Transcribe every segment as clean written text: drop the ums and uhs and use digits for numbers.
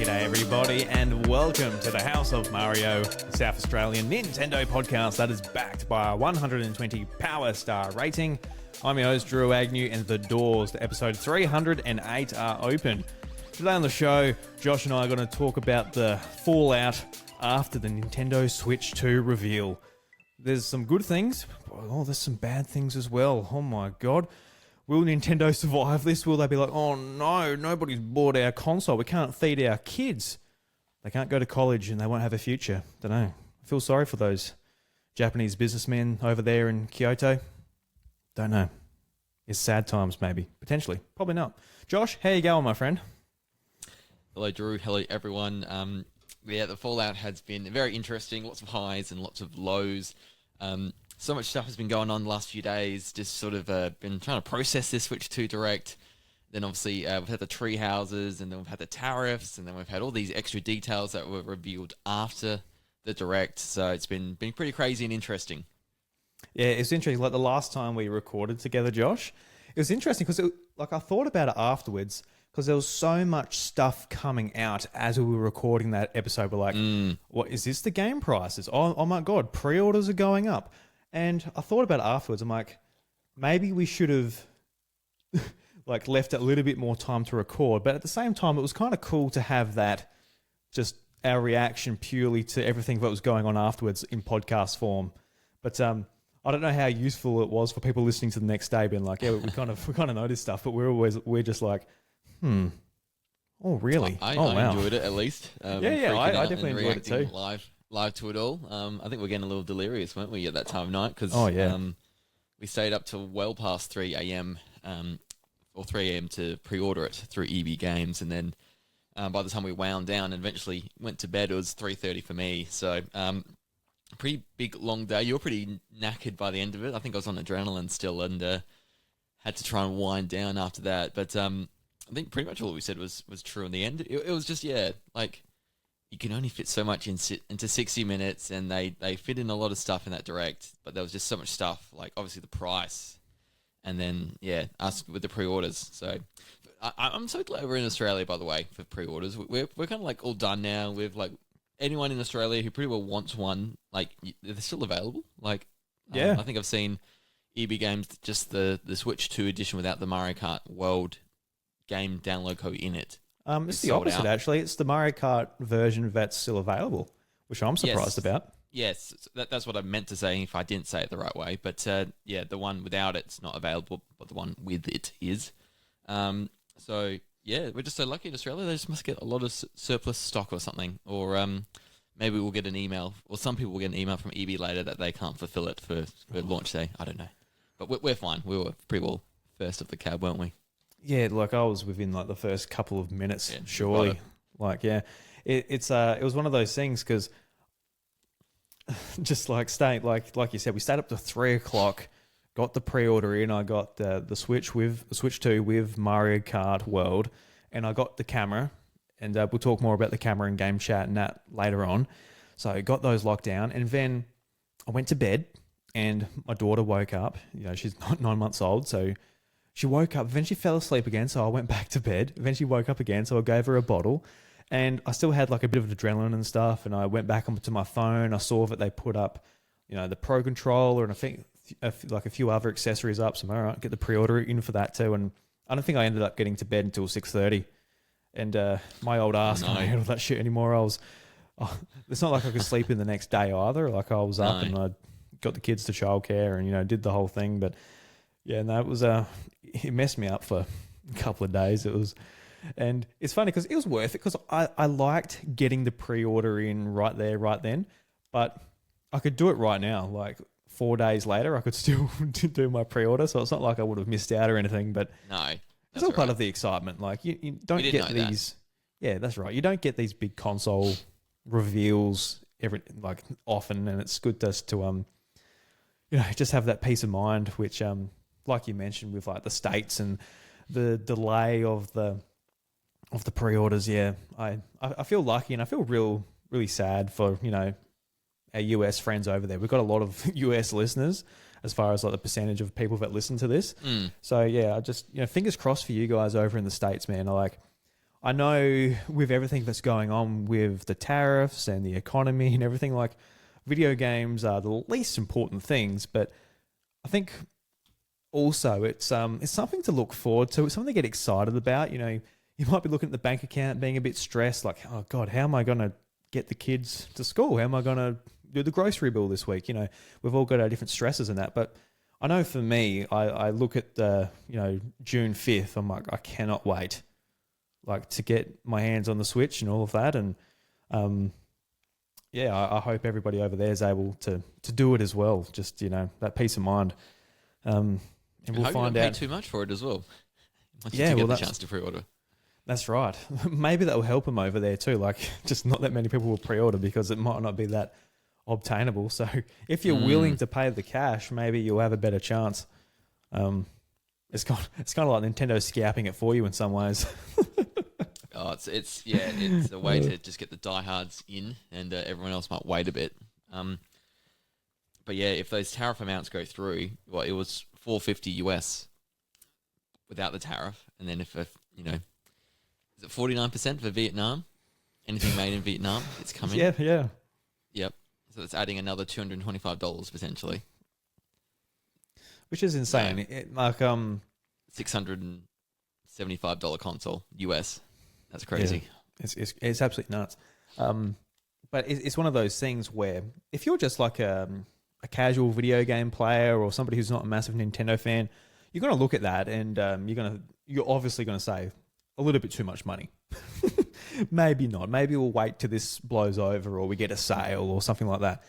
G'day everybody and welcome to the House of Mario, the South Australian Nintendo podcast that is backed by a 120 Power Star rating. I'm your host Drew Agnew and the doors to episode 308 are open. Today on the show, Josh and I are going to talk about the fallout after the Nintendo Switch 2 reveal. There's some good things, there's some bad things as well. Oh my god. Will Nintendo survive this? Will they be like, oh no, nobody's bought our console, we can't feed our kids. They can't go to college and they won't have a future. Don't know. I feel sorry for those Japanese businessmen over there in Kyoto. Don't know. It's sad times maybe. Potentially. Probably not. Josh, how you going, my friend? Hello, Drew. Hello, everyone. The fallout has been very interesting. Lots of highs and lots of lows. So much stuff has been going on the last few days. Just sort of been trying to process this Switch 2 Direct. Then obviously we've had the Treehouses, and then we've had the tariffs, and then we've had all these extra details that were revealed after the Direct. So it's been pretty crazy and interesting. Yeah, it's interesting. Like the last time we recorded together, Josh, it was interesting because I thought about it afterwards because there was so much stuff coming out as we were recording that episode. We're like, what is this? The game prices? Oh my god, pre-orders are going up. And I thought about it afterwards. I'm like, maybe we should have like left it a little bit more time to record. But at the same time, it was kind of cool to have that, just our reaction purely to everything that was going on afterwards in podcast form. But I don't know how useful it was for people listening to the next day, being like, yeah, we kind of noticed stuff, but we're just like, oh really? I wow. enjoyed it at least. I definitely enjoyed it too. Live to it all. I think we're getting a little delirious, weren't we, at that time of night? Because we stayed up till well past 3 a.m. Or 3 a.m. to pre-order it through EB Games, and then by the time we wound down and eventually went to bed, it was 3:30 for me. So pretty big long day. You were pretty knackered by the end of it. I think I was on adrenaline still and had to try and wind down after that. But I think pretty much all we said was true in the end. It was just like, you can only fit so much into 60 minutes, and they fit in a lot of stuff in that Direct, but there was just so much stuff, like obviously the price, and then, us with the pre-orders. So I'm so glad we're in Australia, by the way, for pre-orders. We're kind of like all done now. We've like anyone in Australia who pretty well wants one, like they're still available. Like, I think I've seen EB Games, just the Switch 2 edition without the Mario Kart World game download code in it. It's the opposite, actually. It's the Mario Kart version that's still available, which I'm surprised about. Yes, that's what I meant to say if I didn't say it the right way. But, the one without it's not available, but the one with it is. We're just so lucky in Australia. They just must get a lot of surplus stock or something. Or maybe we'll get an email, or some people will get an email from EB later that they can't fulfill it for launch day. I don't know. But we're fine. We were pretty well first of the cab, weren't we? Yeah, like I was within like the first couple of minutes, surely. Like, it was one of those things because just like staying, like you said, we stayed up to 3 o'clock, got the pre-order in. I got the Switch 2 with Mario Kart World, and I got the camera, and we'll talk more about the camera and game chat and that later on. So I got those locked down, and then I went to bed, and my daughter woke up. You know, she's 9 months old, so she woke up, then she fell asleep again, so I went back to bed. Then she woke up again, so I gave her a bottle. And I still had like a bit of adrenaline and stuff, and I went back onto my phone. I saw that they put up, the Pro Controller and I think like a few other accessories up. So I'm all right, get the pre-order in for that too. And I don't think I ended up getting to bed until 6:30. And my old ass can't handle that shit anymore. It's not like I could sleep in the next day either. Like I was up and I got the kids to childcare and, did the whole thing. But yeah, no, it was it messed me up for a couple of days. And it's funny because it was worth it because I liked getting the pre-order in right there, right then. But I could do it right now. Like 4 days later, I could still do my pre-order. So it's not like I would have missed out or anything. But no, it's all part of the excitement. Like you don't get these. That. Yeah, that's right. You don't get these big console reveals often, and it's good just to just have that peace of mind, which like you mentioned with like the States and the delay of the pre-orders. Yeah, I feel lucky, and I feel really sad for our US friends over there. We've got a lot of US listeners as far as like the percentage of people that listen to this. So yeah, I just fingers crossed for you guys over in the States, man. I I know with everything that's going on with the tariffs and the economy and everything, like video games are the least important things, but I think also it's something to look forward to. It's something to get excited about. You know, you might be looking at the bank account, being a bit stressed, like, oh God, how am I going to get the kids to school? How am I going to do the grocery bill this week? You know, we've all got our different stresses and that. But I know for me, I look at the, you know, June 5th, I'm like, I cannot wait, like, to get my hands on the Switch and all of that. And yeah, I hope everybody over there is able to do it as well. Just, you know, that peace of mind. And we'll find out. Pay too much for it as well. Once yeah, you get the chance to pre-order. That's right. Maybe that will help them over there too. Like, just not that many people will pre-order because it might not be that obtainable. So if you're willing to pay the cash, maybe you'll have a better chance. It's kind of like Nintendo scalping it for you in some ways. Oh, it's a way to just get the diehards in, and everyone else might wait a bit. But yeah, if those tariff amounts go through, well, it was $450 US without the tariff, and then if you know, is it 49% for Vietnam? Anything made in Vietnam, it's coming. Yeah. Yep. So it's adding another $225 potentially, which is insane. Like $675 console US. That's crazy. Yeah, it's absolutely nuts. But it's one of those things where if you're just like a casual video game player or somebody who's not a massive Nintendo fan, you're going to look at that and you're obviously going to say a little bit too much money. Maybe not. Maybe we'll wait till this blows over or we get a sale or something like that.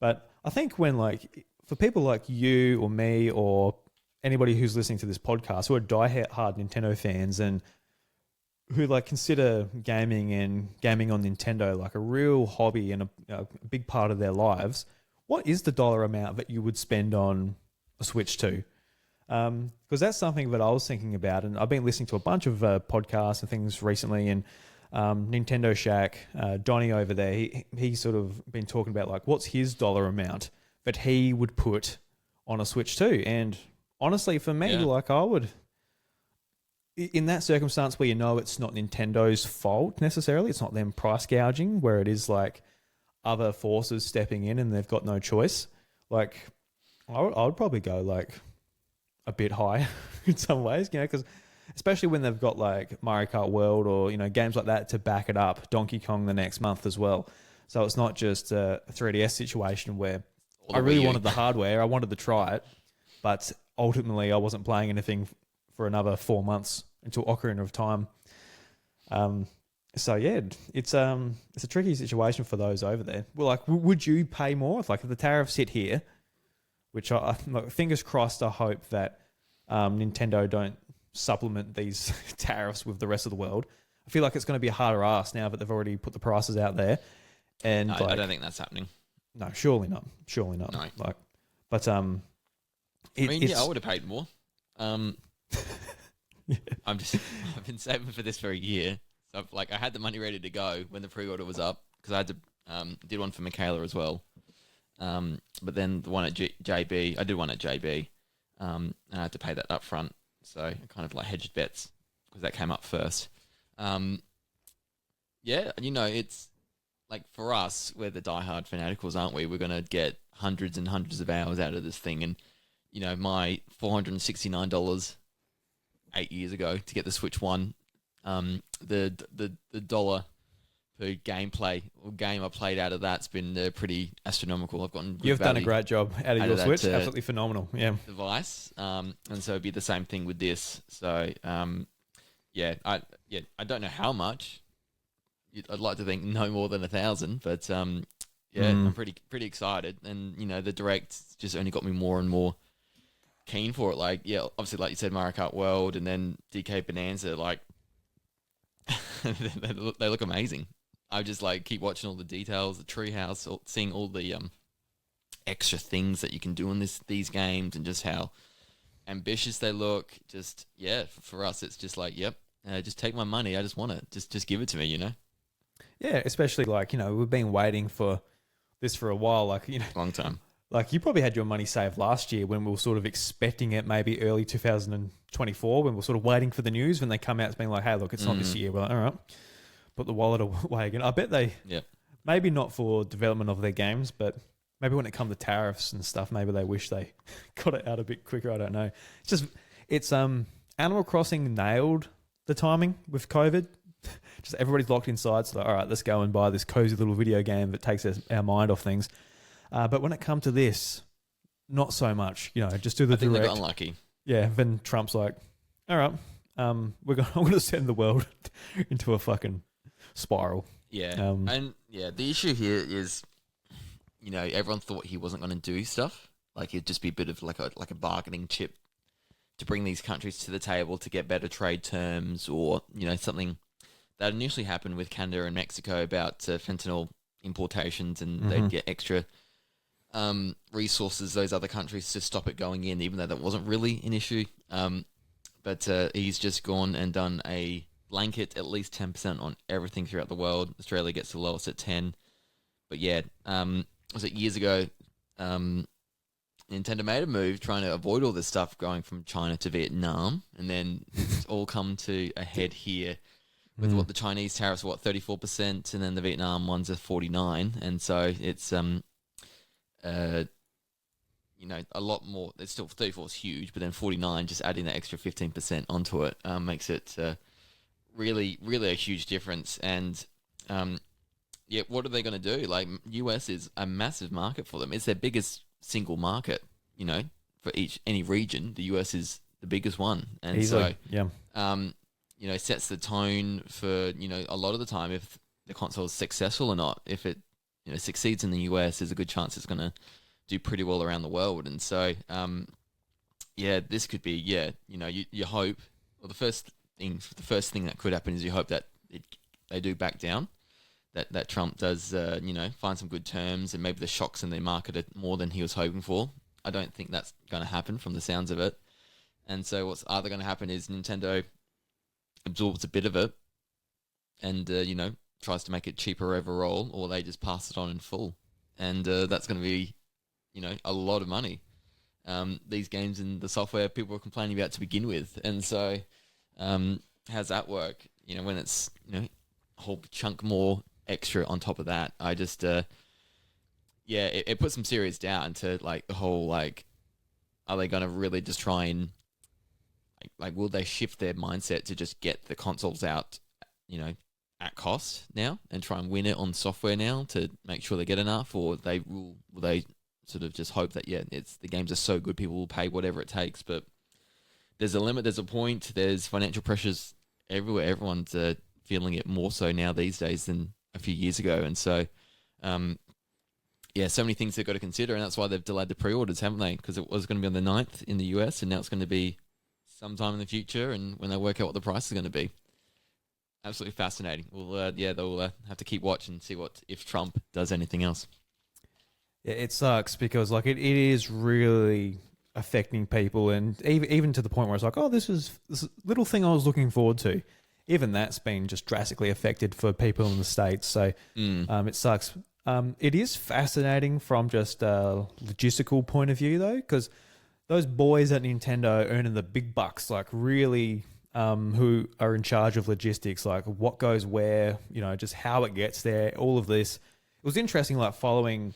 But I think when, like, for people like you or me or anybody who's listening to this podcast who are die-hard Nintendo fans and who like consider gaming and gaming on Nintendo like a real hobby and a big part of their lives, what is the dollar amount that you would spend on a Switch 2? Because that's something that I was thinking about, and I've been listening to a bunch of podcasts and things recently, and Nintendo Shack, Donnie over there, he sort of been talking about like what's his dollar amount that he would put on a Switch 2. And honestly, for me, like I would, in that circumstance where you know it's not Nintendo's fault necessarily, it's not them price gouging, where it is like other forces stepping in and they've got no choice, like I would probably go like a bit high in some ways, you know, because especially when they've got like Mario Kart World or, you know, games like that to back it up, Donkey Kong the next month as well. So it's not just a 3DS situation where I really wanted the hardware, I wanted to try it, but ultimately I wasn't playing anything for another 4 months until Ocarina of Time. So yeah, it's a tricky situation for those over there. Well, like, would you pay more if the tariffs hit here? Which fingers crossed, I hope that Nintendo don't supplement these tariffs with the rest of the world. I feel like it's going to be a harder ask now that they've already put the prices out there. And I don't think that's happening. No, surely not. No. But I would have paid more. Yeah. I've been saving for this for a year. So I had the money ready to go when the pre-order was up because I had to did one for Michaela as well. But then the one at JB, I did one at JB, and I had to pay that up front. So I kind of hedged bets because that came up first. Yeah, it's for us, we're the diehard fanaticals, aren't we? We're going to get hundreds and hundreds of hours out of this thing. And, my $469 8 years ago to get the Switch 1, the dollar per gameplay or game I played out of that's been pretty astronomical. I've gotten You've done a great job out of your Switch. Absolutely phenomenal. Yeah. Device. And so it'd be the same thing with this. So I don't know how much. I'd like to think no more than 1,000, but I'm pretty excited. And the Direct just only got me more and more keen for it. Obviously, like you said, Mario Kart World and then DK Bonanza, they look amazing. I just keep watching all the details, the Treehouse, seeing all the extra things that you can do in these games, and just how ambitious they look. Just for us, it's just just take my money. I just want it. Just give it to me. Yeah, especially we've been waiting for this for a while. Long time. like you probably had your money saved last year when we were sort of expecting it maybe early 2024 when we're sort of waiting for the news when they come out, it's being like, hey, look, it's not this year. We're like, all right, put the wallet away again. I bet they, maybe not for development of their games, but maybe when it comes to tariffs and stuff, maybe they wish they got it out a bit quicker. I don't know. It's Animal Crossing nailed the timing with COVID. Just everybody's locked inside. So like, all right, let's go and buy this cozy little video game that takes our mind off things. But when it comes to this, not so much. You know, just do the I think direct. they got unlucky. Yeah, then Trump's like, all right, I'm going to send the world into a fucking spiral. Yeah, the issue here is, you know, everyone thought he wasn't going to do stuff. Like it'd just be a bit of like a bargaining chip to bring these countries to the table to get better trade terms, or you know something that initially happened with Canada and Mexico about fentanyl importations, and they'd get extra resources those other countries to stop it going in, even though that wasn't really an issue. But he's just gone and done a blanket at least 10% on everything throughout the world. Australia gets the lowest at 10. But yeah, was it years ago? Nintendo made a move trying to avoid all this stuff going from China to Vietnam, and then it's all come to a head here with what the Chinese tariffs are, 34%, and then the Vietnam ones are 49%, and so it's you know, a lot more. It's still 34 is huge, but then 49, just adding that extra 15% onto it makes it really, really a huge difference. And yeah, what are they going to do? Like, US is a massive market for them. It's their biggest single market. You know, for any region, the US is the biggest one, and easily, you know, sets the tone for, you know, a lot of the time if the console is successful or not. If it, you know, succeeds in the US, there's a good chance it's going to do pretty well around the world. And so, yeah, this could be, you know, you hope. Well, the first thing that could happen is you hope that they do back down, that Trump does, you know, find some good terms, and maybe the shocks in their market are more than he was hoping for. I don't think that's going to happen from the sounds of it. And so what's either going to happen is Nintendo absorbs a bit of it and, you know, tries to make it cheaper overall, or they just pass it on in full. And that's going to be, you know, a lot of money. These games and the software people were complaining about to begin with. And so how's that work? You know, when it's, you know, a whole chunk more extra on top of that. I just, it puts some serious doubt into, like, the whole, like, are they going to really just try and, like, will they shift their mindset to just get the consoles out, you know, at cost now and try and win it on software now to make sure they get enough, or will they sort of just hope that, the games are so good people will pay whatever it takes? But there's a limit, there's a point, there's financial pressures everywhere. Everyone's feeling it more so now these days than a few years ago. And so, so many things they've got to consider, and that's why they've delayed the pre-orders, haven't they? Because it was going to be on the 9th in the US, and now it's going to be sometime in the future, and when they work out what the price is going to be. Absolutely fascinating. Well, they'll have to keep watching and see if Trump does anything else. Yeah, it sucks because, like, it is really affecting people, and even to the point where it's like, oh, this little thing I was looking forward to. Even that's been just drastically affected for people in the States. So it sucks. It is fascinating from just a logistical point of view, though, because those boys at Nintendo earning the big bucks, like, really, who are in charge of logistics, like what goes where, you know, just how it gets there, all of this. It was interesting, like, following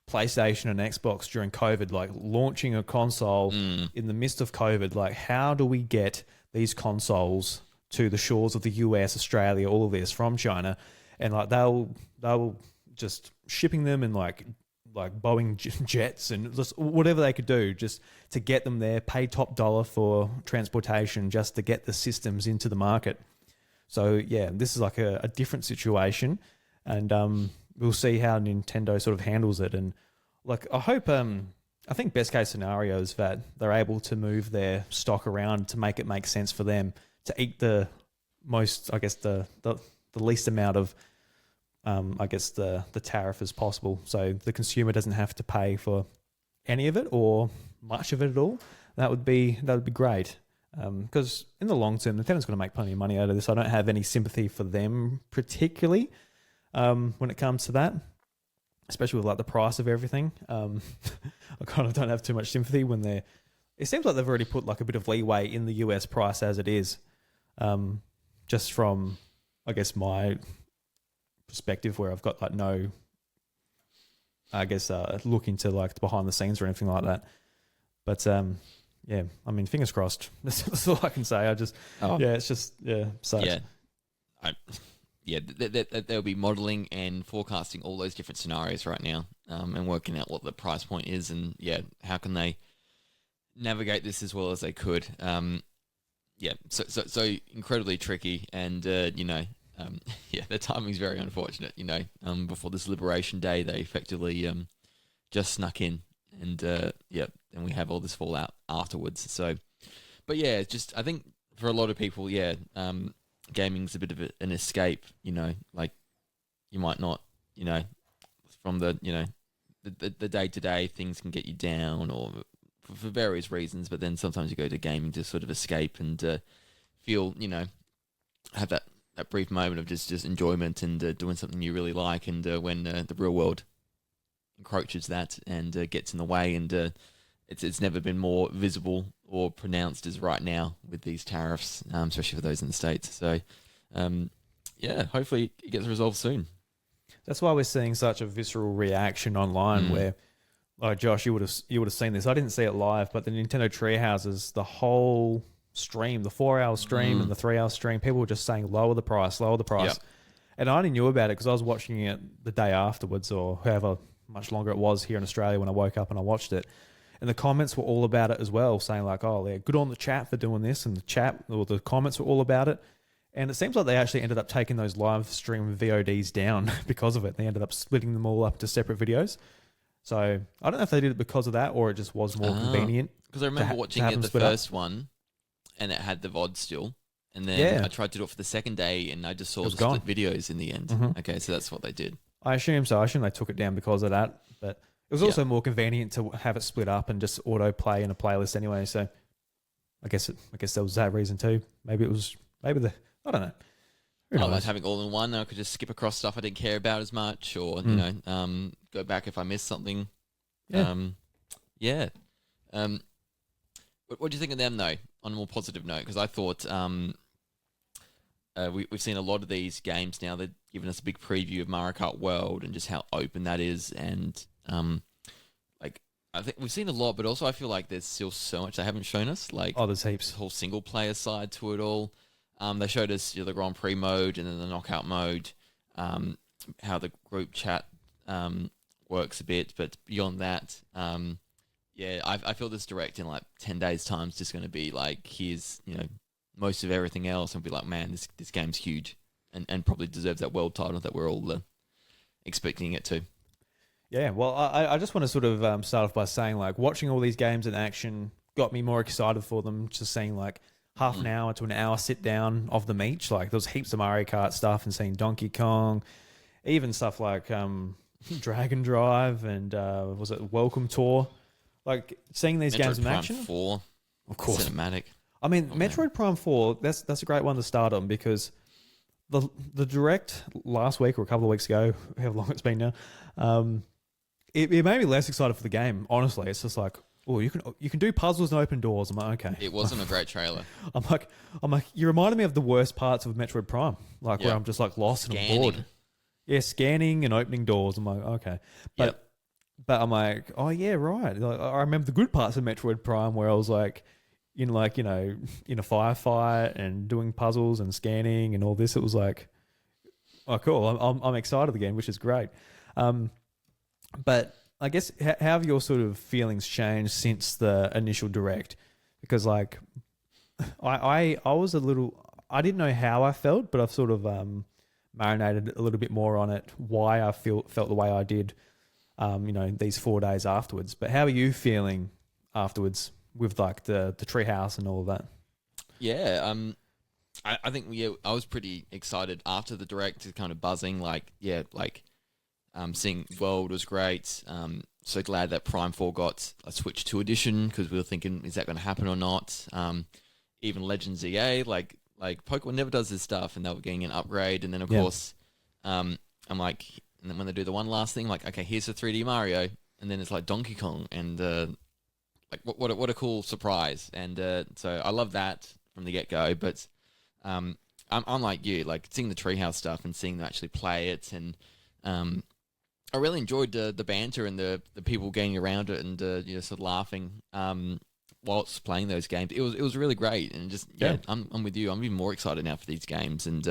PlayStation and Xbox during COVID, like launching a console in the midst of COVID. Like, how do we get these consoles to the shores of the US, Australia, all of this from China? And like they'll just shipping them in like Boeing jets and just whatever they could do just to get them there, pay top dollar for transportation just to get the systems into the market. So yeah, this is like a different situation, and we'll see how Nintendo sort of handles it. And like, I hope, I think best case scenario is that they're able to move their stock around to make it make sense for them to eat the most, I guess, the least amount of, the tariff as possible. So the consumer doesn't have to pay for any of it or much of it at all. That would be great. Because in the long term, Nintendo's going to make plenty of money out of this. I don't have any sympathy for them particularly when it comes to that. especially with like the price of everything. I kind of don't have too much sympathy when they're. It seems like they've already put like a bit of leeway in the US price as it is, just from, I guess, my perspective where I've got like no, I guess, look into like the behind the scenes or anything like that. But yeah, I mean, fingers crossed. That's all I can say. It's just sucks. They'll be modelling and forecasting all those different scenarios right now, and working out what the price point is, and how can they navigate this as well as they could. So incredibly tricky, and the timing's very unfortunate. Before this Liberation Day, they effectively just snuck in, and and we have all this fallout afterwards. So, but it's just, I think for a lot of people, gaming's a bit of an escape. Like you might not, from the day to day things can get you down, or for various reasons. But then sometimes you go to gaming to sort of escape and feel, have that brief moment of just enjoyment and doing something you really like. And when the real world encroaches that and gets in the way, and it's never been more visible or pronounced as right now with these tariffs, especially for those in the States. So, hopefully it gets resolved soon. That's why we're seeing such a visceral reaction online where, Josh, you would have seen this. I didn't see it live, but the Nintendo Treehouses, the whole stream, the 4-hour stream and the 3-hour stream, people were just saying, lower the price. Yep. And I only knew about it because I was watching it the day afterwards, or however much longer it was here in Australia when I woke up and I watched it. And the comments were all about it as well, saying like, oh, they're good on the chat for doing this, and the comments were all about it. And it seems like they actually ended up taking those live stream VODs down because of it. They ended up splitting them all up to separate videos. So I don't know if they did it because of that, or it just was more convenient. Because I remember watching it the first one, and it had the VOD still. And then I tried to do it for the second day, and I just saw the split videos in the end. Mm-hmm. Okay, so that's what they did. I assume so. I assume they took it down because of that. But it was also more convenient to have it split up and just auto play in a playlist anyway. So I guess there was that reason too. I don't know. I was having all in one. I could just skip across stuff I didn't care about as much, or go back if I missed something. Yeah. What do you think of them though? On a more positive note, because I thought we've seen a lot of these games now. They've given us a big preview of Mario Kart World and just how open that is, and I think we've seen a lot, but also I feel like there's still so much they haven't shown us. Like, there's heaps. The whole single player side to it all. They showed us the Grand Prix mode and then the knockout mode, how the group chat works a bit, but beyond that, I feel this direct in like 10 days' time is just going to be like, here's most of everything else, and be like, man, this game's huge, and probably deserves that world title that we're all expecting it to. Yeah, well, I just want to sort of start off by saying, like, watching all these games in action got me more excited for them. Just seeing like half an hour to an hour sit down of them each. Like, there was heaps of Mario Kart stuff, and seeing Donkey Kong, even stuff like Dragon Drive and was it Welcome Tour? Like, seeing these games in Prime action. 4, of course, cinematic. I mean, Metroid Prime 4. That's a great one to start on, because the direct last week or a couple of weeks ago, how long it's been now, it made me less excited for the game. Honestly, it's just like, oh, you can do puzzles and open doors. I'm like, okay. It wasn't a great trailer. I'm like, you reminded me of the worst parts of Metroid Prime, like where I'm just like lost and I'm bored. Yeah, scanning and opening doors. I'm like, okay, but I'm like, oh yeah, right. Like, I remember the good parts of Metroid Prime where I was like, in a firefight and doing puzzles and scanning and all this. It was like, oh cool, I'm excited again, which is great. But I guess how have your sort of feelings changed since the initial direct? Because like, I was a little, I didn't know how I felt, but I've sort of marinated a little bit more on it, why I felt the way I did, these 4 days afterwards. But how are you feeling afterwards with like the Treehouse and all of that? Yeah, I think I was pretty excited after the direct, kind of buzzing. Seeing World was great. So glad that Prime 4 got a Switch 2 edition, because we were thinking, is that going to happen or not? Even Legends EA, like Pokemon never does this stuff, and they were getting an upgrade. And then of course, I'm like, And then when they do the one last thing, like, okay, here's the 3D Mario, and then it's like Donkey Kong, and like what a cool surprise. And so I love that from the get go. But I'm like you, like seeing the Treehouse stuff and seeing them actually play it, and I really enjoyed the banter and the people getting around it and sort of laughing whilst playing those games. It was really great, and just I'm with you. I'm even more excited now for these games, and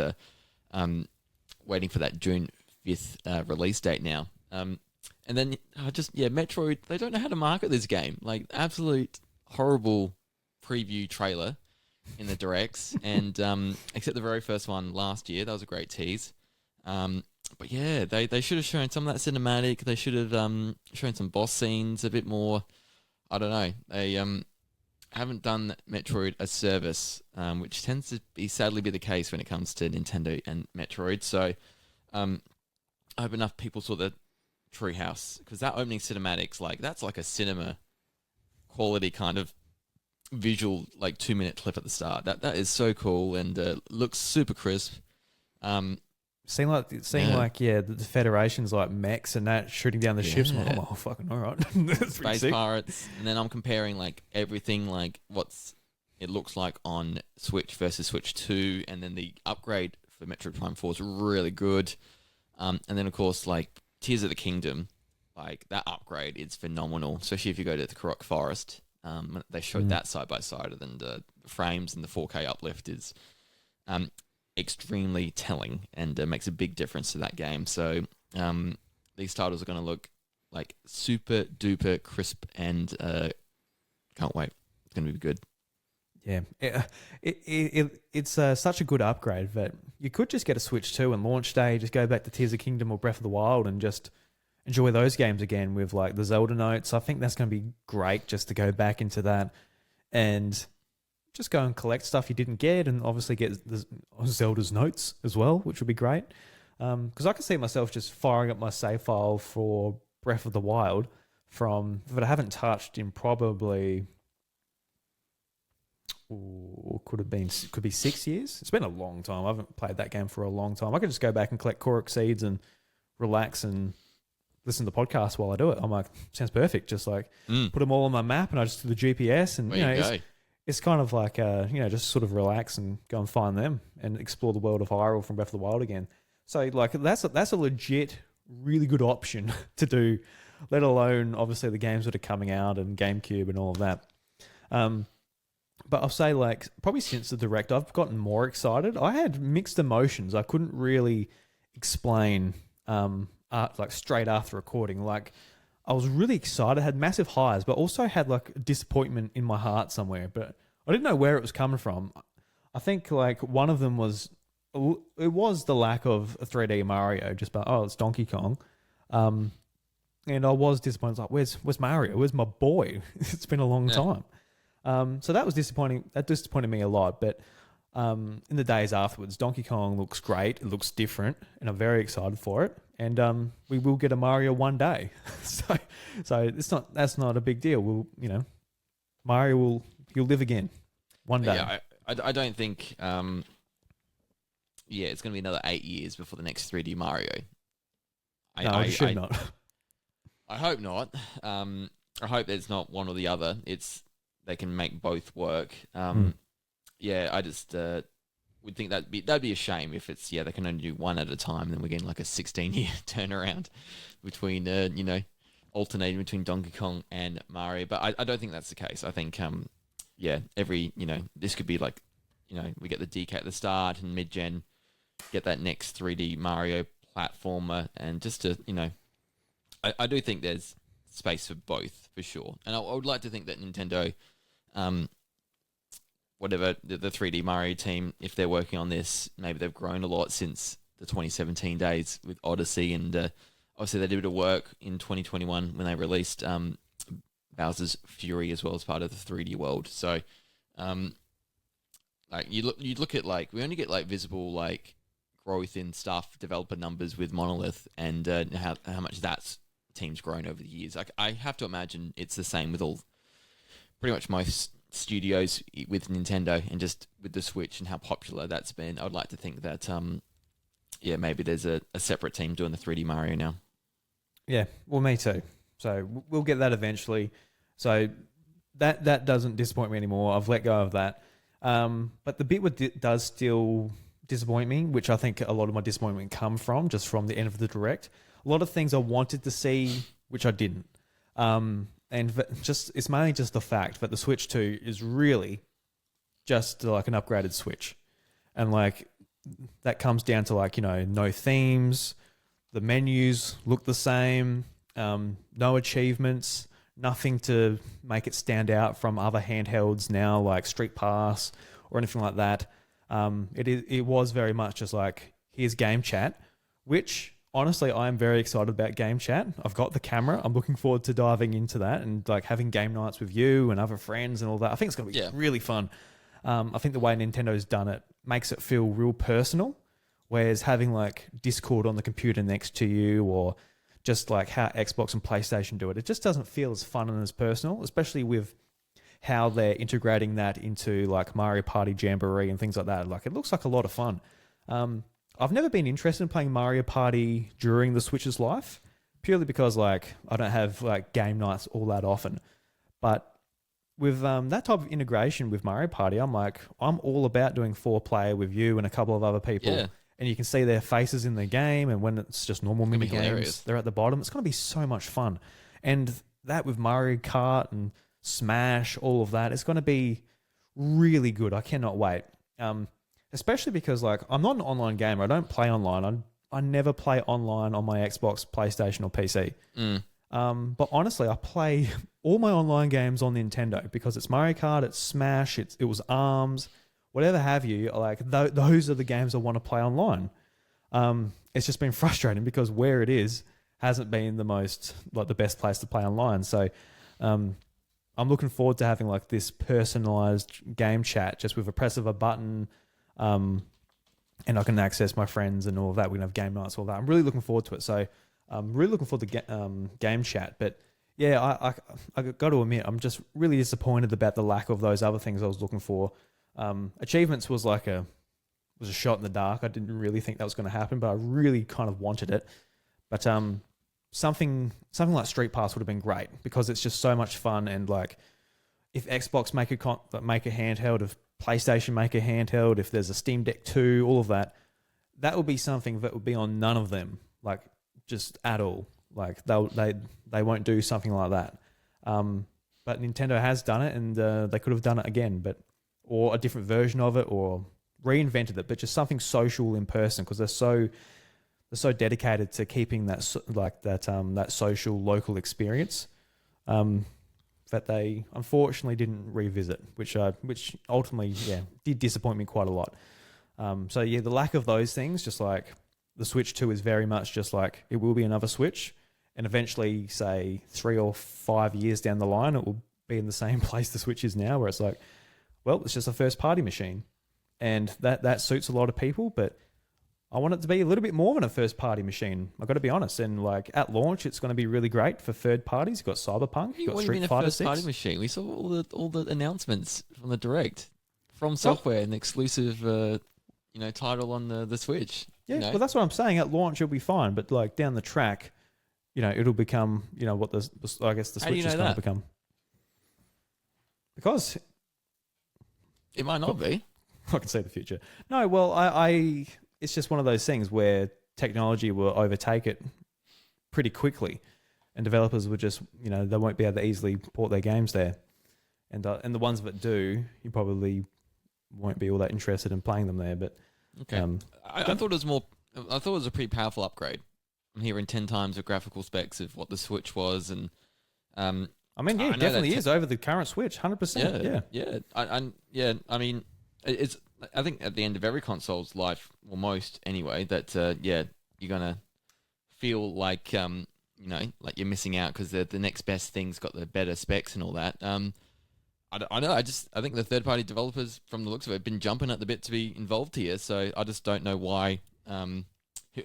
waiting for that June 5th release date now. And then Metroid. They don't know how to market this game. Like, absolute horrible preview trailer in the directs, and except the very first one last year, that was a great tease. But yeah, they should have shown some of that cinematic. They should have shown some boss scenes a bit more. I don't know. They haven't done Metroid a service, which tends to sadly be the case when it comes to Nintendo and Metroid. So I hope enough people saw the Treehouse, because that opening cinematics, like, that's like a cinema quality kind of visual, like 2-minute clip at the start. That is so cool, and looks super crisp. Seeing the Federation's like mechs and that shooting down the ships. I'm like, oh, fucking all right. Space pirates. And then I'm comparing like everything, like it looks like on Switch versus Switch 2, and then the upgrade for Metroid Prime 4 is really good. And then of course, like Tears of the Kingdom, like that upgrade is phenomenal, especially if you go to the Korok Forest. They showed that side by side, and the frames and the 4K uplift is extremely telling, and makes a big difference to that game. So these titles are going to look like super duper crisp, and can't wait. It's going to be good. Yeah, it's such a good upgrade that you could just get a Switch 2 and launch day, just go back to Tears of the Kingdom or Breath of the Wild and just enjoy those games again with like the Zelda notes. I think that's going to be great, just to go back into that and just go and collect stuff you didn't get, and obviously get the Zelda's notes as well, which would be great. Because I can see myself just firing up my save file for Breath of the Wild that I haven't touched in probably... could be 6 years. It's been a long time. I haven't played that game for a long time. I could just go back and collect Korok seeds and relax and listen to the podcast while I do it. I'm like, sounds perfect. Just like put them all on my map, and I just do the GPS, and it's kind of like just sort of relax and go and find them and explore the world of Hyrule from Breath of the Wild again. So like that's a legit, really good option to do. Let alone obviously the games that are coming out and GameCube and all of that. But I'll say, like, probably since the Direct, I've gotten more excited. I had mixed emotions. I couldn't really explain, like, straight after recording. Like, I was really excited, had massive highs, but also had, like, disappointment in my heart somewhere. But I didn't know where it was coming from. I think, like, one of them was the lack of a 3D Mario, just by, it's Donkey Kong. And I was disappointed. Like, where's Mario? Where's my boy? It's been a long time. So that was disappointing. That disappointed me a lot. But in the days afterwards, Donkey Kong looks great. It looks different, and I'm very excited for it. And we will get a Mario one day. so that's not a big deal. Mario he'll live again one day. Yeah, I don't think. It's going to be another 8 years before the next 3D Mario. I should not. I hope not. I hope there's not one or the other. They can make both work. I just would think that'd be a shame if they can only do one at a time. Then we're getting like a 16-year turnaround between alternating between Donkey Kong and Mario. But I don't think that's the case. I think this could be like we get the DK at the start and mid-gen, get that next 3D Mario platformer, and just to I do think there's space for both for sure. And I would like to think that Nintendo, whatever the 3D Mario team, if they're working on this, maybe they've grown a lot since the 2017 days with Odyssey, and obviously they did a bit of work in 2021 when they released Bowser's Fury as well as part of the 3D world. So, like you look at, like, we only get like visible like growth in stuff, developer numbers with Monolith, and how much that team's grown over the years. Like, I have to imagine it's the same with pretty much most studios with Nintendo, and just with the Switch and how popular that's been. I would like to think that yeah, maybe there's a separate team doing the 3D Mario now. Yeah, well, me too. So we'll get that eventually. So that doesn't disappoint me anymore. I've let go of that. But the bit that does still disappoint me, which I think a lot of my disappointment come from, just from the end of the direct. A lot of things I wanted to see, which I didn't. It's mainly just the fact that the Switch 2 is really just like an upgraded Switch. And like that comes down to like, no themes, the menus look the same, no achievements, nothing to make it stand out from other handhelds now like Street Pass or anything like that. It was very much just like, here's game chat, which honestly, I am very excited about game chat. I've got the camera. I'm looking forward to diving into that and like having game nights with you and other friends and all that. I think it's going to be really fun. I think the way Nintendo's done it makes it feel real personal, whereas having like Discord on the computer next to you or just like how Xbox and PlayStation do it, it just doesn't feel as fun and as personal, especially with how they're integrating that into like Mario Party Jamboree and things like that. Like it looks like a lot of fun. I've never been interested in playing Mario Party during the Switch's life, purely because like I don't have like game nights all that often. But with that type of integration with Mario Party, I'm all about doing 4-player with you and a couple of other people. Yeah. And you can see their faces in the game, and when it's just normal mini games, they're at the bottom. It's going to be so much fun. And that with Mario Kart and Smash, all of that, it's going to be really good. I cannot wait. Especially because like I'm not an online gamer. I don't play online. I never play online on my Xbox, PlayStation, or PC. But honestly, I play all my online games on Nintendo because it's Mario Kart, it's Smash, it was ARMS, whatever have you. Like those are the games I want to play online. It's just been frustrating because where it is hasn't been the best place to play online. So I'm looking forward to having like this personalized game chat just with a press of a button. And I can access my friends and all of that. We can have game nights, all that. I'm really looking forward to it. So I'm really looking forward to game chat. But yeah, I got to admit, I'm just really disappointed about the lack of those other things I was looking for. Achievements was a shot in the dark. I didn't really think that was going to happen, but I really kind of wanted it. But something like Street Pass would have been great because it's just so much fun. And like, if Xbox make a handheld, if PlayStation make a handheld, if there's a Steam Deck 2, all of that would be something that would be on none of them, like just at all. Like they won't do something like that. But Nintendo has done it, and they could have done it again, or a different version of it, or reinvented it, but just something social in person because they're so dedicated to keeping that social local experience. That they unfortunately didn't revisit, which ultimately did disappoint me quite a lot. The lack of those things, just like the Switch 2 is very much just like it will be another Switch, and eventually, say 3 or 5 years down the line, it will be in the same place the Switch is now, where it's like, well, it's just a first party machine, and that suits a lot of people, but I want it to be a little bit more than a first-party machine. I've got to be honest. And like at launch, it's going to be really great for third parties. You've got Cyberpunk, you've got Street Fighter 6. First-party machine? We saw all the announcements from the direct, From Software, an exclusive, title on the Switch. Yeah, well, that's what I'm saying. At launch, it'll be fine, but like down the track, it'll become, what the Switch is going to become. Because it might not be. I can see the future. No, well, it's just one of those things where technology will overtake it pretty quickly, and developers will just, they won't be able to easily port their games there, and the ones that do, you probably won't be all that interested in playing them there. But okay, I thought it was more. I thought it was a pretty powerful upgrade. I'm hearing 10 times the graphical specs of what the Switch was, and it definitely is over the current Switch, 100%. Yeah. I mean, it's. I think at the end of every console's life, or most anyway, that you're gonna feel like like you're missing out because the next best thing's got the better specs and all that. I don't know. I think the third party developers, from the looks of it, have been jumping at the bit to be involved here. So I just don't know why.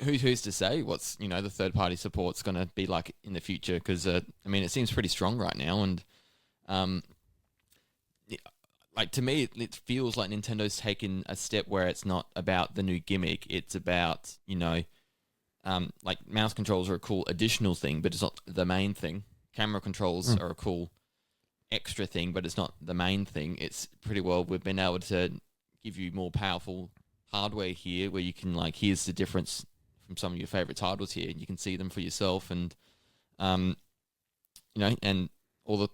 Who's to say what's the third party support's gonna be like in the future? Because it seems pretty strong right now, and like to me, it feels like Nintendo's taken a step where it's not about the new gimmick. It's about, like mouse controls are a cool additional thing, but it's not the main thing. Camera controls are a cool extra thing, but it's not the main thing. It's pretty well, we've been able to give you more powerful hardware here where you can like, here's the difference from some of your favorite titles here. You can see them for yourself and, and all the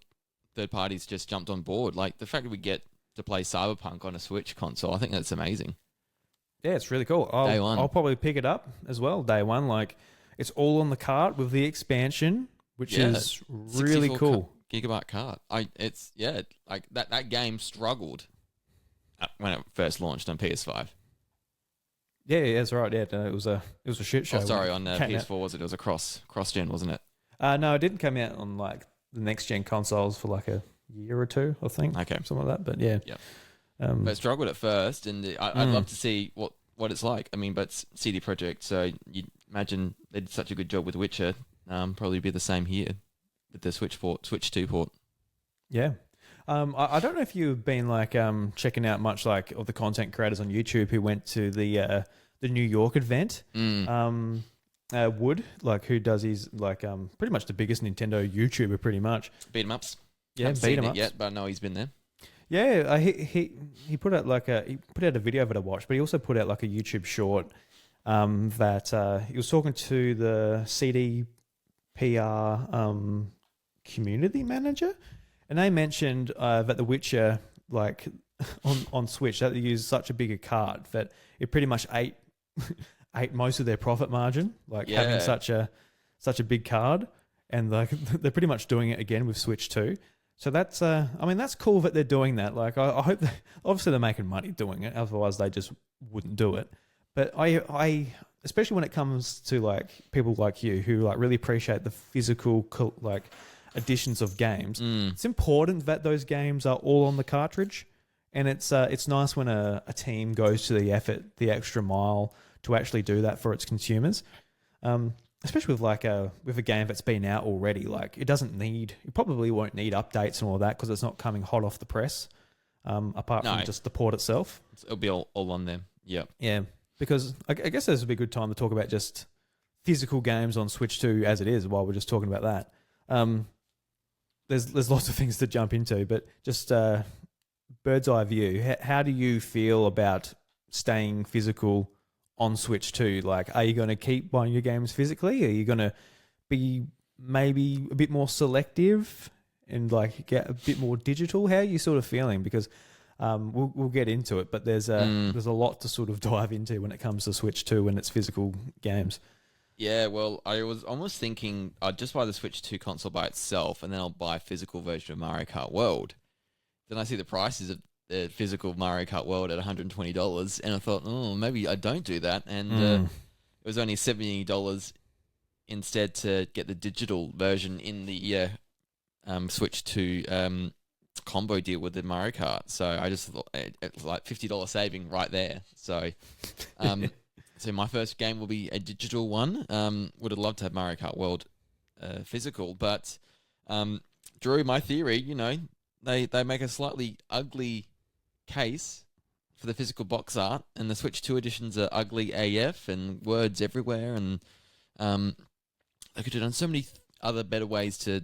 third parties just jumped on board. Like the fact that we get to play Cyberpunk on a Switch console, I think that's amazing. Yeah, it's really cool. Day one. I'll probably pick it up as well, day one. Like, it's all on the cart with the expansion, which is really cool. Gigabyte card. Like that game struggled when it first launched on PS5. Yeah, that's right. Yeah, it was a shit show. Oh, sorry, on PS4 was it? It was a cross gen, wasn't it? No, it didn't come out on like the next gen consoles for like a year or two, I think. Okay, something like that. But yeah, but it struggled at first, and I'd love to see what it's like. I mean, but it's CD Projekt, so you imagine they did such a good job with Witcher. Probably be the same here with the Switch 2 port. Yeah. I don't know if you've been like checking out much like of the content creators on YouTube who went to the New York event. Wood, like who does his like pretty much the biggest Nintendo YouTuber, pretty much. Beat 'em ups. Yeah, haven't seen it yet, but I know he's been there. Yeah, he put out he put out a video of it I watched, but he also put out like a YouTube short that he was talking to the CDPR community manager, and they mentioned that The Witcher, like on Switch, that they use such a bigger card that it pretty much ate most of their profit margin, like having such a big card, and like they're pretty much doing it again with Switch 2. So that's, that's cool that they're doing that. Like, I hope obviously they're making money doing it. Otherwise, they just wouldn't do it. But I especially when it comes to like people like you who like really appreciate the physical like editions of games. It's important that those games are all on the cartridge, and it's nice when a team goes to the effort, the extra mile to actually do that for its consumers. Especially with like with a game that's been out already, like it probably won't need updates and all that because it's not coming hot off the press. Apart from just the port itself, it'll be all on them. Yeah. Because I guess this would be a good time to talk about just physical games on Switch 2 as it is. While we're just talking about that, there's lots of things to jump into, but just bird's eye view. How do you feel about staying physical on Switch 2? Like, are you going to keep buying your games physically? Are you going to be maybe a bit more selective and like get a bit more digital? How are you sort of feeling? Because we'll get into it, but there's a lot to sort of dive into when it comes to Switch 2 and its physical games. Yeah, well, I was almost thinking I'd just buy the Switch 2 console by itself, and then I'll buy a physical version of Mario Kart World. Then I see the prices of the physical Mario Kart World at $120, and I thought, maybe I don't do that. And it was only $70 instead to get the digital version in the Switch 2 combo deal with the Mario Kart. So I just thought it was like $50 saving right there. So so my first game will be a digital one. Would have loved to have Mario Kart World physical, but Drew, my theory, they make a slightly ugly case for the physical box art, and the Switch 2 editions are ugly AF and words everywhere, and they could have done so many other better ways to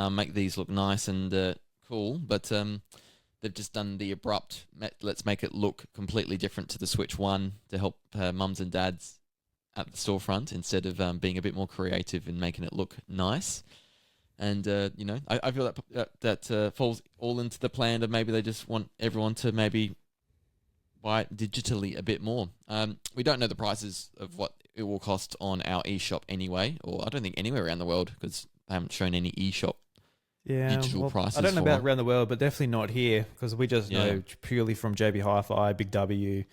make these look nice and cool, but they've just done the abrupt, let's make it look completely different to the Switch 1 to help mums and dads at the storefront instead of being a bit more creative and making it look nice. And, I feel that falls all into the plan of maybe they just want everyone to maybe buy it digitally a bit more. We don't know the prices of what it will cost on our eShop anyway, or I don't think anywhere around the world because they haven't shown any eShop digital prices. I don't know about around the world, but definitely not here because we just know purely from JB Hi-Fi, Big W,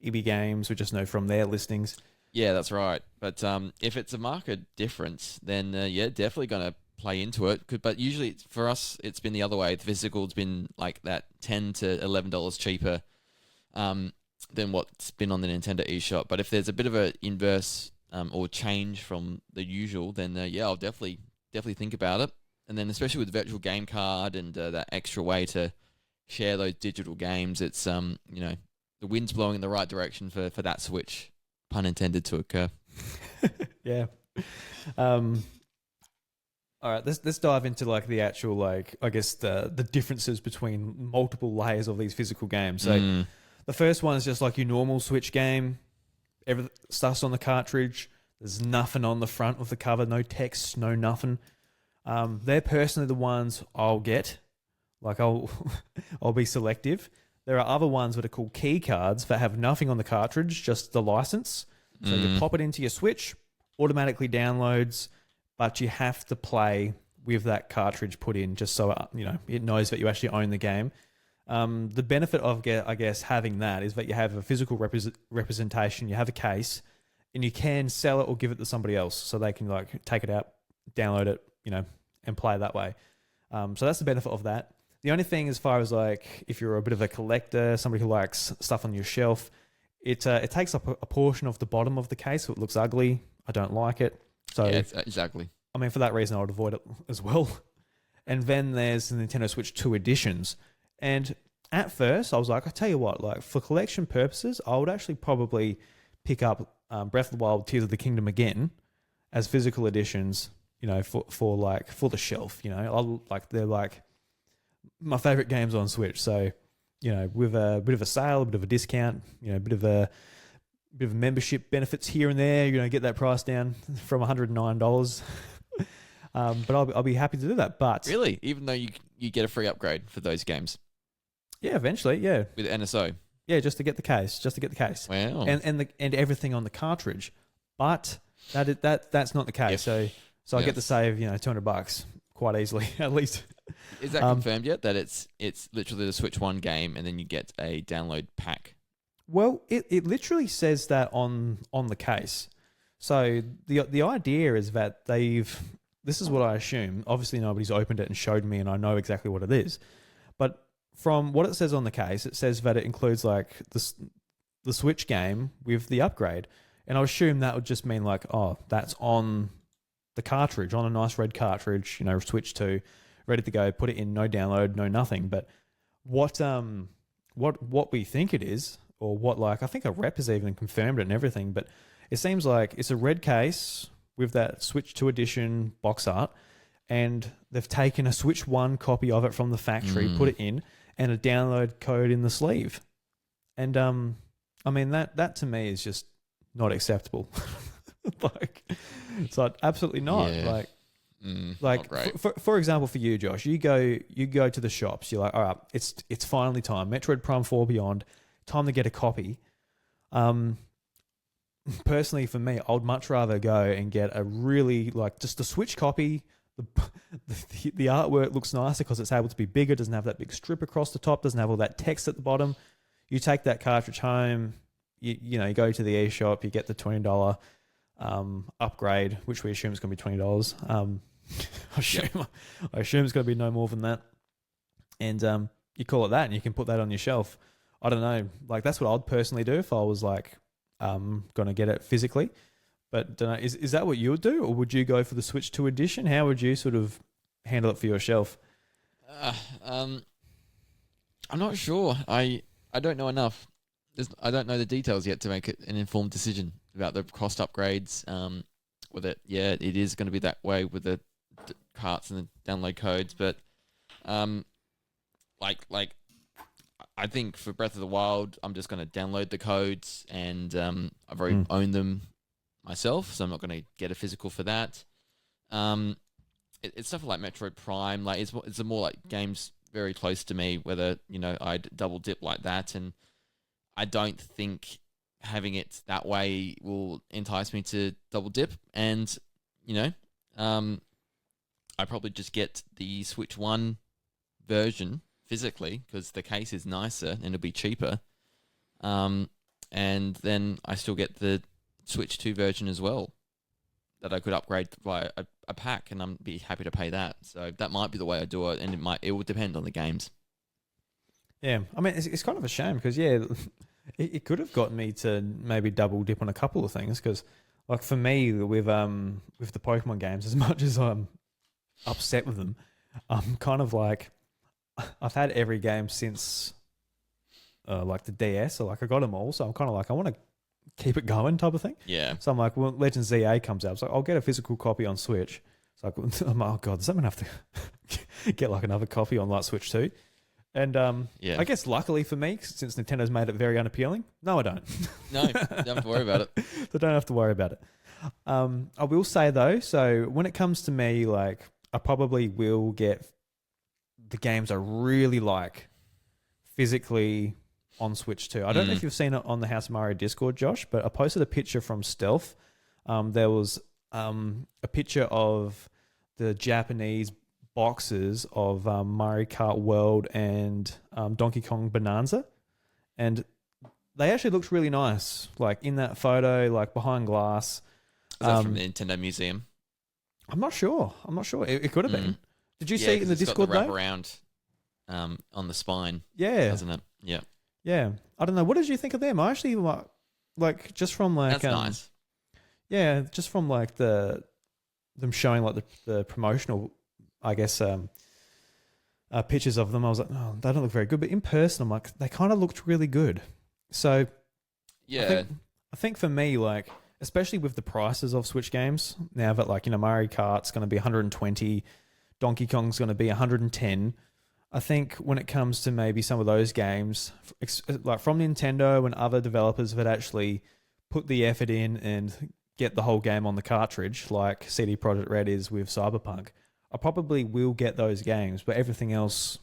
EB Games. We just know from their listings. Yeah, that's right. But if it's a market difference, then definitely going to play into it. But usually for us, it's been the other way. The physical's been like that $10 to $11 cheaper than what's been on the Nintendo eShop. But if there's a bit of a inverse or change from the usual, then I'll definitely think about it. And then especially with virtual game card and that extra way to share those digital games, it's the wind's blowing in the right direction for that switch, pun intended, to occur. Yeah. All right, let's dive into like the actual, like, I guess the differences between multiple layers of these physical games. So the first one is just like your normal Switch game. Every stuff's on the cartridge. There's nothing on the front of the cover, no text, no nothing. They're personally the ones I'll get. Like I'll be selective. There are other ones that are called key cards that have nothing on the cartridge, just the license. So you pop it into your Switch, automatically downloads, but you have to play with that cartridge put in, just so it knows that you actually own the game. The benefit of, I guess, having that is that you have a physical representation, you have a case, and you can sell it or give it to somebody else, so they can like take it out, download it, and play that way. So that's the benefit of that. The only thing, as far as like if you're a bit of a collector, somebody who likes stuff on your shelf, it takes up a portion of the bottom of the case, so it looks ugly. I don't like it. So yeah, exactly. I mean, for that reason, I would avoid it as well. And then there's the Nintendo Switch 2 editions. And at first, I was like, I tell you what, like for collection purposes, I would actually probably pick up Breath of the Wild, Tears of the Kingdom again as physical editions. For the shelf. They're like my favorite games on Switch. So, with a bit of a sale, a bit of a discount, a bit of membership benefits here and there, get that price down from $109. But I'll be happy to do that. But really, even though you get a free upgrade for those games, yeah, eventually, yeah, with NSO, yeah, just to get the case, wow, and everything on the cartridge. But that's not the case. Yep. So I get to save $200 quite easily, at least. Is that confirmed yet? That it's literally the Switch 1 game, and then you get a download pack? Well, it literally says that on the case. So the idea is that this is what I assume. Obviously, nobody's opened it and showed me, and I know exactly what it is. But from what it says on the case, it says that it includes like the Switch game with the upgrade, and I assume that would just mean like, oh, that's on the cartridge, on a nice red cartridge, Switch 2, ready to go, put it in, no download, no nothing. But what we think it is, or what, like, I think a rep has even confirmed it and everything, but it seems like it's a red case with that Switch 2 edition box art, and they've taken a Switch 1 copy of it from the factory, put it in, and a download code in the sleeve. And I mean, that to me is just not acceptable. Like, so absolutely not. Yeah. Like for example, for you, Josh, you go to the shops. You're like, all right, it's finally time. Metroid Prime 4 Beyond, time to get a copy. Personally, for me, I would much rather go and get a really, like, just a Switch copy. The artwork looks nicer because it's able to be bigger. Doesn't have that big strip across the top. Doesn't have all that text at the bottom. You take that cartridge home. You go to the eShop. You get the $20 upgrade, which we assume is going to be $20. I assume it's going to be no more than that. And you call it that, and you can put that on your shelf. I don't know. Like, that's what I'd personally do if I was like going to get it physically. But don't know, is that what you would do, or would you go for the Switch 2 edition? How would you sort of handle it for your shelf? I'm not sure. I don't know enough. I don't know the details yet to make an informed decision about the cost upgrades. With it, yeah, it is going to be that way with the carts and the download codes. But like I think for Breath of the Wild, I'm just going to download the codes, and I've already owned them myself, so I'm not going to get a physical for that. It's stuff like Metroid Prime. Like it's more like games very close to me, whether I'd double dip like that, and I don't think having it that way will entice me to double dip. And I probably just get the Switch 1 version physically because the case is nicer and it'll be cheaper. And then I still get the Switch 2 version as well that I could upgrade by a pack, and I'd be happy to pay that. So that might be the way I do it, and it will depend on the games. Yeah, I mean, it's kind of a shame because, yeah, it could have gotten me to maybe double dip on a couple of things because, like, for me, with the Pokemon games, as much as I'm upset with them, I'm kind of like, I've had every game since like the DS, so like I got them all. So I'm kind of like I want to keep it going type of thing. Yeah. So I'm like, when Legends ZA comes out, it's like I'll get a physical copy on Switch. So I'm like, oh god, does that mean I have to get like another copy on like Switch 2? And Yeah. I guess luckily for me, since Nintendo's made it very unappealing, no, I don't. No, you don't have to worry about it. So I don't have to worry about it. I will say though, so when it comes to me, like I probably will get the games I really like physically on Switch 2. I don't know if you've seen it on the House of Mario Discord, Josh, but I posted a picture from Stealth. There was a picture of the Japanese boxes of Mario Kart World and Donkey Kong Bonanza, and they actually looked really nice, like in that photo, like behind glass. Is that from the Nintendo Museum? I'm not sure. It could have been. Did you see it in the Discord got the though? wraparound on the spine. Yeah, doesn't it? Yeah. Yeah. I don't know. What did you think of them? I actually like just from like that's nice. Yeah, just from like them showing like the promotional, I guess, pictures of them. I was like, oh, they don't look very good. But in person, I'm like, they kind of looked really good. So yeah, I think for me, like, especially with the prices of Switch games now that like, Mario Kart's going to be 120, Donkey Kong's going to be 110. I think when it comes to maybe some of those games, like from Nintendo and other developers that actually put the effort in and get the whole game on the cartridge, like CD Projekt Red is with Cyberpunk, I probably will get those games, but everything else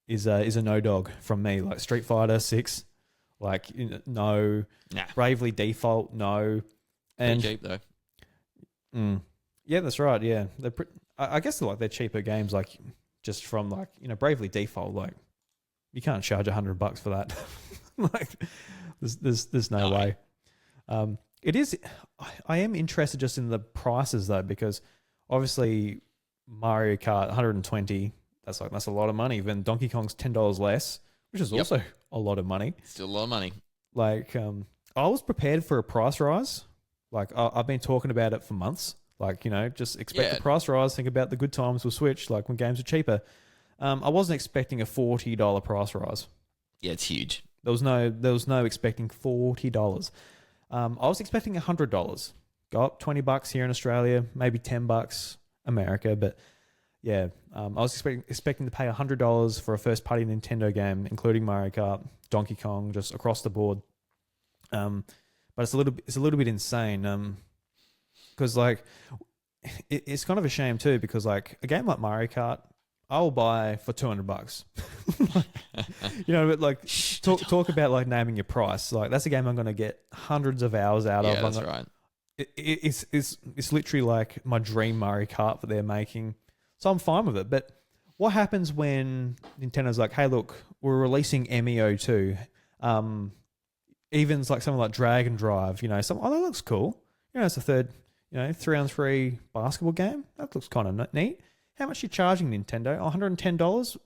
is a no dog from me. Like Street Fighter 6, like no, nah. Bravely Default, no, and pretty cheap though. Yeah, that's right. Yeah, I guess they're cheaper games, like. Just from like, Bravely Default, like you can't charge $100 for that. Like there's no way. It is, I am interested just in the prices though, because obviously Mario Kart 120, that's a lot of money. Then Donkey Kong's $10 less, which is also a lot of money. Still a lot of money. Like, I was prepared for a price rise. Like I've been talking about it for months. Like, just expect the price rise. Think about the good times with Switch, like when games are cheaper. I wasn't expecting a $40 price rise. Yeah, it's huge. There was no expecting $40. I was expecting $100. Go up $20 here in Australia, maybe $10 America. But yeah, I was expecting to pay $100 for a first party Nintendo game, including Mario Kart, Donkey Kong, just across the board. But it's a little bit insane. Because like it's kind of a shame too, because like a game like Mario Kart, I'll buy for $200. But like talk about like naming your price. Like that's a game I'm going to get hundreds of hours out of. Yeah, that's right. It's literally like my dream Mario Kart that they're making, so I'm fine with it. But what happens when Nintendo's like, hey, look, we're releasing MEO 2, even like something like Dragon Drive, that looks cool. It's a third. 3-on-3 basketball game. That looks kind of neat. How much are you charging Nintendo? $110?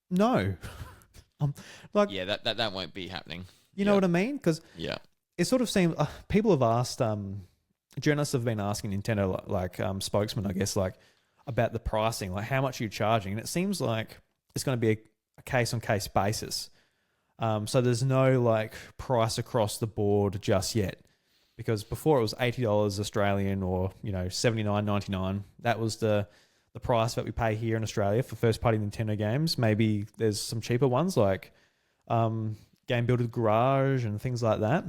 No. Yeah, that won't be happening. You know what I mean? Because it sort of seems people have asked, journalists have been asking Nintendo, like spokesman, I guess, like about the pricing, like how much are you charging? And it seems like it's going to be a case-on-case basis. So there's no like price across the board just yet. Because before it was $80 Australian or, $79.99. That was the price that we pay here in Australia for first-party Nintendo games. Maybe there's some cheaper ones like Game Builder Garage and things like that.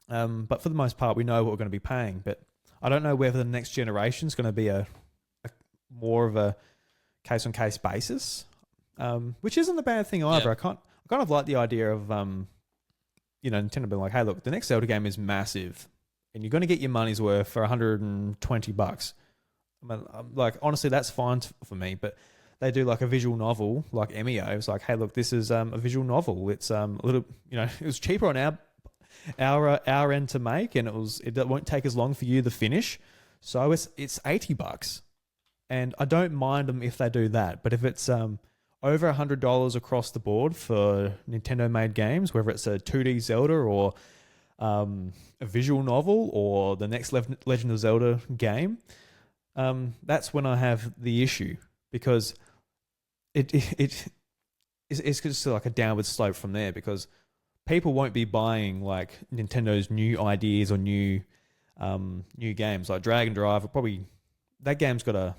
But for the most part, we know what we're going to be paying. But I don't know whether the next generation is going to be a more of a case-on-case basis, which isn't a bad thing either. Yeah. I kind of like the idea of... Nintendo being like, hey, look, the next Zelda game is massive and you're going to get your money's worth for $120. I mean, like, honestly, that's fine for me, but they do like a visual novel, like MEO. It's like, hey, look, this is a visual novel. It's a little, it was cheaper on our end to make, and it won't take as long for you to finish. So it's $80. And I don't mind them if they do that. But if it's over $100 across the board for Nintendo-made games, whether it's a 2D Zelda or a visual novel or the next Legend of Zelda game, that's when I have the issue, because it's just like a downward slope from there because people won't be buying like Nintendo's new ideas or new games like Dragon Drive. Probably that game's got a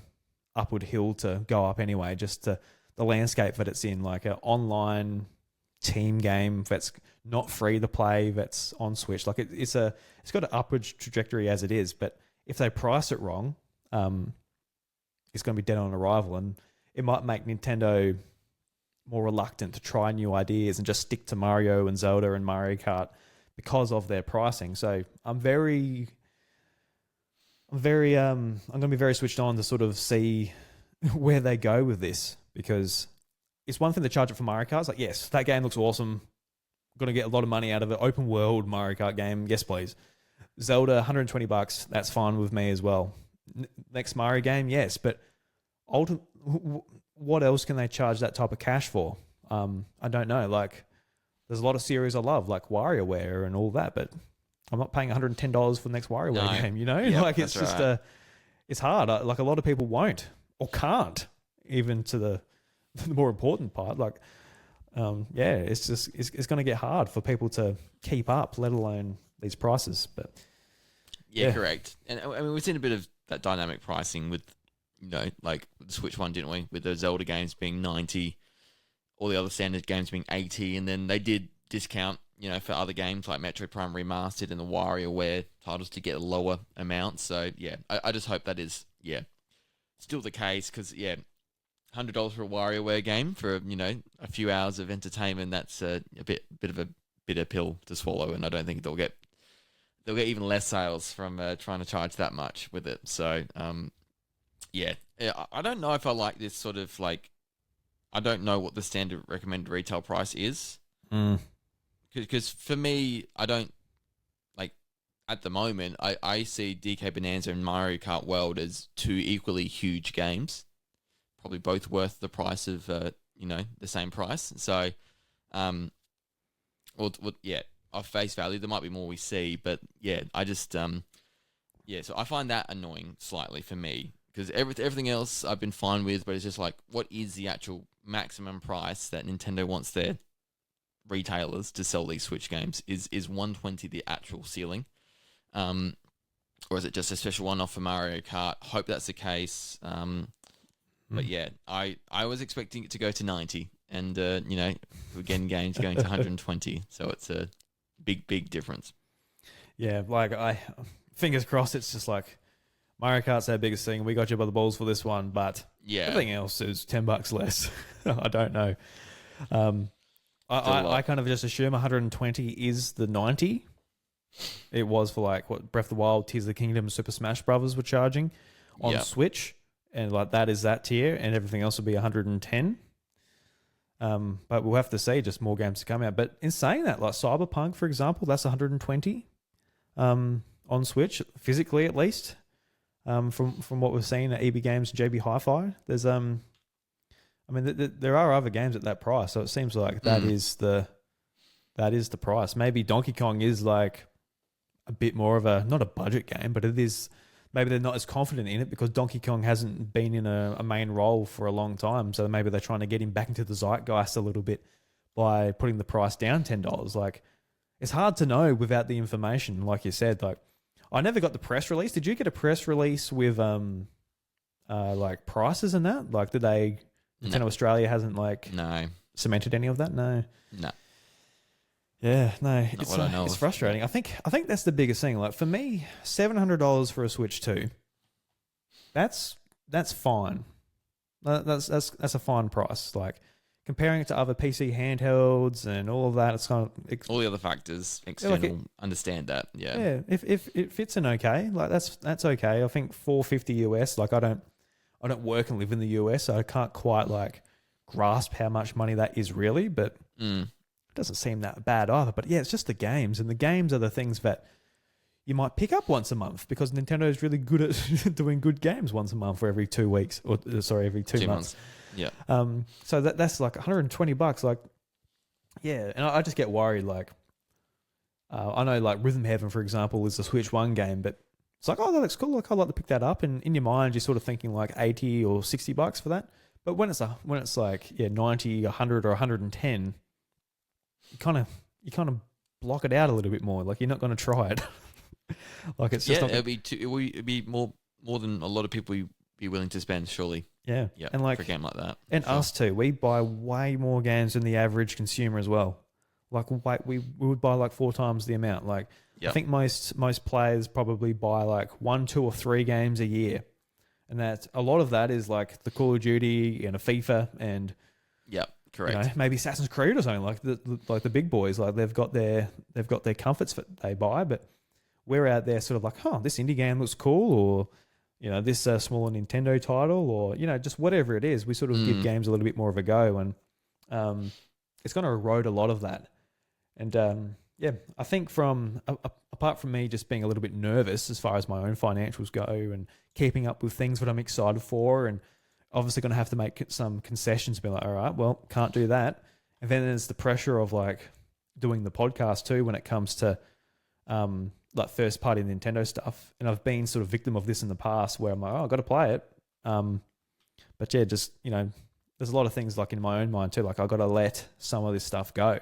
upward hill to go up anyway. Just to the landscape that it's in, like an online team game that's not free to play, that's on Switch. Like it's got an upward trajectory as it is, but if they price it wrong, it's going to be dead on arrival, and it might make Nintendo more reluctant to try new ideas and just stick to Mario and Zelda and Mario Kart because of their pricing. So I'm going to be very switched on to sort of see where they go with this, because it's one thing to charge it for Mario Kart. It's like, yes, that game looks awesome. Going to get a lot of money out of it. Open world Mario Kart game. Yes, please. Zelda, $120. That's fine with me as well. Next Mario game, yes. But what else can they charge that type of cash for? I don't know. Like, there's a lot of series I love, like WarioWare and all that, but I'm not paying $110 for the next WarioWare game, you know? Yep, like, it's just it's hard. Like, a lot of people won't or can't, even to the more important part. Like, it's going to get hard for people to keep up, let alone these prices. But yeah, correct. And I mean, we've seen a bit of that dynamic pricing with, like the Switch one, didn't we? With the Zelda games being 90, all the other standard games being 80, and then they did discount, for other games like Metroid Prime Remastered and the WarioWare titles to get a lower amount. So yeah, I just hope that is still the case, because $100 for a WarioWare game for a few hours of entertainment, that's a bit of a bitter pill to swallow, and I don't think they'll get even less sales from trying to charge that much with it. So I don't know if I like this sort of like, I don't know what the standard recommended retail price is, because for me, I don't like at the moment. I see DK Bonanza and Mario Kart World as two equally huge games, probably both worth the price of the same price. So, off face value, there might be more we see, but I just so I find that annoying slightly for me, because everything else I've been fine with, but it's just like, what is the actual maximum price that Nintendo wants their retailers to sell these Switch games? Is $120 the actual ceiling, or is it just a special one-off for Mario Kart? Hope that's the case. But I was expecting it to go to 90, and we're getting games going to 120, so it's a big difference. Yeah, like fingers crossed, it's just like Mario Kart's our biggest thing. We got you by the balls for this one, but everything else is $10 less. I don't know. I kind of just assume 120 is the 90. It was for like what Breath of the Wild, Tears of the Kingdom, Super Smash Brothers were charging on Switch, and like that is that tier, and everything else will be 110. But we'll have to see, just more games to come out. But in saying that, like Cyberpunk, for example, that's 120 on Switch, physically at least. From what we've seen at EB Games and JB Hi-Fi, there's there are other games at that price, so it seems like that is the price. Maybe Donkey Kong is like a bit more of not a budget game, but it is. Maybe they're not as confident in it because Donkey Kong hasn't been in a main role for a long time. So maybe they're trying to get him back into the zeitgeist a little bit by putting the price down $10. Like, it's hard to know without the information. Like you said, like I never got the press release. Did you get a press release with like prices and that? Like, did they? Nintendo Australia hasn't cemented any of that. No. Yeah, no, it's frustrating. I think that's the biggest thing. Like for me, $700 for a Switch 2, that's fine. That's a fine price. Like comparing it to other PC handhelds and all of that, it's kind of all the other factors external. Understand that, yeah. If it fits in okay, like that's okay. I think $450 US. Like I don't work and live in the US, so I can't quite like grasp how much money that is really, but. Doesn't seem that bad either, but yeah, it's just the games, and the games are the things that you might pick up once a month because Nintendo is really good at doing good games once a month or every 2 weeks, or every 2 months. Yeah. So that's like $120. Like, yeah, and I just get worried. Like, I know like Rhythm Heaven, for example, is a Switch 1 game, but it's like, oh, that looks cool. Like, I'd like to pick that up, and in your mind, you're sort of thinking like $80 or $60 for that. But when it's like 90, 100, or 110, you kind of block it out a little bit more. Like you're not going to try it. Like it's just it'd be more than a lot of people be willing to spend, surely. Yeah, and like for a game like that, and sure. Us too. We buy way more games than the average consumer as well. Like we would buy like 4 times the amount. Like I think most players probably buy like 1, 2, or 3 games a year, and that a lot of that is like the Call of Duty and a FIFA and correct. You know, maybe Assassin's Creed or something like the big boys. Like they've got their comforts that they buy, but we're out there sort of like, this indie game looks cool, or you know, this smaller Nintendo title, or you know, just whatever it is. We sort of give games a little bit more of a go, and it's going to erode a lot of that. And I think apart from me just being a little bit nervous as far as my own financials go and keeping up with things that I'm excited for, and obviously going to have to make some concessions, be like, all right, well, can't do that. And then there's the pressure of like doing the podcast too when it comes to like first party Nintendo stuff. And I've been sort of victim of this in the past where I'm like, I've got to play it. But yeah, just, you know, there's a lot of things like in my own mind too, like I've got to let some of this stuff go.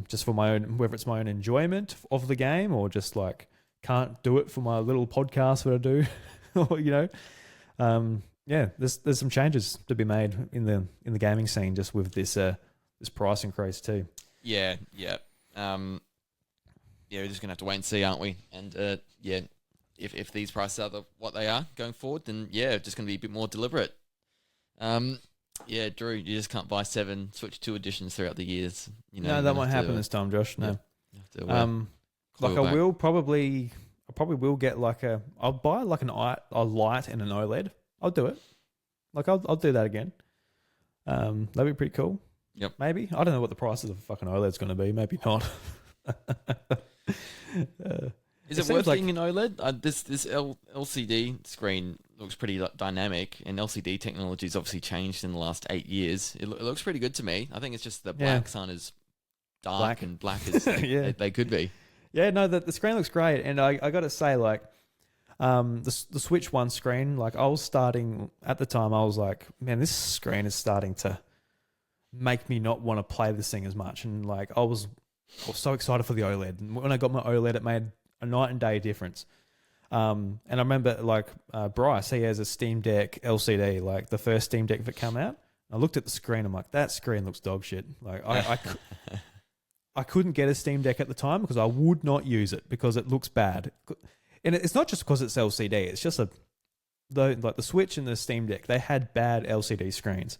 Just for my own, whether it's my own enjoyment of the game or just like can't do it for my little podcast that I do, or you know, there's some changes to be made in the gaming scene just with this price increase too. Yeah. We're just gonna have to wait and see, aren't we? And if these prices are what they are going forward, then just gonna be a bit more deliberate. Drew, you just can't buy 7 Switch 2 editions throughout the years. You know, no, that won't happen this time, Josh. No. I'll probably will get like I'll buy like a light and an OLED. I'll do it. Like I'll do that again. That'd be pretty cool. Yep. Maybe. I don't know what the price of a fucking OLED's going to be. Maybe not. Is it worth getting an OLED? This LCD screen looks pretty dynamic, and LCD technology has obviously changed in the last 8 years. It looks pretty good to me. I think it's just the blacks aren't as dark and black as they could be. Yeah, no, the screen looks great, and I got to say, like, the Switch 1 screen, like, I was starting at the time. I was like, man, this screen is starting to make me not want to play this thing as much, and like, I was so excited for the OLED, and when I got my OLED, it made a night and day difference. And I remember like Bryce, he has a Steam Deck LCD, like the first Steam Deck that came out. I looked at the screen, I'm like, that screen looks dog shit. Like I couldn't get a Steam Deck at the time because I would not use it because it looks bad. And it's not just because it's LCD, it's just the Switch and the Steam Deck, they had bad LCD screens.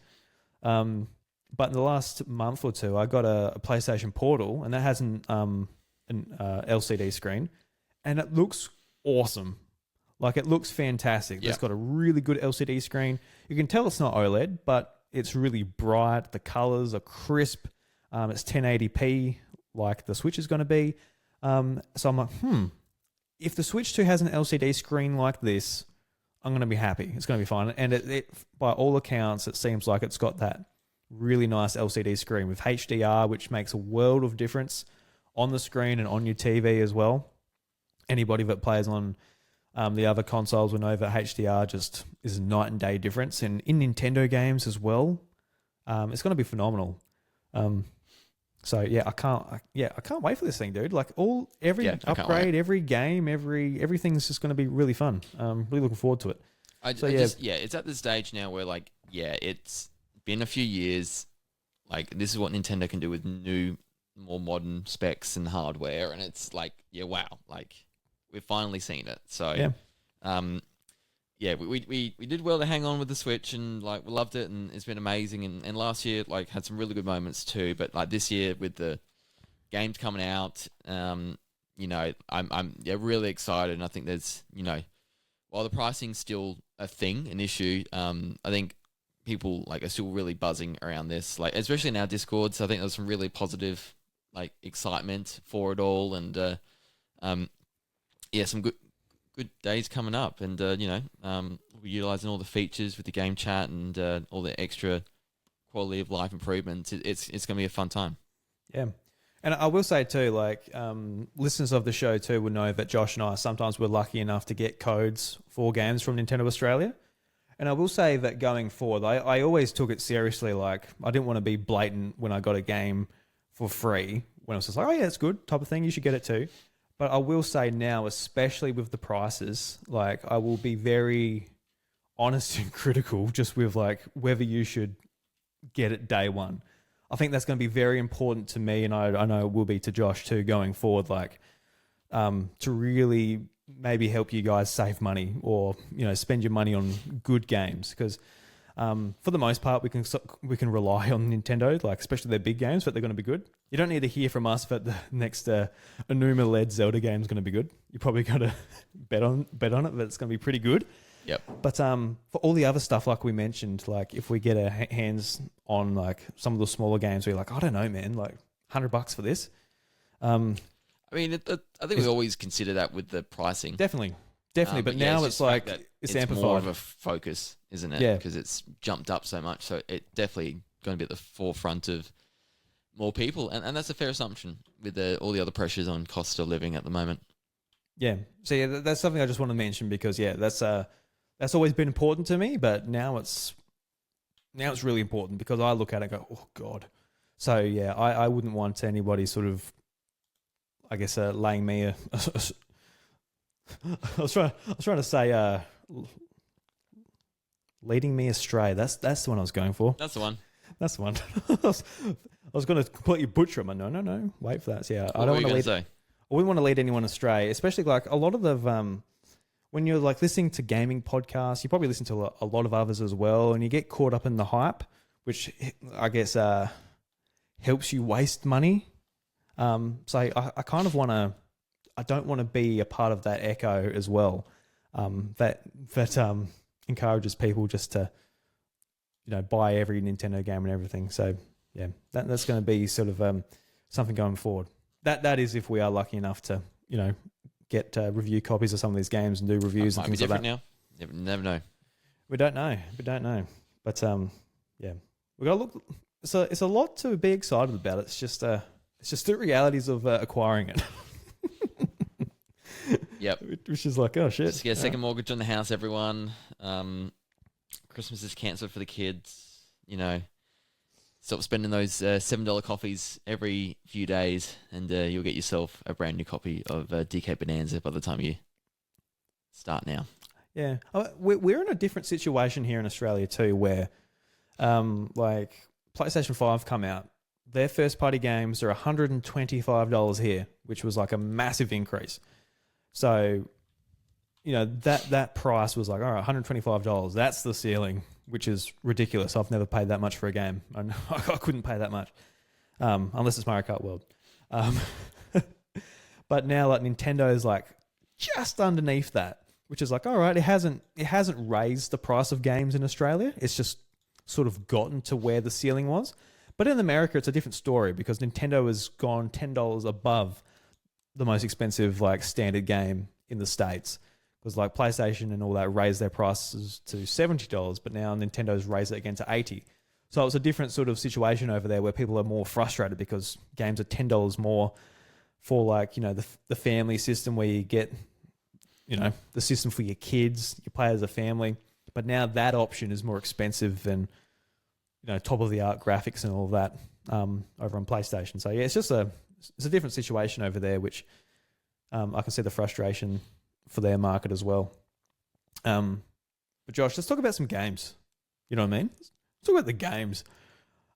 But in the last month or two, I got a PlayStation Portal, and that has an LCD screen, and it looks awesome. Like, it looks fantastic. It's got a really good LCD screen. You can tell it's not OLED, but it's really bright. The colors are crisp. It's 1080p, like the Switch is going to be. So I'm like, if the Switch 2 has an LCD screen like this, I'm going to be happy. It's going to be fine. And it by all accounts, it seems like it's got that really nice LCD screen with HDR, which makes a world of difference on the screen and on your TV as well. Anybody that plays on the other consoles will know that HDR just is a night and day difference. And in Nintendo games as well, it's going to be phenomenal. So I can't wait for this thing, dude. Like every upgrade, every game, everything's just going to be really fun. Really looking forward to it. It's at this stage now where it's been a few years. Like, this is what Nintendo can do with new, more modern specs and hardware, and it's like, wow, like we've finally seen it. So we did well to hang on with the Switch, and like we loved it, and it's been amazing. And last year like had some really good moments too, but like this year with the games coming out, I'm really excited, and I think there's, while the pricing's still an issue, I think people like are still really buzzing around this, like especially in our Discords. I think there's some really positive like excitement for it all, and some good days coming up, and we're utilizing all the features with the game chat and all the extra quality of life improvements. It's going to be a fun time. Yeah. And I will say too, like listeners of the show too will know that Josh and I sometimes we're lucky enough to get codes for games from Nintendo Australia. And I will say that going forward, I always took it seriously. Like, I didn't want to be blatant when I got a game for free, when I was just like, oh yeah, it's good type of thing. You should get it too. But I will say now, especially with the prices, like I will be very honest and critical just with like whether you should get it day one. I think that's going to be very important to me, and I know it will be to Josh too going forward, like to really maybe help you guys save money or, spend your money on good games, because for the most part we can rely on Nintendo, like especially their big games, but they're going to be good. You don't need to hear from us that the next Enuma-led Zelda game is going to be good. You probably got to bet on it that it's going to be pretty good. Yep. But for all the other stuff, like we mentioned, like if we get our hands on like some of the smaller games, we're like, I don't know, man, like $100 for this. I mean, I think we always consider that with the pricing. Definitely. But now it's like it's amplified. More of a focus, isn't it? Yeah. Because it's jumped up so much, so it definitely going to be at the forefront of more people, and that's a fair assumption with all the other pressures on cost of living at the moment. Yeah. So yeah, that's something I just want to mention because that's always been important to me, but now it's really important because I look at it and go, oh God. So yeah, I wouldn't want anybody sort of, I guess, laying me I was trying to say leading me astray. That's the one I was going for. That's the one. That's the one. I was going to completely butcher him. No. Wait for that. So yeah, I don't want to lead. I wouldn't want to lead anyone astray, especially like a lot of the when you're like listening to gaming podcasts, you probably listen to a lot of others as well, and you get caught up in the hype, which I guess helps you waste money. So I kind of want to. I don't want to be a part of that echo as well. That encourages people just to, buy every Nintendo game and everything. So yeah, that's going to be sort of something going forward. That is if we are lucky enough to, get review copies of some of these games and do reviews and things like that. Now. Never know. We don't know. But yeah, we got to look. So it's a lot to be excited about. It's just the realities of acquiring it. Yep. Which is like, oh shit. Just get a second mortgage on the house, everyone. Christmas is cancelled for the kids. Stop spending those $7 coffees every few days, and you'll get yourself a brand new copy of DK Bonanza by the time you start now. Yeah. We're in a different situation here in Australia too, where like PlayStation 5 come out. Their first party games are $125 here, which was like a massive increase. So, that price was like, all right, $125. That's the ceiling, which is ridiculous. I've never paid that much for a game. I couldn't pay that much, unless it's Mario Kart World. But now, like Nintendo's like just underneath that, which is like, all right, it hasn't raised the price of games in Australia. It's just sort of gotten to where the ceiling was. But in America, it's a different story because Nintendo has gone $10 above the most expensive like standard game in the States, because like PlayStation and all that raised their prices to $70, but now Nintendo's raised it again to $80. So it's a different sort of situation over there where people are more frustrated because games are $10 more for like, the family system where you get, the system for your kids, you play as a family. But now that option is more expensive than, top of the art graphics and all of that over on PlayStation. So yeah, it's a different situation over there, which I can see the frustration for their market as well. But Josh, let's talk about some games. You know what I mean? Let's talk about the games.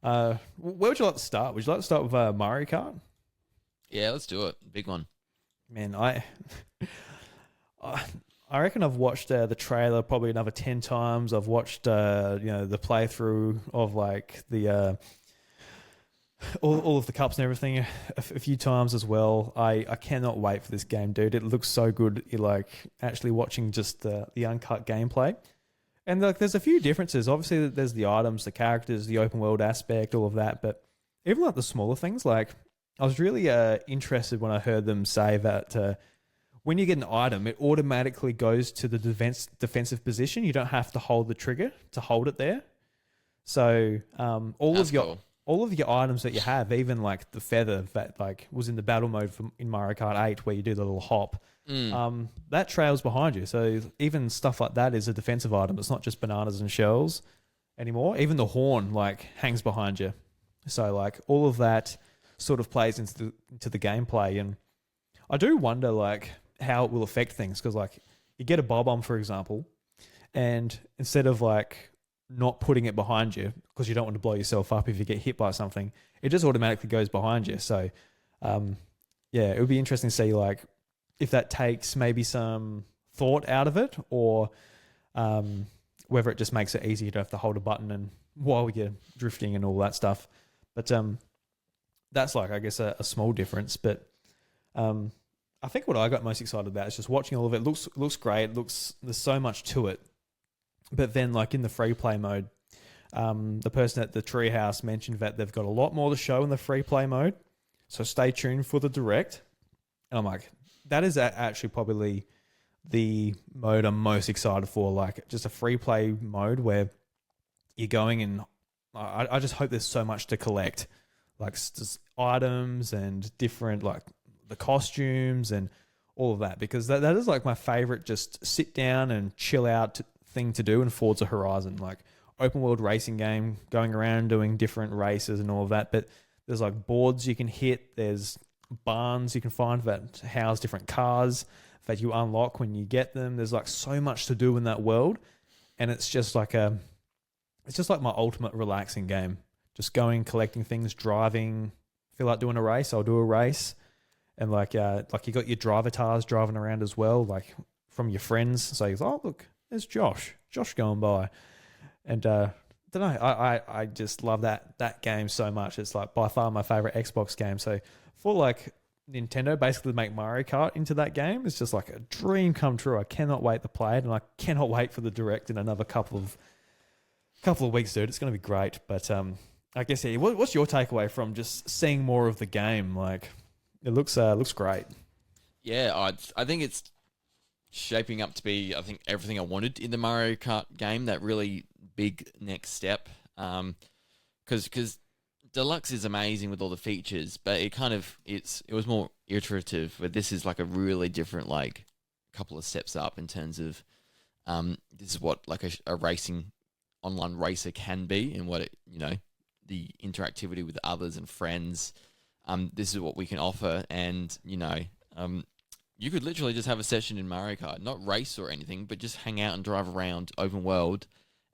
Where would you like to start? Would you like to start with Mario Kart? Yeah, let's do it. Big one. Man, I reckon I've watched the trailer probably another 10 times. I've watched the playthrough of like the all of the cups and everything a few times as well. I cannot wait for this game, dude. It looks so good. You're like actually watching just the uncut gameplay. And like there's a few differences. Obviously there's the items, the characters, the open world aspect, all of that. But even like the smaller things, like I was really interested when I heard them say that when you get an item, it automatically goes to the defensive position. You don't have to hold the trigger to hold it there. So all all of your items that you have, even like the feather that like was in the battle mode in Mario Kart 8 where you do the little hop, that trails behind you. So even stuff like that is a defensive item. It's not just bananas and shells anymore. Even the horn like hangs behind you. So like all of that sort of plays into the gameplay, and I do wonder like how it will affect things, because like you get a bob bomb, for example, and instead of like not putting it behind you because you don't want to blow yourself up if you get hit by something, it just automatically goes behind you. So yeah, it would be interesting to see like if that takes maybe some thought out of it, or whether it just makes it easier to have to hold a button and while you're drifting and all that stuff. But that's like, I guess, a small difference. But I think what I got most excited about is just watching all of it. Looks great. There's so much to it. But then, like in the free play mode, the person at the Treehouse mentioned that they've got a lot more to show in the free play mode. So stay tuned for the direct. And I'm like, that is actually probably the mode I'm most excited for. Like just a free play mode where you're going, and I just hope there's so much to collect, like just items and different like the costumes and all of that, because that is like my favorite just sit down and chill out thing to do in Forza Horizon, like open world racing game, going around doing different races and all of that. But there's like boards you can hit, there's barns you can find that house different cars that you unlock when you get them. There's like so much to do in that world, and it's just like my ultimate relaxing game. Just going, collecting things, driving. Feel like doing a race, I'll do a race. And like you got your drivatars driving around as well, like from your friends. So you oh look, there's Josh going by, and don't know. I just love that game so much. It's like by far my favorite Xbox game. So for like Nintendo basically to make Mario Kart into that game, it's just like a dream come true. I cannot wait to play it, and I cannot wait for the direct in another couple of weeks, dude. It's going to be great. But I guess what's your takeaway from just seeing more of the game? Like it looks great. Yeah, I think it's shaping up to be, I think, everything I wanted in the Mario Kart game. That really big next step. Because Deluxe is amazing with all the features, but it was more iterative. But this is like a really different, like, couple of steps up in terms of this is what like a racing online racer can be, and what it, the interactivity with others and friends. This is what we can offer, and you could literally just have a session in Mario Kart, not race or anything, but just hang out and drive around open world.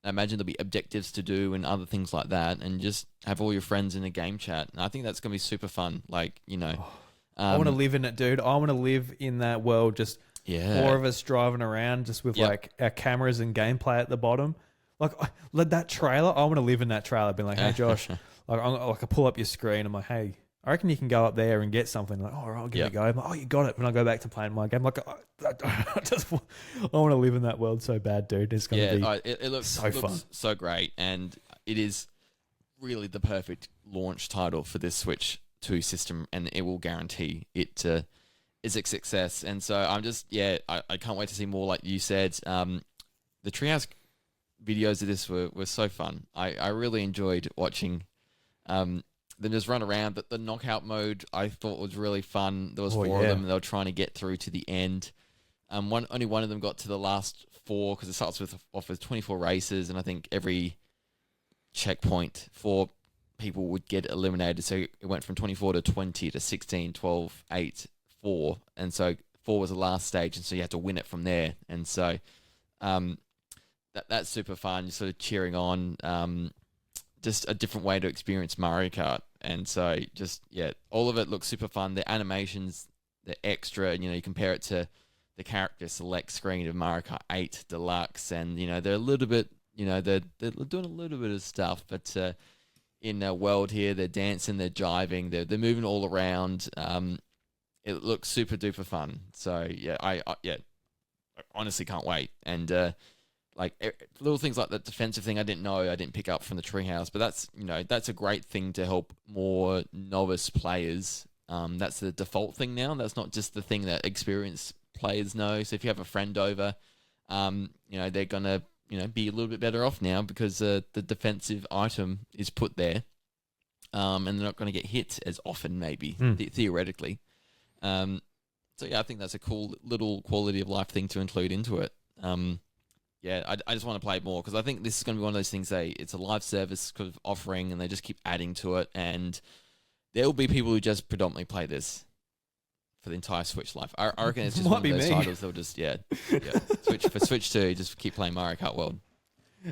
I imagine there'll be objectives to do and other things like that, and just have all your friends in a game chat. And I think that's going to be super fun. Like, I want to live in it, dude. I want to live in that world. Just four of us driving around just with like our cameras and gameplay at the bottom. Like, that trailer, I want to live in that trailer. Being like, hey, Josh, I pull up your screen. I'm like, hey, I reckon you can go up there and get something. Like, all right, I'll give it a go. I'm like, oh, you got it. When I go back to playing my game, like, I want to live in that world so bad, dude. It's going to be it looks so fun. So great. And it is really the perfect launch title for this Switch 2 system, and it will guarantee it is a success. And so I'm just, I can't wait to see more, like you said. The Treehouse videos of this were so fun. I really enjoyed watching them just run around. The knockout mode I thought was really fun. There was four of them, and they were trying to get through to the end. Only one of them got to the last 4, because it starts off with 24 races, and I think every checkpoint 4 people would get eliminated. So it went from 24 to 20 to 16, 12, 8, 4, and so 4 was the last stage, and so you had to win it from there. And so that's super fun, sort of cheering on. Just a different way to experience Mario Kart. And so all of it looks super fun. The animations, the extra, you compare it to the character select screen of Mario Kart 8 Deluxe, and they're a little bit, they're doing a little bit of stuff, but in a world here, they're dancing, they're jiving, they're moving all around. It looks super duper fun. So I honestly can't wait. And like little things like the defensive thing, I didn't pick up from the Treehouse, but that's a great thing to help more novice players. That's the default thing now. That's not just the thing that experienced players know. So if you have a friend over, they're gonna be a little bit better off now, because the defensive item is put there. and they're not going to get hit as often, maybe theoretically. So yeah, I think that's a cool little quality of life thing to include into it. I just want to play it more because I think this is going to be one of those things. It's a live service kind of offering, and they just keep adding to it. And there will be people who just predominantly play this for the entire Switch life. I reckon it's just one of those titles they'll just Switch 2, just keep playing Mario Kart World.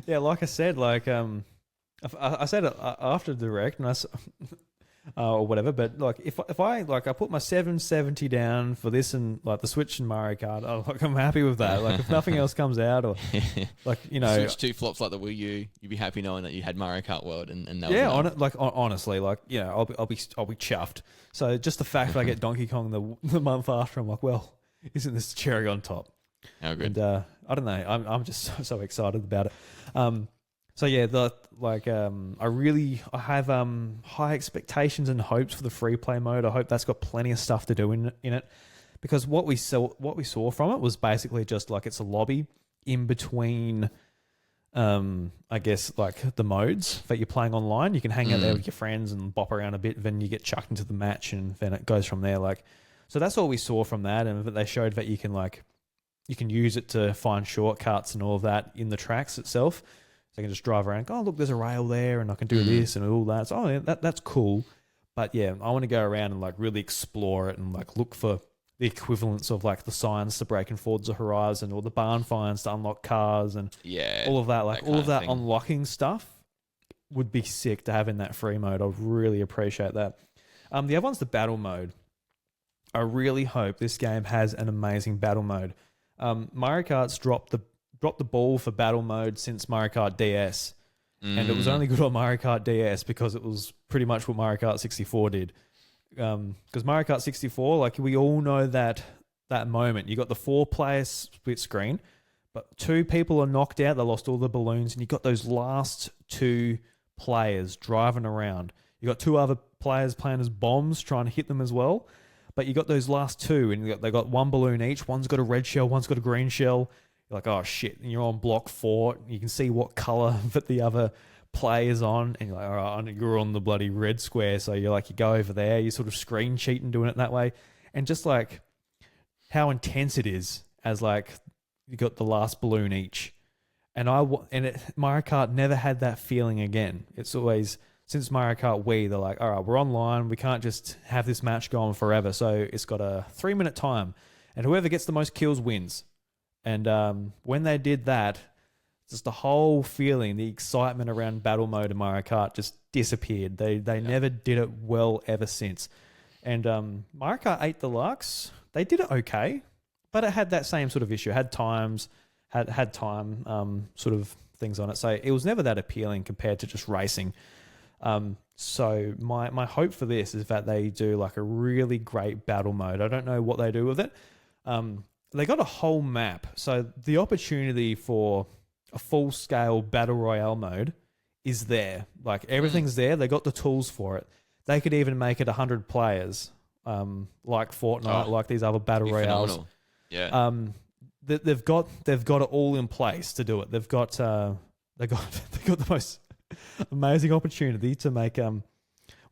Yeah, like I said, I said it after the direct, and or whatever. But like, if I put my 770 down for this and like the Switch and Mario Kart, I'm happy with that. Like, if nothing else comes out, or like Switch 2 flops like the Wii U, you'd be happy knowing that you had Mario Kart World and that honestly, I'll be chuffed. So just the fact that I get Donkey Kong the month after, I'm like, well, isn't this the cherry on top? How good. And I don't know, I'm just so excited about it. So yeah, I have high expectations and hopes for the free play mode. I hope that's got plenty of stuff to do in it, because what we saw from it was basically just like it's a lobby in between, I guess, like the modes that you're playing online. You can hang out there with your friends and bop around a bit, then you get chucked into the match, and then it goes from there. Like, so that's all we saw from that, and they showed that you can use it to find shortcuts and all of that in the tracks itself. So I can just drive around. Oh, look, there's a rail there, and I can do this and all that. So, that's cool. But yeah, I want to go around and like really explore it and like look for the equivalents of like the signs to break in Forza Horizon, or the barn finds to unlock cars, and all of that. Like all of that unlocking stuff would be sick to have in that free mode. I really appreciate that. The other one's the battle mode. I really hope this game has an amazing battle mode. Mario Kart's dropped the ball for battle mode since Mario Kart DS, and it was only good on Mario Kart DS because it was pretty much what Mario Kart 64 did. Because Mario Kart 64, like we all know that moment, you got the 4-player split screen, but 2 people are knocked out, they lost all the balloons, and you got those last 2 players driving around. You got 2 other players playing as bombs, trying to hit them as well, but you got those last 2, and they got 1 balloon each. One's got a red shell, one's got a green shell. You're like, oh shit, and you're on block 4. You can see what color that the other play is on, and you're like, all right, you're on the bloody red square. So you go over there, you sort of screen cheat and doing it that way, and just like how intense it is as like you got the last balloon each. And Mario Kart never had that feeling again. It's always, since Mario Kart Wii, they're like, all right, we're online, we can't just have this match going forever. So it's got a 3-minute time, and whoever gets the most kills wins. And when they did that, just the whole feeling, the excitement around battle mode in Mario Kart just disappeared. They never did it well ever since. And Mario Kart 8 Deluxe, they did it okay, but it had that same sort of issue. It had time sort of things on it. So it was never that appealing compared to just racing. So my hope for this is that they do like a really great battle mode. I don't know what they do with it. They got a whole map. So the opportunity for a full-scale battle royale mode is there. Like, everything's there. They got the tools for it. They could even make it 100 players, like Fortnite, like these other battle royales. Phenomenal. Yeah. They've got it all in place to do it. They've got the most amazing opportunity to make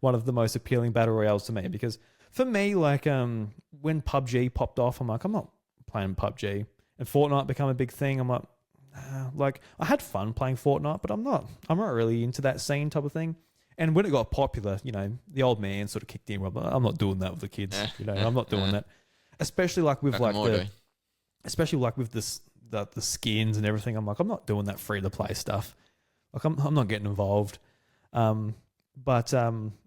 one of the most appealing battle royales to me. Because for me, like when PUBG popped off, I'm like, I'm not playing PUBG, and Fortnite become a big thing. I'm like, I had fun playing Fortnite, but I'm not really into that scene type of thing. And when it got popular, the old man sort of kicked in. I'm not doing that with the kids. I'm not doing that. Especially like with the skins and everything. I'm like, I'm not doing that free to play stuff. Like, I'm not getting involved. But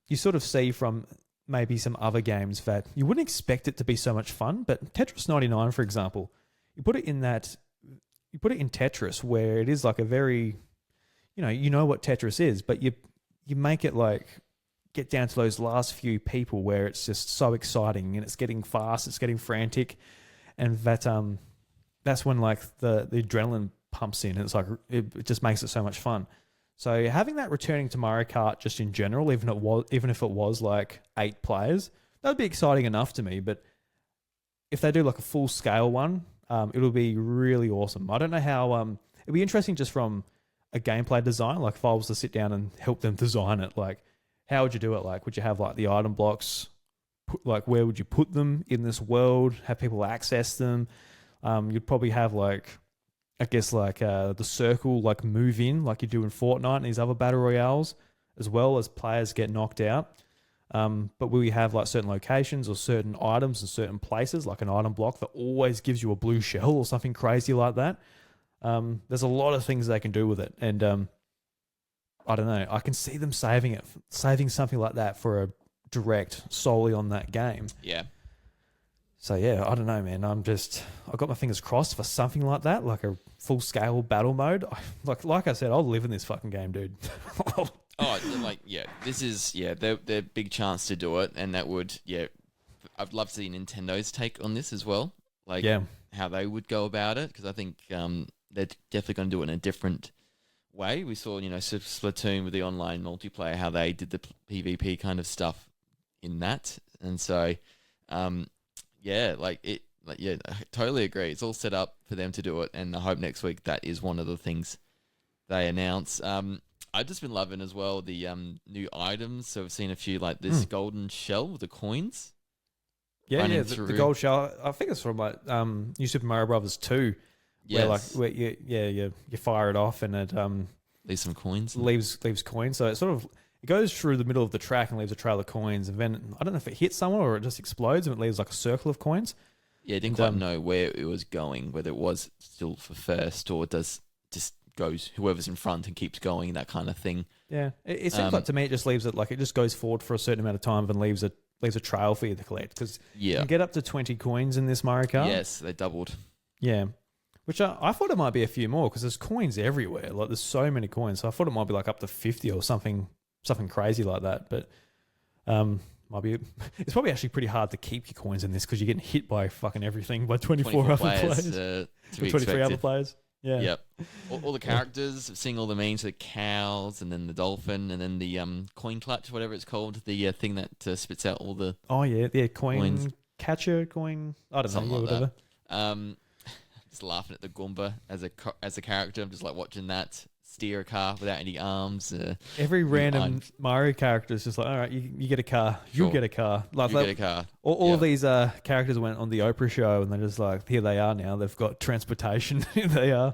you sort of see from maybe some other games that you wouldn't expect it to be so much fun. But Tetris 99, for example, you put it in Tetris, where it is like a very, you know what Tetris is, but you make it like get down to those last few people where it's just so exciting and it's getting fast, it's getting frantic, and that's when like the adrenaline pumps in, and it's like it just makes it so much fun. So having that returning to Mario Kart just in general, even if it was like 8 players, that would be exciting enough to me. But if they do like a full scale one, it'll be really awesome. I don't know how it'd be interesting just from a gameplay design. Like if I was to sit down and help them design it, like how would you do it? Like, would you have like the item blocks? Like, where would you put them in this world? Have people access them? You'd probably have like, I guess like the circle, like move in, like you do in Fortnite and these other battle royales, as well as players get knocked out. But will you have like certain locations or certain items in certain places, like an item block that always gives you a blue shell or something crazy like that? There's a lot of things they can do with it, and I don't know. I can see them saving something like that for a direct solely on that game. Yeah. So yeah, I don't know, man. I've got my fingers crossed for something like that, like a full scale battle mode. Like I said, I'll live in this fucking game, dude. This is their big chance to do it, and that would I'd love to see Nintendo's take on this as well, like how they would go about it, because I think they're definitely going to do it in a different way. We saw Splatoon with the online multiplayer, how they did the PvP kind of stuff in that, and so I totally agree. It's all set up for them to do it, and I hope next week that is one of the things they announce. I've just been loving as well the new items. So I've seen a few like this golden shell with the coins. The gold shell. I think it's from like New Super Mario Brothers 2. Yes. Where you fire it off and it leaves some coins. Leaves coins. So it goes through the middle of the track and leaves a trail of coins, and then I don't know if it hits someone or it just explodes and it leaves like a circle of coins. Yeah, I didn't quite know where it was going, whether it was still for first or does just goes whoever's in front and keeps going, that kind of thing. Yeah, it seems like to me it just leaves it like it just goes forward for a certain amount of time and leaves a trail for you to collect, because you can get up to 20 coins in this Mario Kart. Yes, they doubled. Yeah, which I thought it might be a few more because there's coins everywhere. Like there's so many coins, so I thought it might be like up to 50 or something crazy like that. But it's probably actually pretty hard to keep your coins in this because you're getting hit by fucking everything by 24 other players. 23 other players. Yeah. Yep. All the characters, seeing all the memes, the cows, and then the dolphin, and then the coin clutch, whatever it's called, the thing that spits out all the coin coins. Catcher coin. I don't something know, like whatever. That. Just laughing at the Goomba as a character. I'm just like watching that steer a car without any arms. Every random Mario character is just like, all right, you get a car, you get a car. Like you get a car. All of these characters went on the Oprah show, and they're just like, here they are now. They've got transportation. Here they are.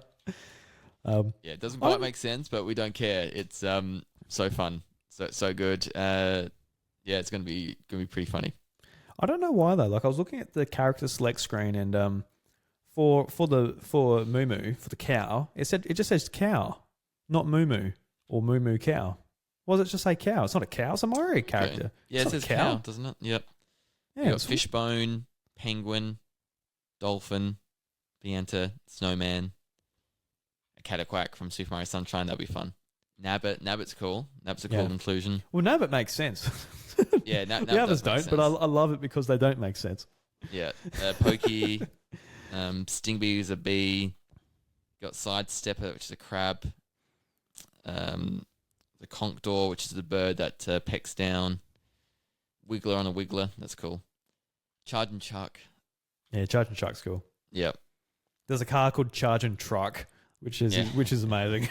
It doesn't quite make sense, but we don't care. It's so fun, so good. It's gonna be pretty funny. I don't know why though. Like I was looking at the character select screen, and for Moo Moo, for the cow, it just says cow, not Moo Moo or Moo Moo cow. Why does it just say cow? It's not a cow. It's a Mario character. Okay. Yeah, it says cow, doesn't it? Yep. Yeah. You got fishbone, penguin, dolphin, Pianta, snowman, a Cataquack from Super Mario Sunshine. That'd be fun. Nabbit's cool. Nabbit's a cool inclusion. Well, Nabbit makes sense. Yeah, the others don't, but I love it because they don't make sense. Yeah, Pokey, Stingbee is a bee. Got Sidestepper, which is a crab. The Conkdor, which is the bird that pecks down. Wiggler on a Wiggler, that's cool. Charging Chuck. Yeah, Charging Chuck's cool. Yep. There's a car called Charging Truck, which is amazing.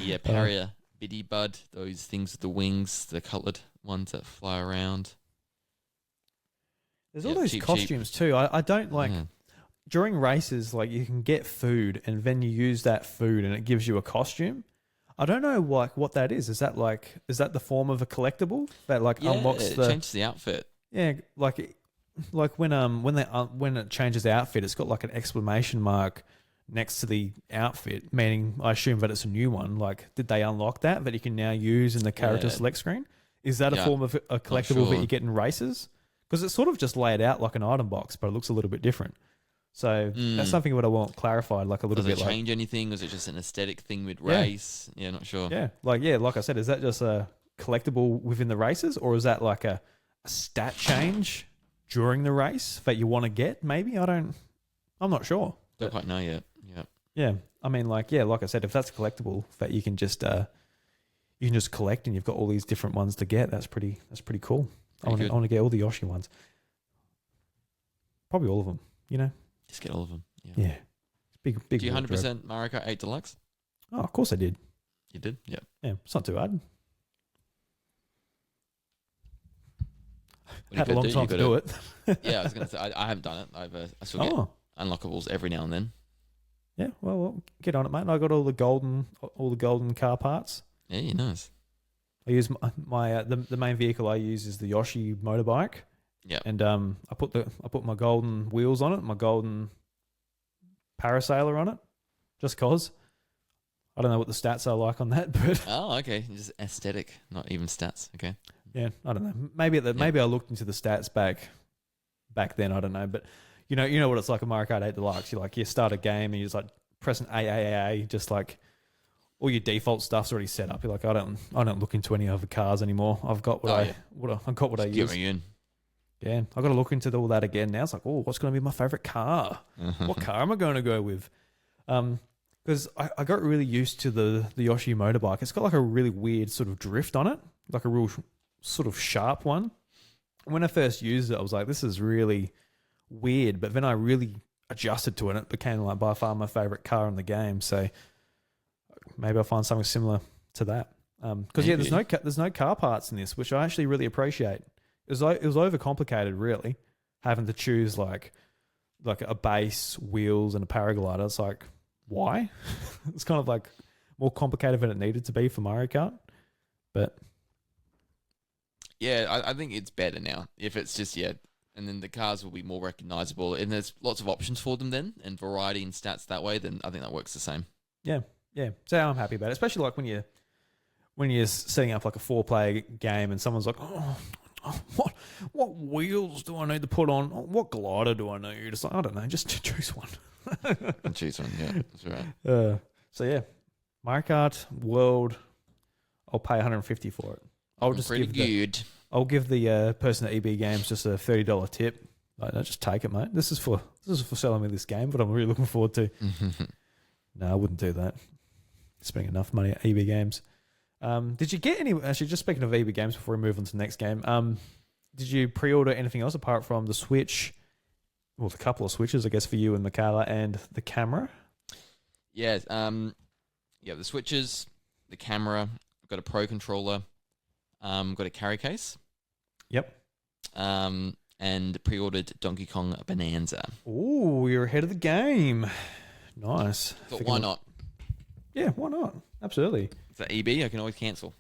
Yeah, Parrier, Biddy Bud, those things with the wings, the coloured ones that fly around. There's all those costumes too. I don't like during races, like you can get food and then you use that food and it gives you a costume. I don't know what that is. Is that the form of a collectible that unlocks it changes the outfit? Yeah, like when it changes the outfit, it's got like an exclamation mark next to the outfit, meaning I assume that it's a new one. Like, did they unlock that you can now use in the character select screen? Is that a form of a collectible that you get in races? Because it's sort of just laid out like an item box, but it looks a little bit different. So that's something that I want clarified, like a little bit. Does it change anything? Or is it just an aesthetic thing mid-race? Yeah, not sure. Yeah, like I said, is that just a collectible within the races, or is that like a stat change during the race that you want to get? Maybe I'm not sure. Don't quite know yet. Yeah, I mean, like I said, if that's a collectible that you can just collect, and you've got all these different ones to get, that's pretty cool. I want to get all the Yoshi ones, probably all of them. Just get all of them. Yeah. Big. Do you 100% Mario Kart 8 Deluxe? Oh, of course I did. You did? Yeah. Yeah, it's not too hard. What Had a you long gotta time to do it. Yeah, I was gonna say I haven't done it. I still get unlockables every now and then. Yeah, well, get on it, mate. I got all the golden car parts. Yeah, nice. I use the main vehicle I use is the Yoshi motorbike. Yeah, and I put my golden wheels on it, my golden parasailer on it, just cause. I don't know what the stats are like on that, but okay, just aesthetic, not even stats. Okay. Yeah, I don't know. Maybe I looked into the stats back then. I don't know, but you know what it's like a Mario Kart 8 Deluxe. You start a game and you're just like pressing AAA, just like all your default stuff's already set up. You're like, I don't look into any other cars anymore. I've got what I use. Get me in. Yeah, I've got to look into all that again now. It's like, what's going to be my favorite car? What car am I going to go with? Because I got really used to the Yoshi motorbike. It's got like a really weird sort of drift on it, like a real sort of sharp one. When I first used it, I was like, this is really weird. But then I really adjusted to it, and it became like by far my favorite car in the game. So maybe I'll find something similar to that. Because there's no car parts in this, which I actually really appreciate. It was overcomplicated, really, having to choose like a base, wheels, and a paraglider. It's like, why? It's kind of like more complicated than it needed to be for Mario Kart. But yeah, I think it's better now. If it's just, and then the cars will be more recognizable, and there's lots of options for them then, and variety in stats that way, then I think that works the same. Yeah. So I'm happy about it, especially like when you're setting up like a 4-player game and someone's like, what wheels do I need to put on? What glider do I need? It's like, I don't know, just choose one. Choose one, yeah, that's right. So yeah, Mario Kart World, I'll pay $150 for it. I'll give the person at EB Games just a $30 tip. Like, no, just take it, mate. This is for selling me this game, but I'm really looking forward to. No, I wouldn't do that. Spending enough money at EB Games. Did you get any? Actually, just speaking of EB Games, before we move on to the next game, did you pre-order anything else apart from the Switch? Well, the couple of Switches, I guess, for you and Michaela, and the camera. Yeah, the Switches, the camera. I've got a Pro controller. Got a carry case. Yep. And pre-ordered Donkey Kong Bonanza. Ooh, you're ahead of the game. Nice. But why not? Yeah, why not? Absolutely. It's an EB. I can always cancel.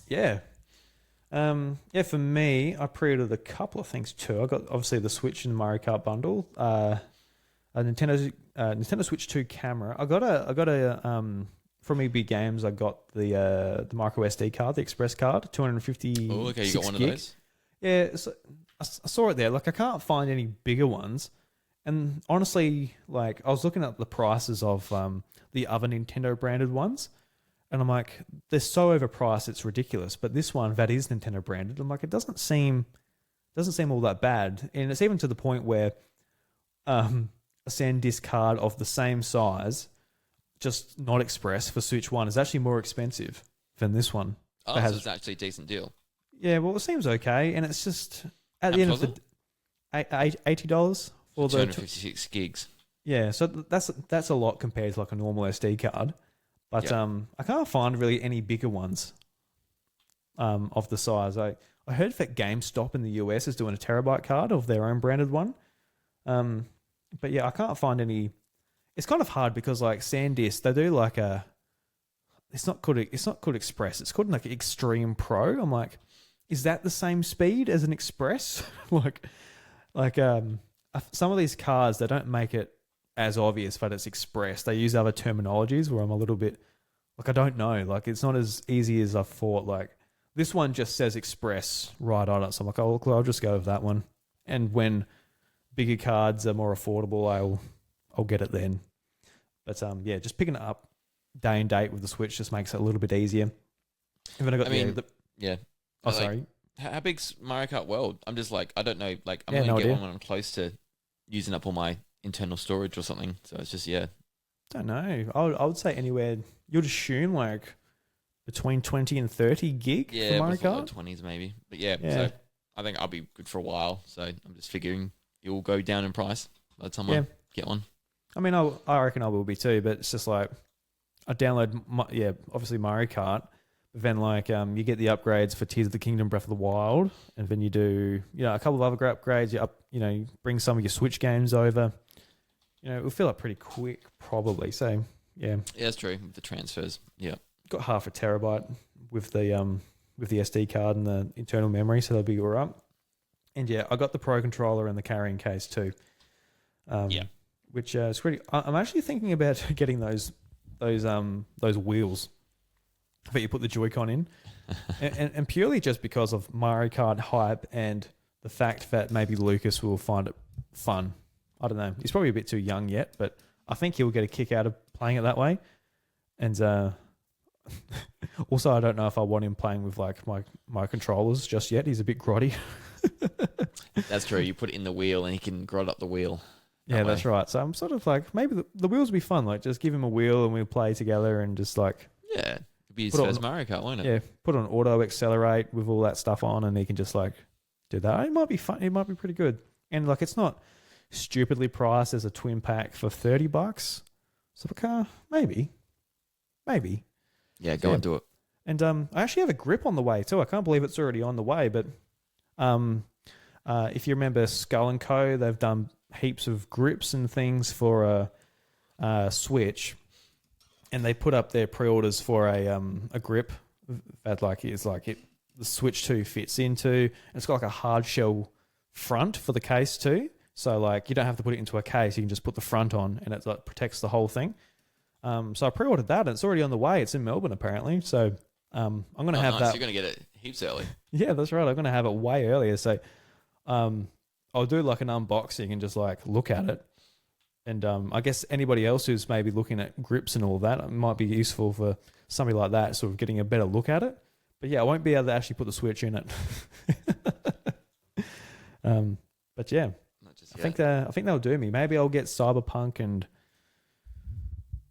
Yeah. For me, I pre-ordered a couple of things too. I got obviously the Switch and the Mario Kart bundle. A Nintendo Switch 2 camera. I got a from EB Games. I got the micro SD card, the Express card, 250. Oh, okay, you got one of those. Yeah, so I saw it there. Like, I can't find any bigger ones, and honestly, like, I was looking at the prices of the other Nintendo branded ones. And I'm like, they're so overpriced, it's ridiculous. But this one that is Nintendo branded, I'm like, it doesn't seem all that bad. And it's even to the point where a SanDisk card of the same size, just not Express, for Switch 1 is actually more expensive than this one. Oh, so it's actually a decent deal. Yeah, well, it seems okay. And it's just, at the end of the $80 for the 256 gigs. Yeah, so that's a lot compared to like a normal SD card. But I can't find really any bigger ones of the size. I heard that GameStop in the US is doing a terabyte card of their own branded one. But yeah, I can't find any. It's kind of hard because like SanDisk, they do like it's not called Express. It's called like Extreme Pro. I'm like, is that the same speed as an Express? like some of these cards, they don't make it as obvious that it's Express. They use other terminologies where I'm a little bit like, I don't know. Like, it's not as easy as I thought. Like, this one just says Express right on it. So I'm like, I'll just go with that one. And when bigger cards are more affordable, I'll get it then. But just picking it up day and date with the Switch just makes it a little bit easier. And then Oh, sorry. How big's Mario Kart World? I'm just like, I don't know. Like, I'm going to get one when I'm close to using up all my internal storage or something. So it's just, don't know. I would say anywhere, you'd assume like between 20 and 30 gig for Mario Kart. 20s maybe. But so I think I'll be good for a while. So I'm just figuring it will go down in price by the time I get one. I mean, I reckon I will be too, but it's just like I download, obviously Mario Kart, Then you get the upgrades for Tears of the Kingdom, Breath of the Wild, and then you do a couple of other upgrades. You bring some of your Switch games over. It'll fill up pretty quick probably. So yeah, that's true. The transfers, yeah, got half a terabyte with the SD card and the internal memory, so that'll be all right. And yeah, I got the Pro controller and the carrying case too. Which is pretty. I'm actually thinking about getting those wheels that you put the Joy-Con in, and purely just because of Mario Kart hype and the fact that maybe Lucas will find it fun. I don't know. He's probably a bit too young yet, but I think he'll get a kick out of playing it that way. And also, I don't know if I want him playing with like my controllers just yet. He's a bit grotty. That's true. You put it in the wheel and he can grot up the wheel. Yeah, that's right. So I'm sort of like, maybe the wheels will be fun. Like, just give him a wheel and we'll play together and just like... Yeah, it'll be his first Mario Kart, won't it? Yeah, put on auto accelerate with all that stuff on and he can just like do that. It might be fun. It might be pretty good. And like, it's not stupidly priced as a twin pack for $30. So a car, maybe. Yeah, go and do it. And I actually have a grip on the way too. I can't believe it's already on the way. But if you remember Skull & Co., they've done heaps of grips and things for a Switch, and they put up their pre-orders for a grip that the Switch 2 fits into. And it's got like a hard shell front for the case too, so like you don't have to put it into a case. You can just put the front on, and it like protects the whole thing. So I pre-ordered that, and it's already on the way. It's in Melbourne apparently, so I'm going to have that. You're going to get it heaps early. Yeah, that's right. I'm going to have it way earlier. So I'll do like an unboxing and just like look at it. And I guess anybody else who's maybe looking at grips and all that, it might be useful for somebody like that, sort of getting a better look at it. But yeah, I won't be able to actually put the Switch in it. But yeah, I think they'll do me. Maybe I'll get Cyberpunk and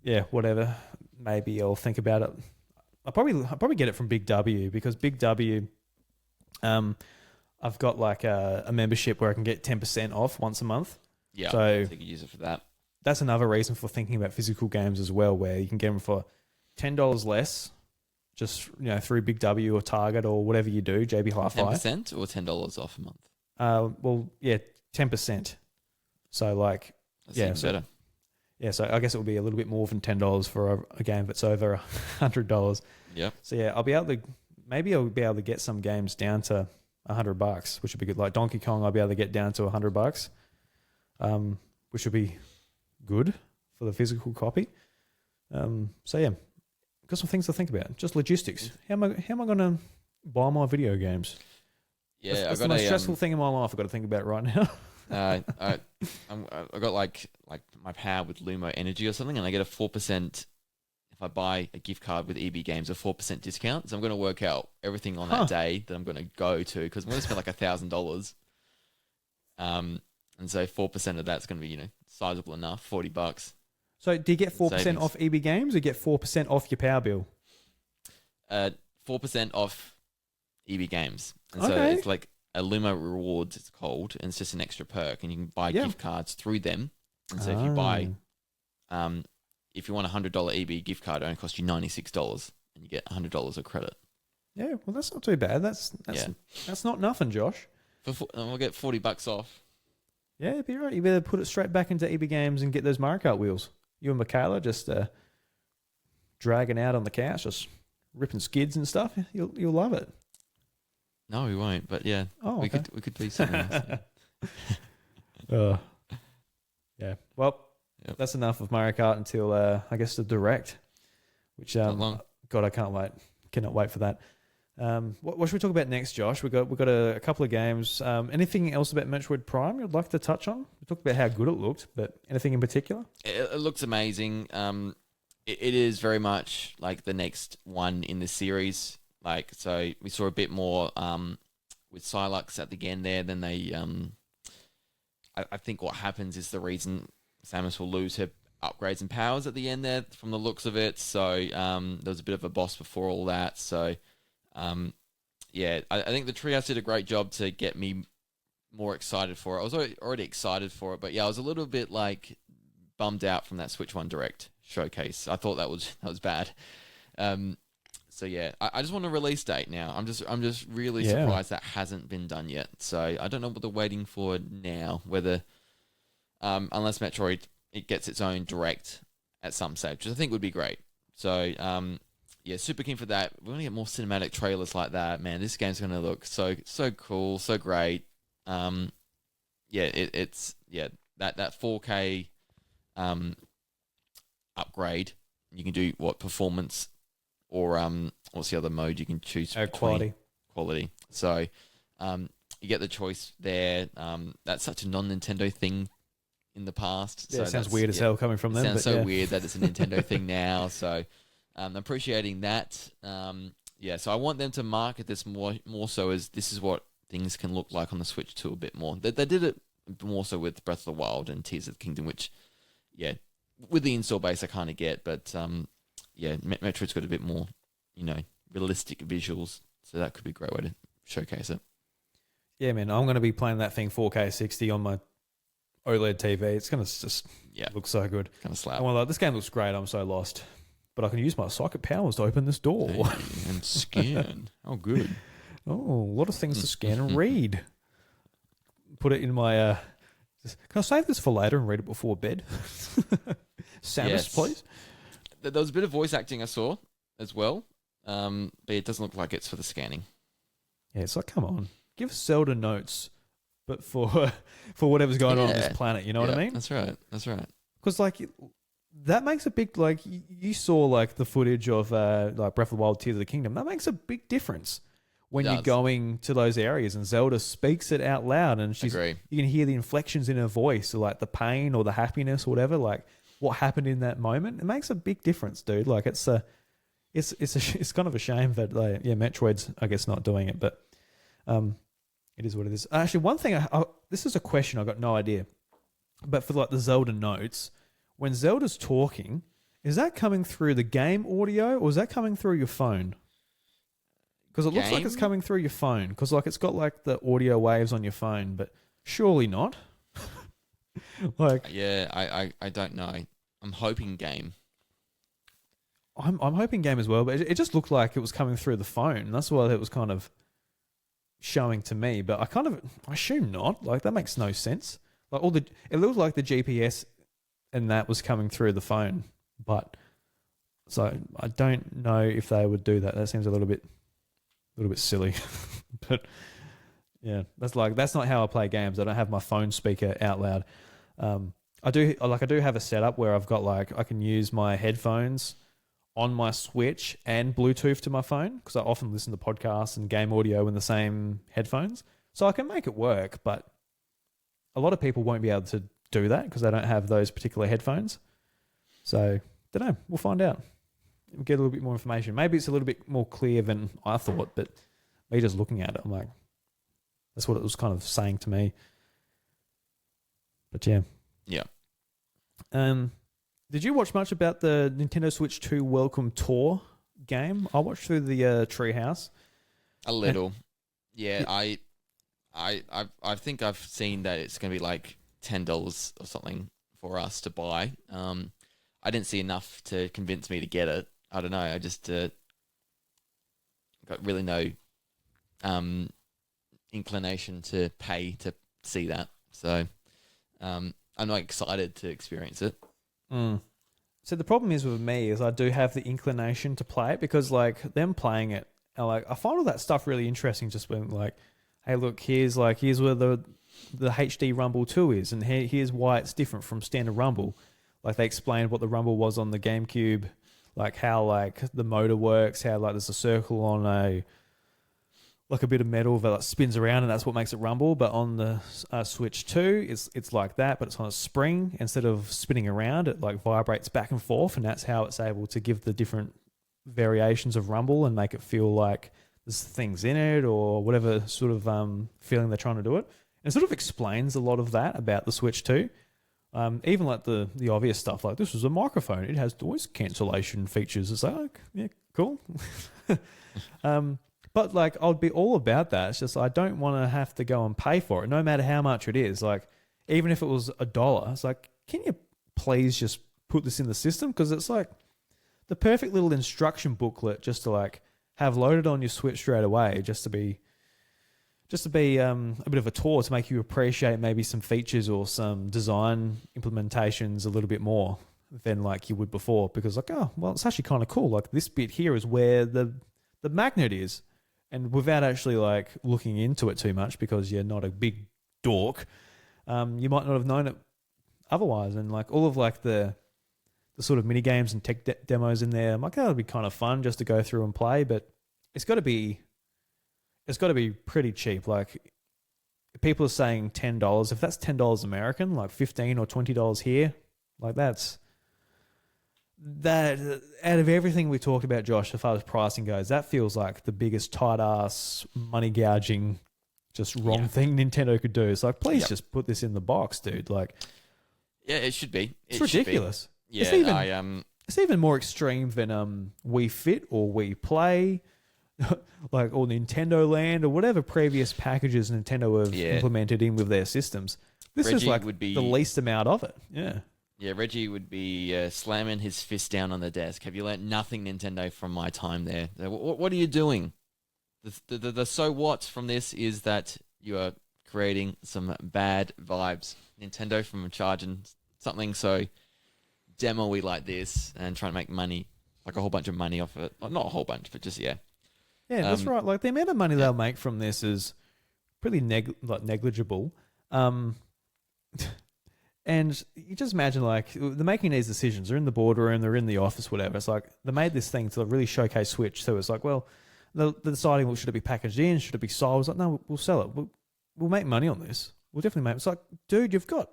yeah, whatever. Maybe I'll think about it. I'll probably get it from Big W, because Big W, I've got like a membership where I can get 10% off once a month. Yeah, so you could use it for that. That's another reason for thinking about physical games as well, where you can get them for $10 less, just through Big W or Target or whatever you do, JB Hi-Fi. 10% or $10 off a month? Well, yeah, 10%. So like, that better. Yeah, so I guess it would be a little bit more than $10 for a game that's over $100. Yep. So yeah, I'll be able to get some games down to $100, which would be good. Like Donkey Kong, I'll be able to get down to $100, which would be good for the physical copy. So yeah, got some things to think about. Just logistics. How am I going to buy my video games? Yeah, that's the most stressful thing in my life. I've got to think about right now. I got like my power with Lumo Energy or something, and I get a 4% if I buy a gift card with EB Games, a 4% discount. So I'm going to work out everything on that day that I'm going to go to, because I'm going to spend like $1,000. And so 4% of that's going to be sizable enough, $40. So do you get 4% savings. off EB Games, or get 4% off your power bill? 4% off EB Games, and Okay. so it's like a Lumo Rewards, it's called, and it's just an extra perk, and you can buy gift cards through them. And so if you buy, if you want a $100 EB gift card, it only costs you $96, and you get $100 of credit. Yeah, well, that's not too bad. That's not nothing, Josh. We'll get $40 off. Yeah, it'd be right. You better put it straight back into EB Games and get those Mario Kart wheels. You and Michaela just dragging out on the couch, just ripping skids and stuff. You'll love it. No, we won't. But yeah, we could do something else. Yeah. Well, that's enough of Mario Kart until I guess the Direct, which God, I can't wait. Cannot wait for that. What should we talk about next, Josh? We've got a couple of games. Anything else about Metroid Prime you'd like to touch on? We talked about how good it looked, but anything in particular? It looks amazing. It is very much like the next one in the series. Like, so we saw a bit more with Silux at the end there. Then they, I think what happens is the reason Samus will lose her upgrades and powers at the end there from the looks of it. So there was a bit of a boss before all that. So yeah, I think the Treehouse did a great job to get me more excited for it. I was already excited for it, but yeah, I was a little bit like bummed out from that Switch 1 Direct showcase. I thought that was bad. So yeah, I just want a release date now. I'm just really surprised that hasn't been done yet. So I don't know what they're waiting for now. Whether unless Metroid it gets its own direct at some stage, which I think would be great. So yeah, super keen for that. We're gonna get more cinematic trailers like that. Man, this game's gonna look so cool, so great. It's that 4K upgrade. You can do what performance or what's the other mode you can choose? Quality. So you get the choice there. That's such a non-Nintendo thing in the past. Yeah, so it sounds weird as hell coming from them. It sounds so weird that it's a Nintendo thing now. So I'm appreciating that. So I want them to market this more so as this is what things can look like on the Switch 2 a bit more. They did it more so with Breath of the Wild and Tears of the Kingdom, which, with the install base I kind of get, but Metroid's got a bit more, realistic visuals, so that could be a great way to showcase it. Yeah, man, I'm going to be playing that thing 4K 60 on my OLED TV. It's going to just look so good. Kind of slap. I'm like, this game looks great. I'm so lost. But I can use my psychic powers to open this door. Hey, and scan. Oh, good. Oh, a lot of things to scan and read. Put it in my... can I save this for later and read it before bed? Samus, please. There was a bit of voice acting I saw as well, but it doesn't look like it's for the scanning. Yeah, it's like, come on. Give Zelda notes, but for whatever's going on this planet, you know what I mean? That's right. Because, that makes a big, you saw, the footage of, Breath of the Wild, Tears of the Kingdom. That makes a big difference when you're going to those areas and Zelda speaks it out loud and you can hear the inflections in her voice, or, the pain or the happiness or whatever, what happened in that moment. It makes a big difference, dude. It's kind of a shame that, Metroid's, I guess, not doing it, but it is what it is. Actually, one thing, this is a question, I got no idea, but for, the Zelda notes... When Zelda's talking, is that coming through the game audio or is that coming through your phone? Because it looks like it's coming through your phone. Because it's got the audio waves on your phone, but surely not. I don't know. I'm hoping game. I'm hoping game as well, but it just looked like it was coming through the phone. That's why it was kind of showing to me. But I assume not. That makes no sense. It looked like the GPS. And that was coming through the phone, but so I don't know if they would do that. That seems a little bit silly, but yeah, that's not how I play games. I don't have my phone speaker out loud. I do have a setup where I've got I can use my headphones on my Switch and Bluetooth to my phone because I often listen to podcasts and game audio in the same headphones, so I can make it work. But a lot of people won't be able to do that because they don't have those particular headphones. So, don't know. We'll find out. We'll get a little bit more information. Maybe it's a little bit more clear than I thought, but me just looking at it, I'm like, that's what it was kind of saying to me. But yeah. Yeah. Did you watch much about the Nintendo Switch 2 Welcome Tour game? I watched through the Treehouse. A little. I think I've seen that it's going to be $10 or something for us to buy. I didn't see enough to convince me to get it. I don't know. I just got really no inclination to pay to see that. So I'm not excited to experience it. So the problem is with me is I do have the inclination to play it because them playing it, I find all that stuff really interesting. Just when hey, look, here's where the HD Rumble 2 is, and here's why it's different from standard Rumble. They explained what the Rumble was on the GameCube, how the motor works, how there's a circle on a bit of metal that spins around, and that's what makes it rumble. But on the Switch 2, it's like that, but it's on a spring instead of spinning around. It vibrates back and forth, and that's how it's able to give the different variations of rumble and make it feel like there's things in it or whatever sort of feeling they're trying to do it. And it sort of explains a lot of that about the Switch 2. Even the obvious stuff, this is a microphone. It has noise cancellation features. It's yeah, cool. But I'd be all about that. It's just I don't want to have to go and pay for it, no matter how much it is. Even if it was $1, it's can you please just put this in the system? Because it's the perfect little instruction booklet just to have loaded on your Switch straight away, just to be a bit of a tour to make you appreciate maybe some features or some design implementations a little bit more than like you would before. Because like, oh, well, it's actually kind of cool. Like this bit here is where the magnet is, and without actually like looking into it too much, because you're not a big dork, you might not have known it otherwise. And like all of like the sort of mini games and tech demos in there, I'm like, that would be kind of fun just to go through and play, but it's got to be pretty cheap. Like people are saying $10. If that's $10 American, like $15 or $20 here, like that. Out of everything we talked about, Josh, as far as pricing goes, that feels like the biggest tight ass money gouging, just wrong thing Nintendo could do. It's like, please just put this in the box, dude. Like, yeah, it should be. It's ridiculous. Yeah, it's even more extreme than Wii Fit or Wii Play, like, or Nintendo Land or whatever previous packages Nintendo have implemented in with their systems. This is like the least amount of it. Yeah. Yeah, Reggie would be slamming his fist down on the desk. Have you learnt nothing, Nintendo, from my time there? What are you doing? The so what from this is that you are creating some bad vibes. Nintendo from charging something so demo-y like this and trying to make money, like a whole bunch of money off of it. Well, not a whole bunch, but just, Yeah, that's right. Like the amount of money they'll make from this is pretty negligible. And you just imagine, like, they're making these decisions. They're in the boardroom, they're in the office, whatever. It's like they made this thing to really showcase Switch. So it's like, well, they're deciding, well, should it be packaged in? Should it be sold? It's like, no, we'll sell it. We'll make money on this. We'll definitely make it. It's like, dude, you've got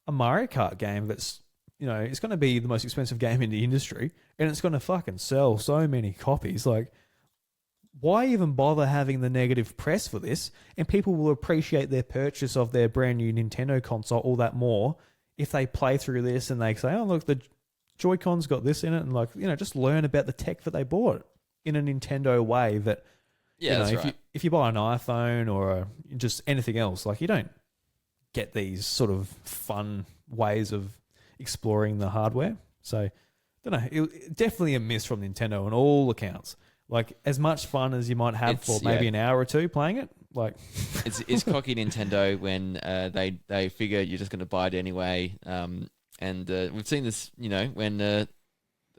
a Mario Kart game that's, you know, it's going to be the most expensive game in the industry, and it's going to fucking sell so many copies. Like, why even bother having the negative press for this? And people will appreciate their purchase of their brand new Nintendo console all that more if they play through this and they say, oh, look, the Joy-Con's got this in it. And, like, you know, just learn about the tech that they bought in a Nintendo way that, if you buy an iPhone or just anything else, like, you don't get these sort of fun ways of exploring the hardware. So, I don't know. Definitely a miss from Nintendo on all accounts. Like, as much fun as you might have for maybe an hour or two playing it, like it's cocky Nintendo when they figure you're just going to buy it anyway. And we've seen this, you know, when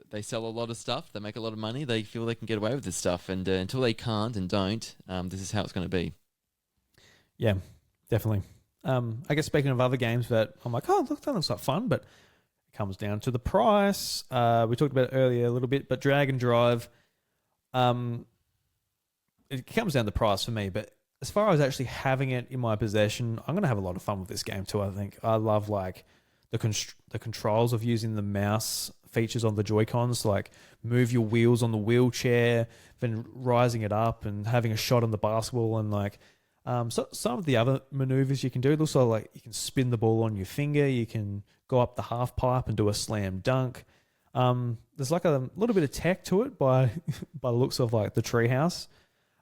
they sell a lot of stuff, they make a lot of money, they feel they can get away with this stuff, and until they can't and don't, this is how it's going to be. Yeah, definitely. I guess speaking of other games that I'm like, oh, look, that looks like fun, but it comes down to the price. We talked about it earlier a little bit, but Dragon Drive. It comes down to the price for me, but as far as actually having it in my possession, I'm going to have a lot of fun with this game too, I think. I love, like, the controls of using the mouse features on the Joy-Cons, like move your wheels on the wheelchair, then rising it up and having a shot on the basketball, and, like, so some of the other maneuvers you can do. Also, like, you can spin the ball on your finger, you can go up the half pipe and do a slam dunk. There's like a little bit of tech to it by the looks of, like, the Treehouse.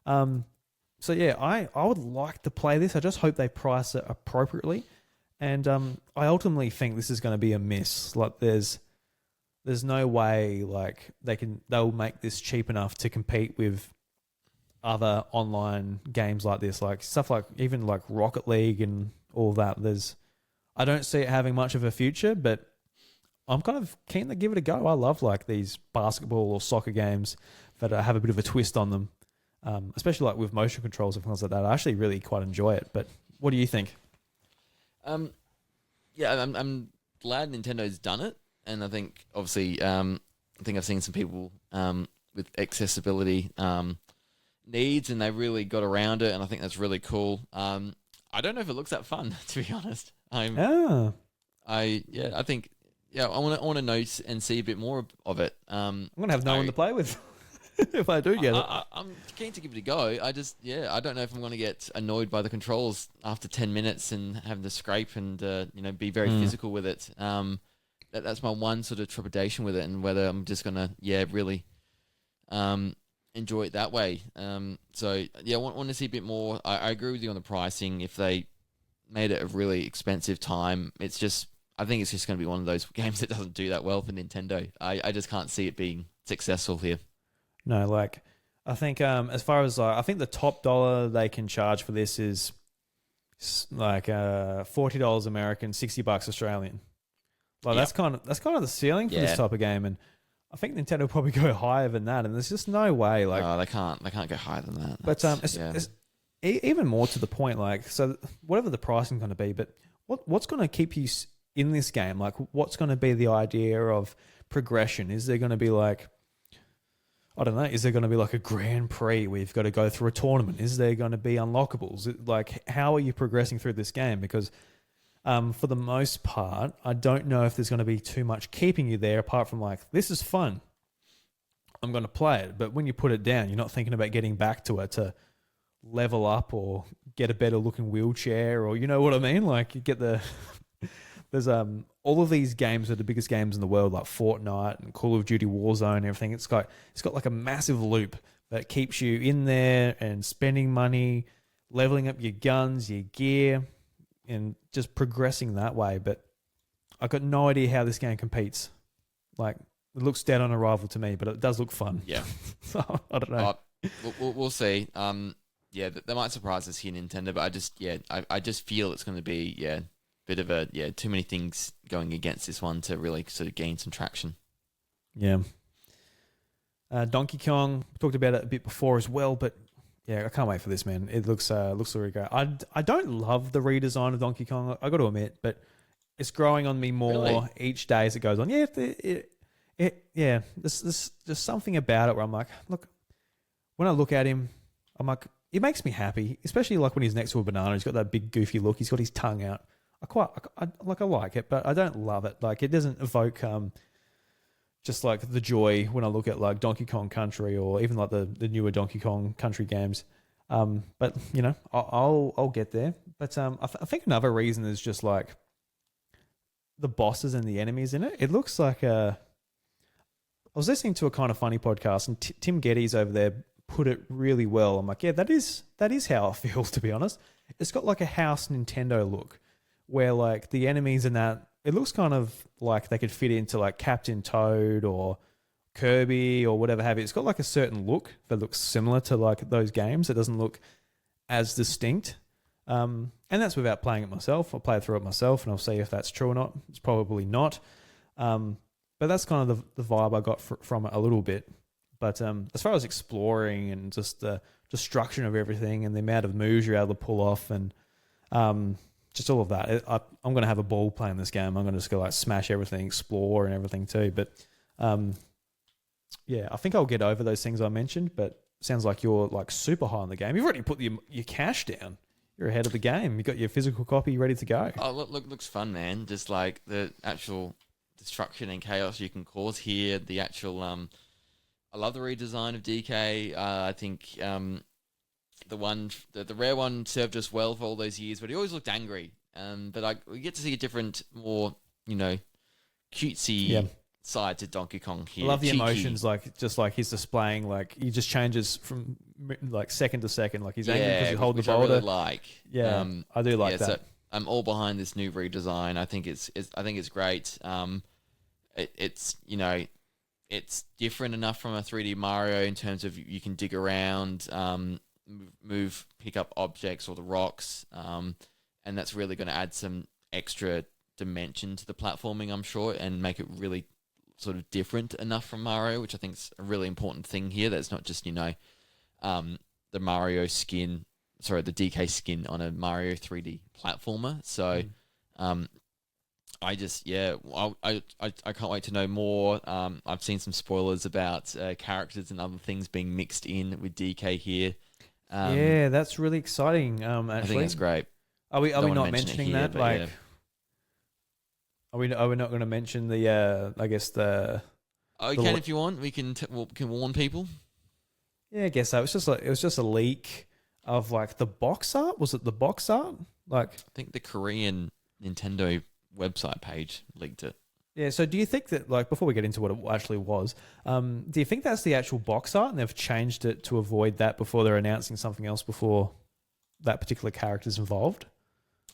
So yeah, I would like to play this. I just hope they price it appropriately, and I ultimately think this is going to be a miss. Like, there's no way, like, they'll make this cheap enough to compete with other online games like this, like stuff like even like Rocket League and all that. I don't see it having much of a future, but I'm kind of keen to give it a go. I love, like, these basketball or soccer games that have a bit of a twist on them, especially like with motion controls and things like that. I actually really quite enjoy it. But what do you think? Yeah, I'm glad Nintendo's done it, and I think obviously I think I've seen some people with accessibility needs, and they really got around it, and I think that's really cool. I don't know if it looks that fun, to be honest. I think. Yeah, I want to know and see a bit more of it. I'm going to have no one to play with if I do get it. I'm keen to give it a go. I don't know if I'm going to get annoyed by the controls after 10 minutes and having to scrape and be very physical with it. That's my one sort of trepidation with it, and whether I'm just going to really enjoy it that way. I want to see a bit more. I agree with you on the pricing. If they made it a really expensive time, I think it's just going to be one of those games that doesn't do that well for Nintendo. I just can't see it being successful here. No, like, I think as far as I think the top dollar they can charge for this is like $40 American, $60 Australian. Like that's kind of the ceiling for this type of game, and I think Nintendo will probably go higher than that. And there's just no way. Like, no, they can't go higher than that. But it's even more to the point. Like, so whatever the pricing going to be, but what's going to keep you in this game? Like, what's going to be the idea of progression? Is there going to be like, I don't know, is there going to be like a Grand Prix where you've got to go through a tournament? Is there going to be unlockables? Like, how are you progressing through this game? Because for the most part, I don't know if there's going to be too much keeping you there apart from like, this is fun, I'm going to play it. But when you put it down, you're not thinking about getting back to it to level up or get a better looking wheelchair, or you know what I mean? Like, you get the... There's all of these games are the biggest games in the world, like Fortnite and Call of Duty Warzone and everything. It's got like a massive loop that keeps you in there and spending money, leveling up your guns, your gear, and just progressing that way. But I've got no idea how this game competes. Like, it looks dead on arrival to me, but it does look fun. Yeah. So I don't know. We'll see. Yeah, they might surprise us here, Nintendo, but I just feel it's going to be bit of too many things going against this one to really sort of gain some traction. Yeah. Donkey Kong, we talked about it a bit before as well, but yeah, I can't wait for this, man. It looks really great. I don't love the redesign of Donkey Kong, I got to admit, but it's growing on me more each day as it goes on. Yeah, there's something about it where I'm like, look, when I look at him, I'm like, it makes me happy, especially like when he's next to a banana. He's got that big goofy look. He's got his tongue out. I like it, but I don't love it. Like, it doesn't evoke just like the joy when I look at like Donkey Kong Country or even like the newer Donkey Kong Country games. But you know, I'll get there. But I think another reason is just like the bosses and the enemies in it. It looks like I was listening to a Kind of Funny podcast, and Tim Geddes over there put it really well. I'm like, yeah, that is how it feels, to be honest. It's got like a house Nintendo look, where like the enemies in that, it looks kind of like they could fit into like Captain Toad or Kirby or whatever have you. It's got like a certain look that looks similar to like those games. It doesn't look as distinct. And that's without playing it myself. I'll play through it myself and I'll see if that's true or not. It's probably not. But that's kind of the vibe I got from it a little bit. But as far as exploring and just the destruction of everything and the amount of moves you're able to pull off and just all of that, I'm going to have a ball playing this game. I'm going to just go like smash everything, explore and everything too. But yeah, I think I'll get over those things I mentioned, but sounds like you're like super high on the game. You've already put your cash down. You're ahead of the game. You've got your physical copy ready to go. Oh, looks fun, man. Just like the actual destruction and chaos you can cause here. The actual, I love the redesign of DK. I think the rare one served us well for all those years, but he always looked angry. But we get to see a different, more, cutesy side to Donkey Kong here. I love the emotions, like just like he's displaying, like he just changes from like second to second. Like he's angry because he holds the boulder. I really like. Yeah, I do like that. So I'm all behind this new redesign. I think it's great. It's different enough from a 3D Mario in terms of you can dig around, pick up objects or the rocks, and that's really going to add some extra dimension to the platforming, I'm sure, and make it really sort of different enough from Mario, which I think is a really important thing here. That's not just, the Mario skin, the DK skin on a Mario 3D platformer. So, I can't wait to know more. I've seen some spoilers about characters and other things being mixed in with DK here. Yeah, that's really exciting. Actually, I think that's great. Are we not mentioning here, that? Like, yeah. Are we not going to mention the? I guess the. Oh, you can if you want. We can warn people. Yeah, I guess so. It was just a leak of like the box art. Was it the box art? Like, I think the Korean Nintendo website page leaked it. Yeah, so do you think that, like, before we get into what it actually was, do you think that's the actual box art and they've changed it to avoid that before they're announcing something else before that particular character's involved?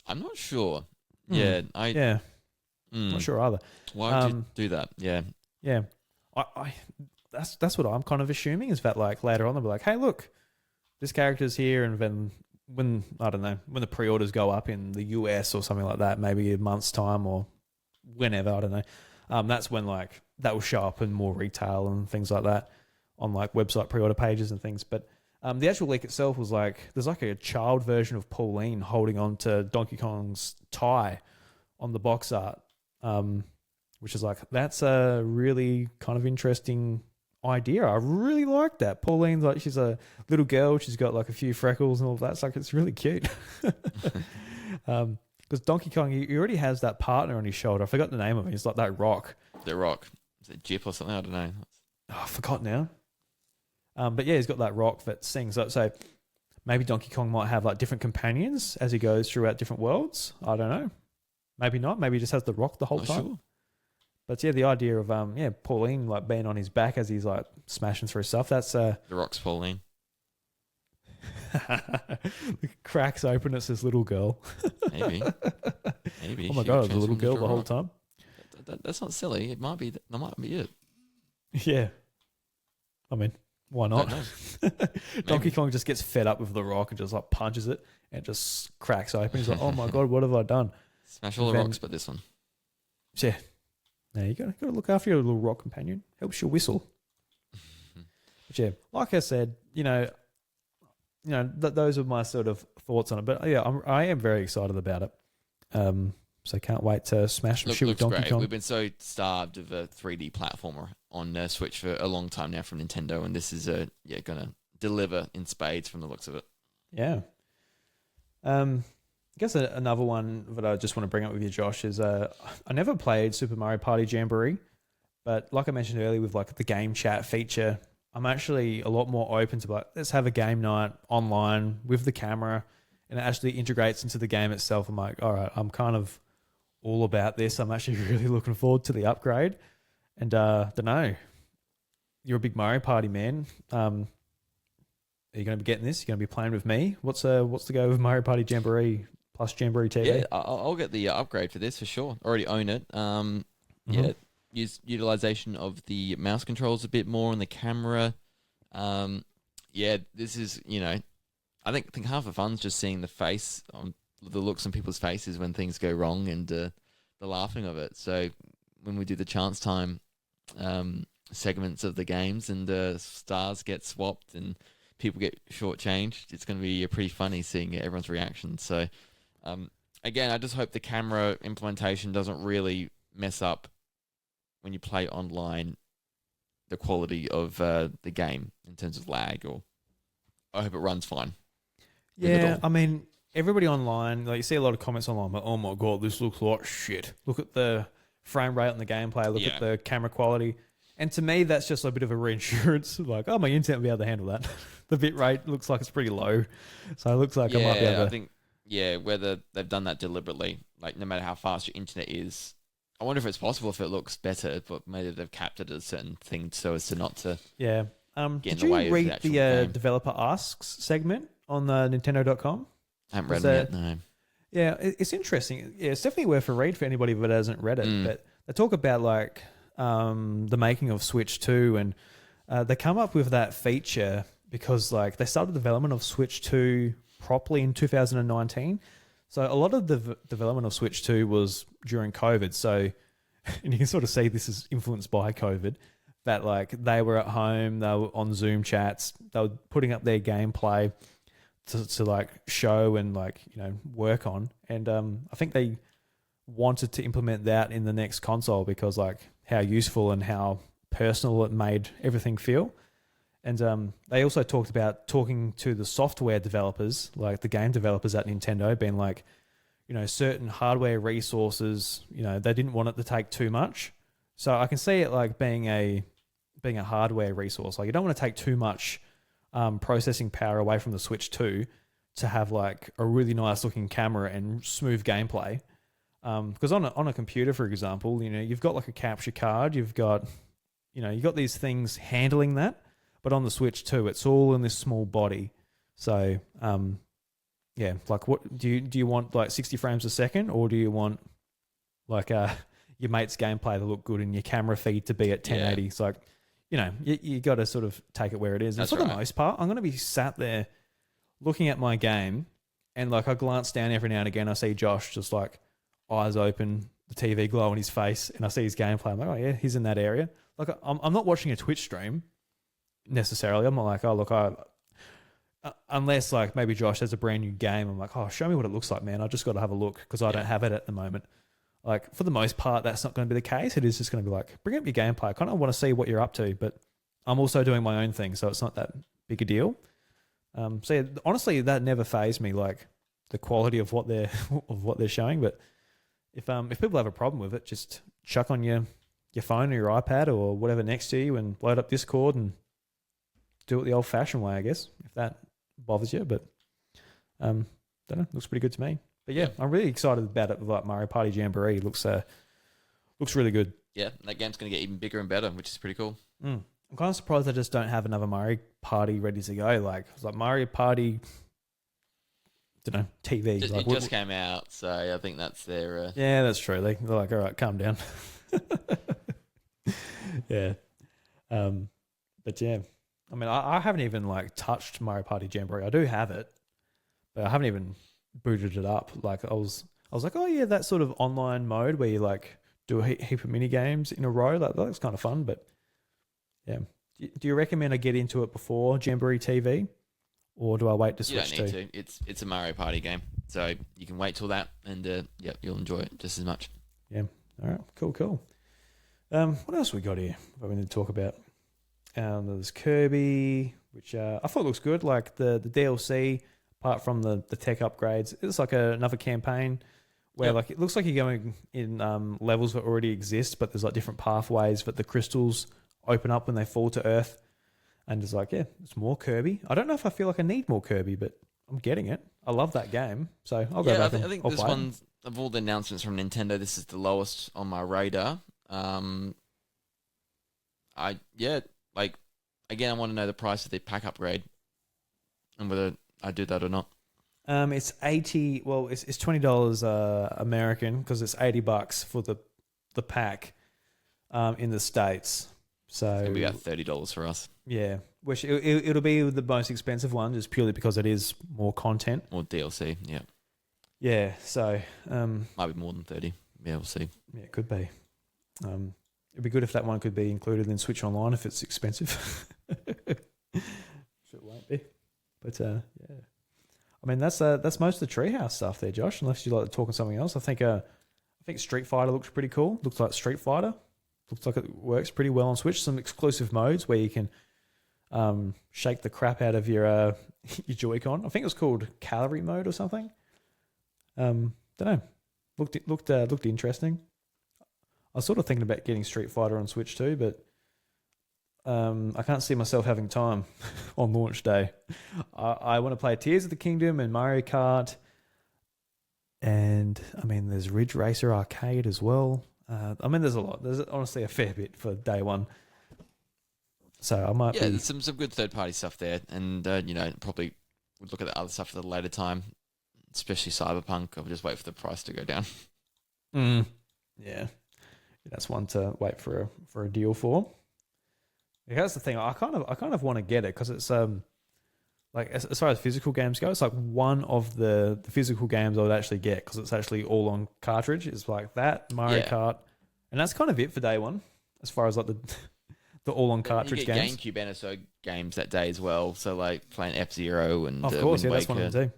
I'm not sure. Not sure either. Why would you do that? Yeah. Yeah. that's what I'm kind of assuming, is that like later on they'll be like, hey, look, this character's here, and then when I don't know, when the pre-orders go up in the US or something like that, maybe a month's time or whenever, I don't know. That's when like that will show up in more retail and things like that on like website pre-order pages and things. But the actual leak itself was like, there's like a child version of Pauline holding on to Donkey Kong's tie on the box art, which is like, that's a really kind of interesting idea. I really like that. Pauline's like, she's a little girl. She's got like a few freckles and all that. It's like, it's really cute. Because Donkey Kong, he already has that partner on his shoulder. I forgot the name of it. He's like that rock. The rock. Is it Jip or something? I don't know. Oh, I forgot now. But yeah, he's got that rock that sings. So maybe Donkey Kong might have like different companions as he goes throughout different worlds. I don't know. Maybe not. Maybe he just has the rock the whole time. Sure. But yeah, the idea of Pauline like being on his back as he's like smashing through stuff. That's the rock's Pauline. Cracks open. It's this little girl. Maybe. Oh my god, the little girl the whole time. That's not silly. It might be. That might be it. Yeah. I mean, why not? Donkey Kong just gets fed up with the rock and just like punches it and it just cracks open. He's like, oh my god, what have I done? Smash all the rocks, but this one. Yeah. Now you got to look after your little rock companion. Helps you whistle. But yeah, like I said, those are my sort of thoughts on it. But yeah, I am very excited about it. So can't wait to smash some shit with Donkey Kong. We've been so starved of a 3D platformer on Switch for a long time now from Nintendo, and this is going to deliver in spades from the looks of it. Yeah. I guess another one that I just want to bring up with you, Josh, is I never played Super Mario Party Jamboree, but like I mentioned earlier with like the game chat feature, I'm actually a lot more open to like, let's have a game night online with the camera, and it actually integrates into the game itself. I'm like, all right, I'm kind of all about this. I'm actually really looking forward to the upgrade. And don't know, you're a big Mario Party man. Are you going to be getting this? You're going to be playing with me? What's the go with Mario Party Jamboree plus Jamboree TV? Yeah, I'll get the upgrade for this for sure. Already own it. Yeah, use utilization of the mouse controls a bit more on the camera. Yeah, this is, I think half the fun's just seeing the face on the looks on people's faces when things go wrong and the laughing of it. So when we do the chance time segments of the games and stars get swapped and people get shortchanged, it's going to be pretty funny seeing everyone's reaction. So again, I just hope the camera implementation doesn't really mess up when you play online the quality of the game in terms of lag, or I hope it runs fine. Yeah, I mean, everybody online, like you see a lot of comments online, but oh my god, this looks like shit. Look at the frame rate on the gameplay, look at the camera quality. And to me, that's just a bit of a reassurance. Like, oh, my internet will be able to handle that. The bit rate looks like it's pretty low. So it looks like I might be able to... I think, whether they've done that deliberately, like no matter how fast your internet is, I wonder if it's possible if it looks better, but maybe they've capped it at a certain thing so as to not to get in the way of the actual game. Did you read the Developer Asks segment on the Nintendo.com? I haven't read it yet, no. Yeah, it's interesting. Yeah, it's definitely worth a read for anybody that hasn't read it. But they talk about like the making of Switch 2, and they come up with that feature because like they started development of Switch 2 properly in 2019. So a lot of the development of Switch 2 was during COVID. So, and you can sort of see this is influenced by COVID, that like they were at home, they were on Zoom chats, they were putting up their gameplay to like show and like, work on. And I think they wanted to implement that in the next console because like how useful and how personal it made everything feel. And they also talked about talking to the software developers, like the game developers at Nintendo, being like, certain hardware resources, they didn't want it to take too much. So I can see it like being a hardware resource. Like you don't want to take too much processing power away from the Switch 2 to have like a really nice looking camera and smooth gameplay. Because on a computer, for example, you've got like a capture card, you've got these things handling that. But on the Switch 2, it's all in this small body. So, like what do you want, like 60 frames a second, or do you want like your mate's gameplay to look good and your camera feed to be at 1080? Yeah. It's like, you got to sort of take it where it is. And That's for the right. most part, I'm going to be sat there looking at my game, and like I glance down every now and again, I see Josh just like eyes open, the TV glow on his face, and I see his gameplay. I'm like, oh yeah, he's in that area. Like I'm not watching a Twitch stream necessarily. I'm not like, oh look, unless like maybe Josh has a brand new game. I'm like, oh, show me what it looks like, man. I just got to have a look because I don't have it at the moment. Like for the most part, that's not going to be the case. It is just going to be like, bring up your gameplay. I kind of want to see what you're up to, but I'm also doing my own thing, so it's not that big a deal. So yeah, honestly, that never fazed me, like the quality of what they're showing. But if people have a problem with it, just chuck on your phone or your iPad or whatever next to you and load up Discord and do it the old-fashioned way, I guess, if that bothers you. But don't know, looks pretty good to me. But yeah, I'm really excited about it. Like Mario Party Jamboree looks really good. Yeah, that game's going to get even bigger and better, which is pretty cool. I'm kind of surprised I just don't have another Mario Party ready to go. Like it's like Mario Party, don't know, TV. It just came out, so I think that's their. Yeah, that's true. They're like, all right, calm down. Yeah, but yeah, I mean, I haven't even like touched Mario Party Jamboree. I do have it, but I haven't even booted it up. Like I was like, oh yeah, that sort of online mode where you like do a heap of mini games in a row. That looks kind of fun. But yeah, do you recommend I get into it before Jamboree TV, or do I wait to switch? You don't need to. It's a Mario Party game, so you can wait till that, and you'll enjoy it just as much. Yeah. All right. Cool. What else we got here? What we need to talk about? There's Kirby, which I thought looks good. Like the DLC. Apart from the tech upgrades, it's like another campaign where like it looks like you're going in levels that already exist, but there's like different pathways that the crystals open up when they fall to Earth. And it's like, yeah, it's more Kirby. I don't know if I feel like I need more Kirby, but I'm getting it. I love that game, so I'll go back. I think this one, of all the announcements from Nintendo, this is the lowest on my radar. Again, I want to know the price of the pack upgrade and whether I do that or not. It's $80. Well, it's $20 American because it's $80 for the pack in the States. So it'll be about $30 for us. Yeah, which it'll be the most expensive one, just purely because it is more content, more DLC. Yeah. Yeah. So might be more than 30. Yeah, we'll see. Yeah, it could be. It'd be good if that one could be included in Switch Online if it's expensive. Which it won't be. But yeah, I mean that's most of the Treehouse stuff there, Josh. Unless you like talking something else, I think Street Fighter looks pretty cool. Looks like Street Fighter. Looks like it works pretty well on Switch. Some exclusive modes where you can shake the crap out of your Joy-Con. I think it was called Calorie Mode or something. Don't know. Looked interesting. I was sort of thinking about getting Street Fighter on Switch too, but I can't see myself having time on launch day. I want to play Tears of the Kingdom and Mario Kart. And, I mean, there's Ridge Racer Arcade as well. I mean, there's a lot. There's honestly a fair bit for day one. So I might be... there's some good third-party stuff there. And, probably would look at the other stuff at a later time, especially Cyberpunk. I'll just wait for the price to go down. Yeah. That's one to wait for a deal for. That's the thing. I kind of want to get it because it's like as far as physical games go, it's like one of the physical games I would actually get because it's actually all on cartridge. It's like that Mario Kart, and that's kind of it for day one as far as like the all on cartridge games. GameCube NSO games that day as well. So like playing F-Zero and of course, that's one of them too.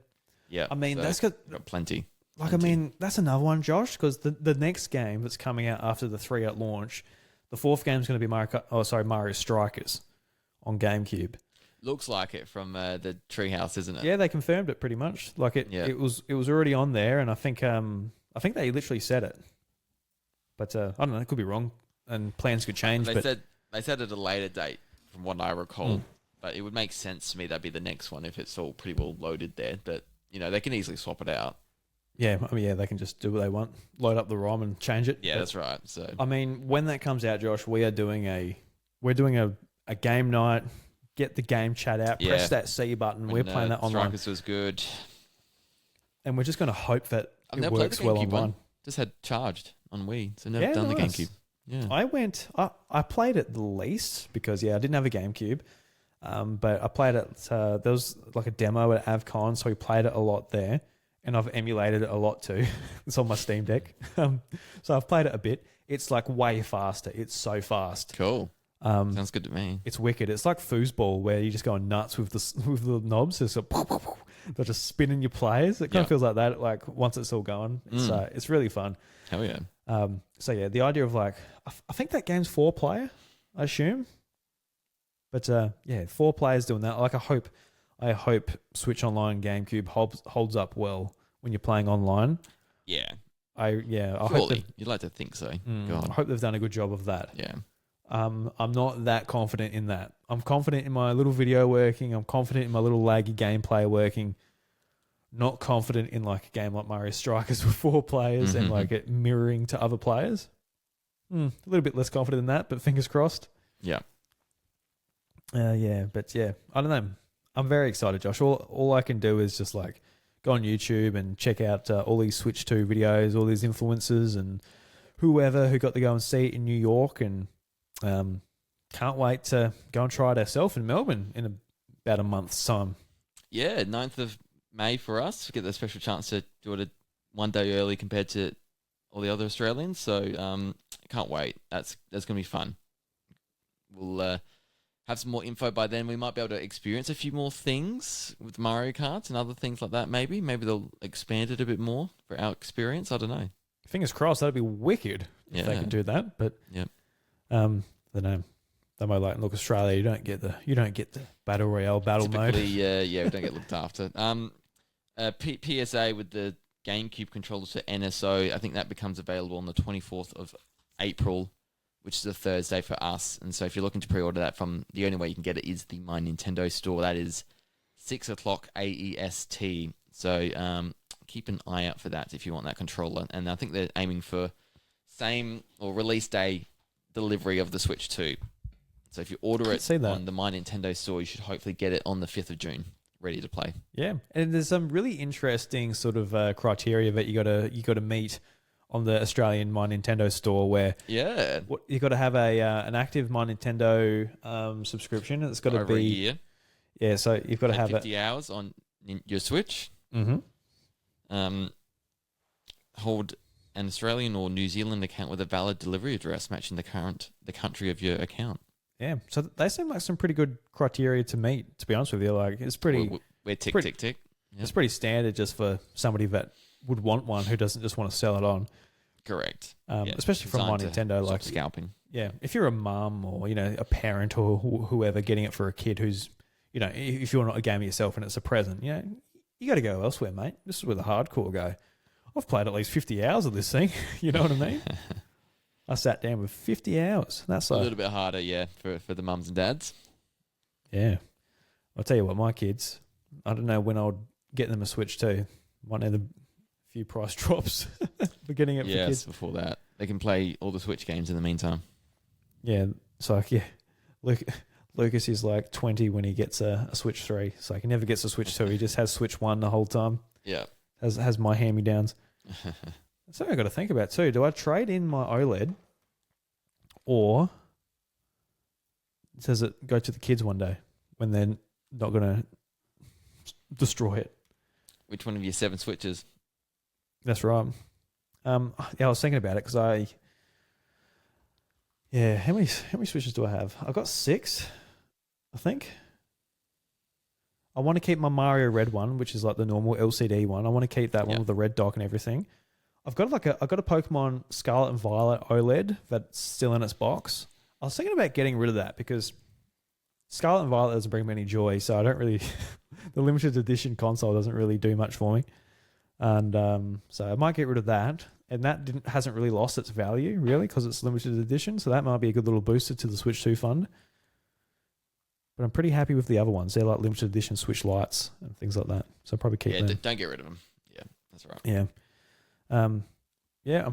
Yeah, I mean that's got plenty. Like I mean that's another one, Josh, because the next game that's coming out after the 3 at launch. The fourth game is going to be Mario Strikers on GameCube. Looks like it from the Treehouse, isn't it? Yeah, they confirmed it pretty much. Like it was already on there, and I think they literally said it. But I don't know, it could be wrong, and plans could change. They said at a later date, from what I recall. But it would make sense to me that'd be the next one if it's all pretty well loaded there. But they can easily swap it out. Yeah, I mean, they can just do what they want, load up the ROM and change it. Yeah, that's right. So I mean, when that comes out, Josh, we're doing a game night. Get the game chat out. Yeah. Press that C button. We're playing that online. Strikers was good, and we're just going to hope that it works well online. Just had charged on Wii, so never done the GameCube. Yeah. I played it the least because, I didn't have a GameCube. But I played it, there was like a demo at AvCon, so we played it a lot there. And I've emulated it a lot too. It's on my Steam Deck. So I've played it a bit. It's like way faster. It's so fast. Cool. Sounds good to me. It's wicked. It's like foosball where you're just going nuts with the knobs. It's like, they're just spinning your players. It kind of feels like that. Like once it's all going, it's really fun. Hell yeah. So the idea of like, I think that game's 4-player, I assume. But 4 players doing that. Like I hope Switch Online GameCube holds up well when you're playing online. Yeah. I hope you'd like to think so. I hope they've done a good job of that. Yeah. I'm not that confident in that. I'm confident in my little video working. I'm confident in my little laggy gameplay working. Not confident in like a game like Mario Strikers with 4 players and like it mirroring to other players. A little bit less confident in that, but fingers crossed. Yeah. I don't know. I'm very excited, Josh. All I can do is just like go on YouTube and check out all these Switch 2 videos, all these influencers and whoever who got to go and see it in New York, and can't wait to go and try it ourselves in Melbourne in about a month's time. Yeah, 9th of May for us. We get the special chance to do it one day early compared to all the other Australians. So can't wait. That's going to be fun. We'll have some more info by then. We might be able to experience a few more things with Mario Kart and other things like that. Maybe they'll expand it a bit more for our experience. I don't know. Fingers crossed. That'd be wicked if they could do that. But I don't know. They might like, look, Australia, you don't get the battle royale battle mode. We don't get looked after. PSA with the GameCube controllers for NSO. I think that becomes available on the 24th of April, which is a Thursday for us. And so if you're looking to pre-order that, the only way you can get it is the My Nintendo store. That is 6 o'clock AEST. So keep an eye out for that if you want that controller. And I think they're aiming for same or release day delivery of the Switch 2. So if you order it on the My Nintendo store, you should hopefully get it on the 5th of June, ready to play. Yeah, and there's some really interesting sort of criteria that you got to meet on the Australian My Nintendo store, where you got to have an active My Nintendo subscription. It's got to be over a year. Yeah, so you've got to have 50 hours on your Switch. Mm-hmm. Hold an Australian or New Zealand account with a valid delivery address matching the country of your account. Yeah, so they seem like some pretty good criteria to meet. To be honest with you, like it's pretty. We're tick. Yep. It's pretty standard just for somebody that would want one who doesn't just want to sell it on. Correct. Especially from My Nintendo, like scalping. Yeah, if you're a mum or a parent or whoever getting it for a kid who's if you're not a gamer yourself and it's a present, you got to go elsewhere, mate. This is where the hardcore go. I've played at least 50 hours of this thing. You know what I mean? I sat down with 50 hours. That's a little bit harder, for the mums and dads. Yeah. I'll tell you what, my kids, I don't know when I'll get them a Switch too. Might need a few price drops for getting it for kids. Yes, before that. They can play all the Switch games in the meantime. Yeah. It's like, Lucas is like 20 when he gets a Switch 3. So he never gets a Switch 2. He just has Switch 1 the whole time. Yeah. Has my hand-me-downs. Something I've got to think about too. Do I trade in my OLED or does it go to the kids one day when they're not going to destroy it? Which one of your 7 Switches? That's right. I was thinking about it because how many Switches do I have? I've got 6, I think. I want to keep my Mario Red one, which is like the normal LCD one. I want to keep that one with the red dock and everything. I've got a Pokemon Scarlet and Violet OLED that's still in its box. I was thinking about getting rid of that because Scarlet and Violet doesn't bring me any joy, so I don't really the limited edition console doesn't really do much for me. And so I might get rid of that. And that hasn't really lost its value, really, because it's limited edition. So that might be a good little booster to the Switch 2 fund. But I'm pretty happy with the other ones. They're like limited edition Switch Lights and things like that. So I'll probably keep them. Don't get rid of them. Yeah, that's right. Yeah. I'm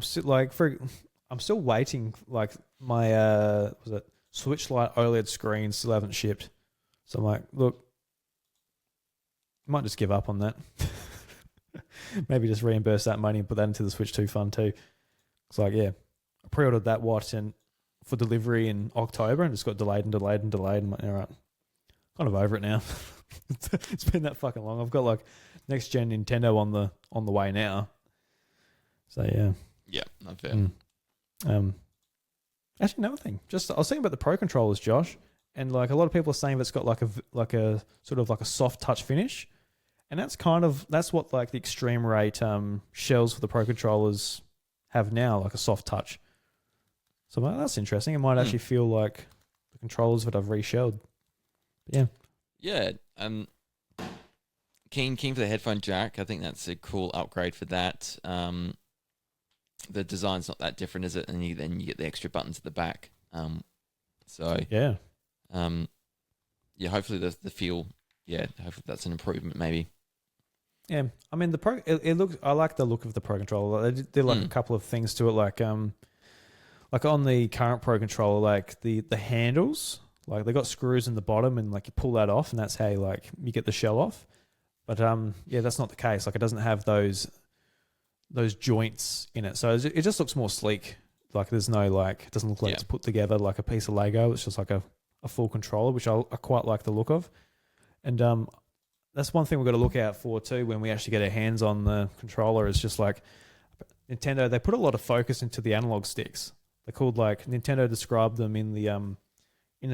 still waiting. Like my Switch Lite OLED screen still haven't shipped. So I'm like, look, I might just give up on that. Maybe just reimburse that money and put that into the Switch 2 fund too. It's like, I pre-ordered that watch and for delivery in October, and it's got delayed and delayed and delayed. I'm like, all right, kind of over it now. It's been that fucking long. I've got like next gen Nintendo on the way now. So yeah. Yeah, not fair. Actually, another thing. Just I was thinking about the Pro controllers, Josh, and like a lot of people are saying it's got like a sort of like a soft touch finish, and that's what like the extreme rate shells for the Pro controllers have now, like a soft touch. So I'm like, that's interesting. It might actually feel like the controllers that I've reshelled. But yeah. Yeah. Keen for the headphone jack. I think that's a cool upgrade for that. The design's not that different, is it? And then you get the extra buttons at the back. Yeah. Hopefully the feel. Yeah, hopefully that's an improvement, maybe. Yeah, I mean the Pro. It looks. I like the look of the Pro controller. They did like a couple of things to it, like on the current Pro controller, like the handles, like they got screws in the bottom, and like you pull that off, and that's how you get the shell off. But that's not the case. Like it doesn't have those joints in it, so it just looks more sleek. Like there's no like, it doesn't look like it's put together like a piece of Lego. It's just like a full controller, which I quite like the look of. And that's one thing we've got to look out for too when we actually get our hands on the controller. Is just like Nintendo, they put a lot of focus into the analog sticks. They're called, like, Nintendo described them in the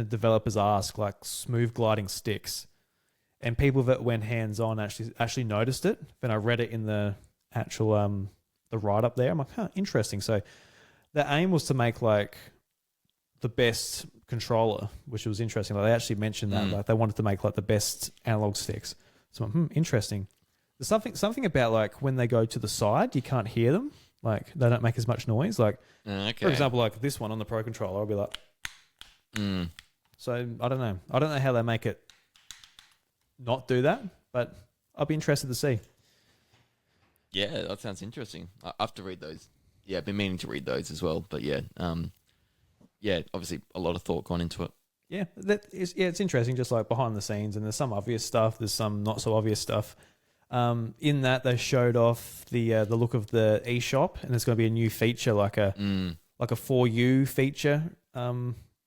developer's ask, like smooth gliding sticks. And people that went hands on actually noticed it. Then I read it in the actual the write up there. I'm like, interesting. So the aim was to make like the best controller, which was interesting. Like they actually mentioned that, like they wanted to make like the best analog sticks. So I'm interesting. There's something about like when they go to the side, you can't hear them. Like they don't make as much noise. Like for example, like this one on the Pro controller, I'll be like. So I don't know. I don't know how they make it not do that, but I'll be interested to see. Yeah, that sounds interesting. I have to read those. Yeah, I've been meaning to read those as well. But yeah, obviously a lot of thought gone into it. Yeah, it's interesting, just like behind the scenes, and there's some obvious stuff, there's some not so obvious stuff. In that they showed off the look of the eShop, and there's going to be a new feature, like a For You feature,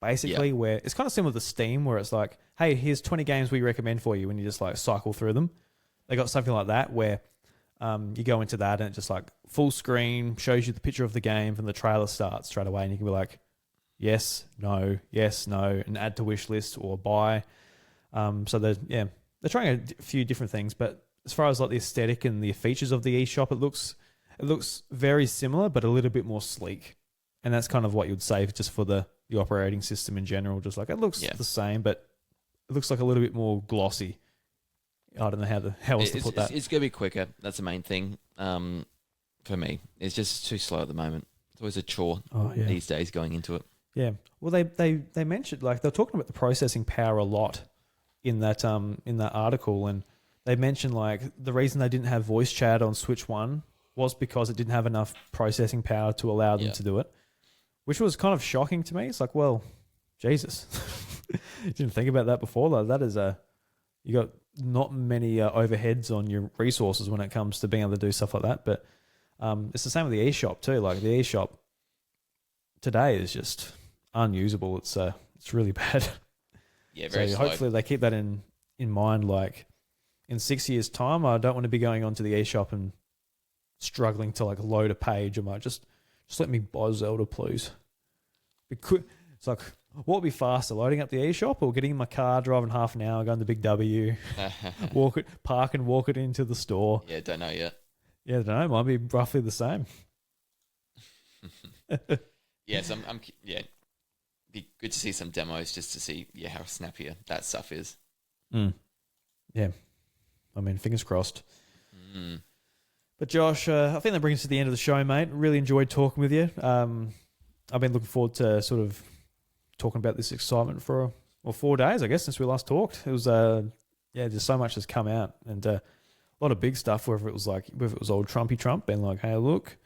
basically, where it's kind of similar to Steam, where it's like, hey, here's 20 games we recommend for you, and you just like cycle through them. They got something like that where you go into that and it just like full screen shows you the picture of the game, and the trailer starts straight away, and you can be like, yes, no, and add to wish list or buy. So they're trying a few different things, but as far as like the aesthetic and the features of the eShop, it looks very similar, but a little bit more sleek. And that's kind of what you'd say just for the operating system in general. Just like it looks the same, but it looks like a little bit more glossy. I don't know how else to put that. It's going to be quicker. That's the main thing for me. It's just too slow at the moment. It's always a chore these days going into it. Yeah. Well, they mentioned, like, they're talking about the processing power a lot in that article, and they mentioned like the reason they didn't have voice chat on Switch 1 was because it didn't have enough processing power to allow them to do it, which was kind of shocking to me. It's like, well, Jesus, you didn't think about that before. Like, that is you got not many overheads on your resources when it comes to being able to do stuff like that. But it's the same with the eShop too. Like the eShop today is just unusable. It's really bad. Yeah, very slow. Hopefully they keep that in mind. Like in 6 years' time, I don't want to be going onto the eShop and struggling to like load a page. I might just let me buy Zelda, please. It's like, what would be faster, loading up the eShop or getting in my car, driving half an hour, going to Big W, park and walk it into the store? Yeah, don't know yet. Yeah, I don't know. Might be roughly the same. Yes, be good to see some demos just to see how snappier that stuff is. Yeah, I mean, fingers crossed. But Josh, I think that brings us to the end of the show, mate. Really enjoyed talking with you. I've been looking forward to sort of talking about this excitement for 4 days, I guess, since we last talked. It was just so much has come out, and a lot of big stuff. Whether it was old Trumpy Trump being like, "Hey, look,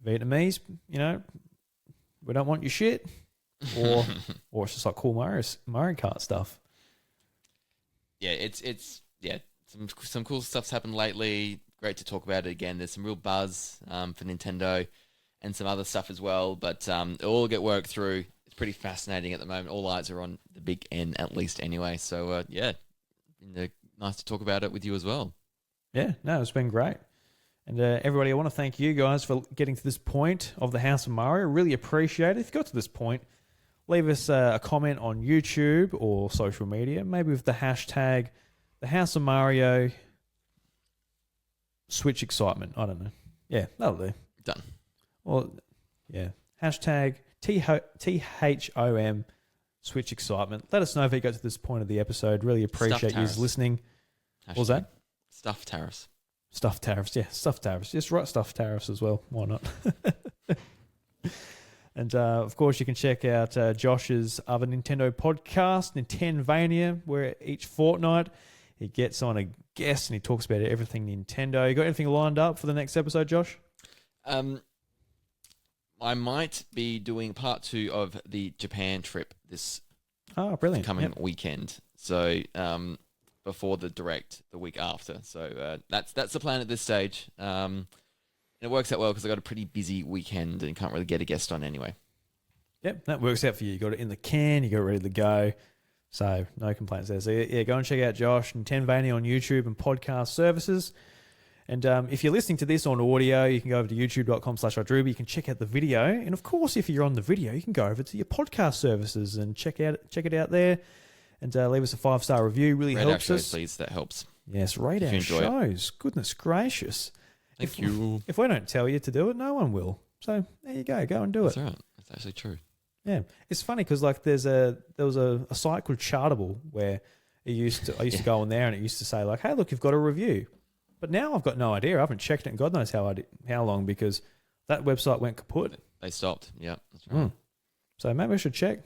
Vietnamese, we don't want your shit," or it's just like cool Mario Kart stuff. Yeah, it's some cool stuff's happened lately. Great to talk about it again. There's some real buzz for Nintendo. and some other stuff as well. But it'll all get worked through. It's pretty fascinating at the moment. All eyes are on the big N at least anyway. So, nice to talk about it with you as well. Yeah, no, it's been great. And everybody, I want to thank you guys for getting to this point of the House of Mario. Really appreciate it. If you got to this point, leave us a comment on YouTube or social media, maybe with the hashtag the House of Mario Switch Excitement. I don't know. Yeah, that'll do. Done. Well, yeah. Hashtag THOM Switch Excitement. Let us know if you got to this point of the episode. Really appreciate you listening. Hashtag. What was that? Stuff tariffs. Stuff tariffs. Yeah, stuff tariffs. Just write stuff tariffs as well. Why not? And, of course, you can check out Josh's other Nintendo podcast, Nintendvania, where each fortnight he gets on a guest and he talks about everything Nintendo. You got anything lined up for the next episode, Josh? I might be doing part 2 of the Japan trip this coming weekend. So before the direct, the week after. So that's the plan at this stage. And it works out well because I got a pretty busy weekend and can't really get a guest on anyway. Yep, that works out for you. You got it in the can, you got it ready to go. So no complaints there. So yeah, go and check out Josh and Nintendvania on YouTube and podcast services. And if you're listening to this on audio, you can go over to youtube.com/iDruby. You can check out the video. And of course, if you're on the video, you can go over to your podcast services and check it out there. And leave us a 5-star review. Really rate helps our us. shows, please. That helps. Yes, rate our shows. Goodness gracious. Thank you. If we don't tell you to do it, no one will. So there you go. Go and do it. That's right. That's actually true. Yeah, it's funny because like there was a site called Chartable where I used to go on there and it used to say like, hey, look, you've got a review. But now I've got no idea. I haven't checked it in God knows how long because that website went kaput. They stopped. Yeah, that's right. So maybe I should check.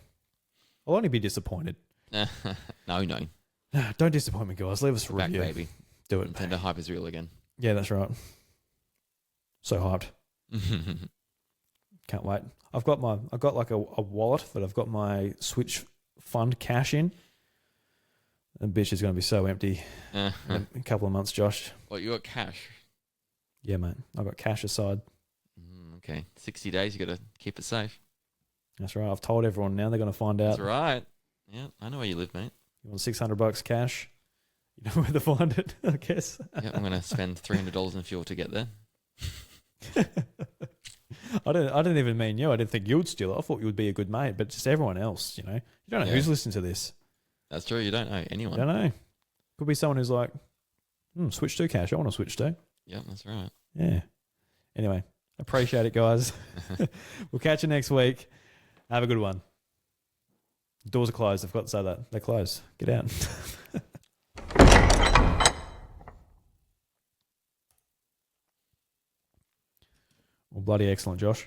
I'll only be disappointed. No. Don't disappoint me, guys. Leave us a review. Back, baby. Do it. Nintendo hype is real again. Yeah, that's right. So hyped. Can't wait. I've got like a wallet that I've got my Switch fund cash in. And bitch is going to be so empty in a couple of months, Josh. Well, you got cash? Yeah, mate. I've got cash aside. Okay. 60 days, you got to keep it safe. That's right. I've told everyone now. They're going to find out. That's right. Yeah, I know where you live, mate. You want $600 cash? You know where to find it, I guess. Yeah, I'm going to spend $300 in fuel to get there. I didn't even mean you. I didn't think you would steal it. I thought you would be a good mate, but just everyone else, you know. You don't know who's listening to this. That's true. You don't know anyone. You don't know. Could be someone who's like, Switch to cash. I want to switch to. Yeah, that's right. Yeah. Anyway, appreciate it, guys. We'll catch you next week. Have a good one. Doors are closed. I've got to say that. They're closed. Get out. Well, bloody excellent, Josh.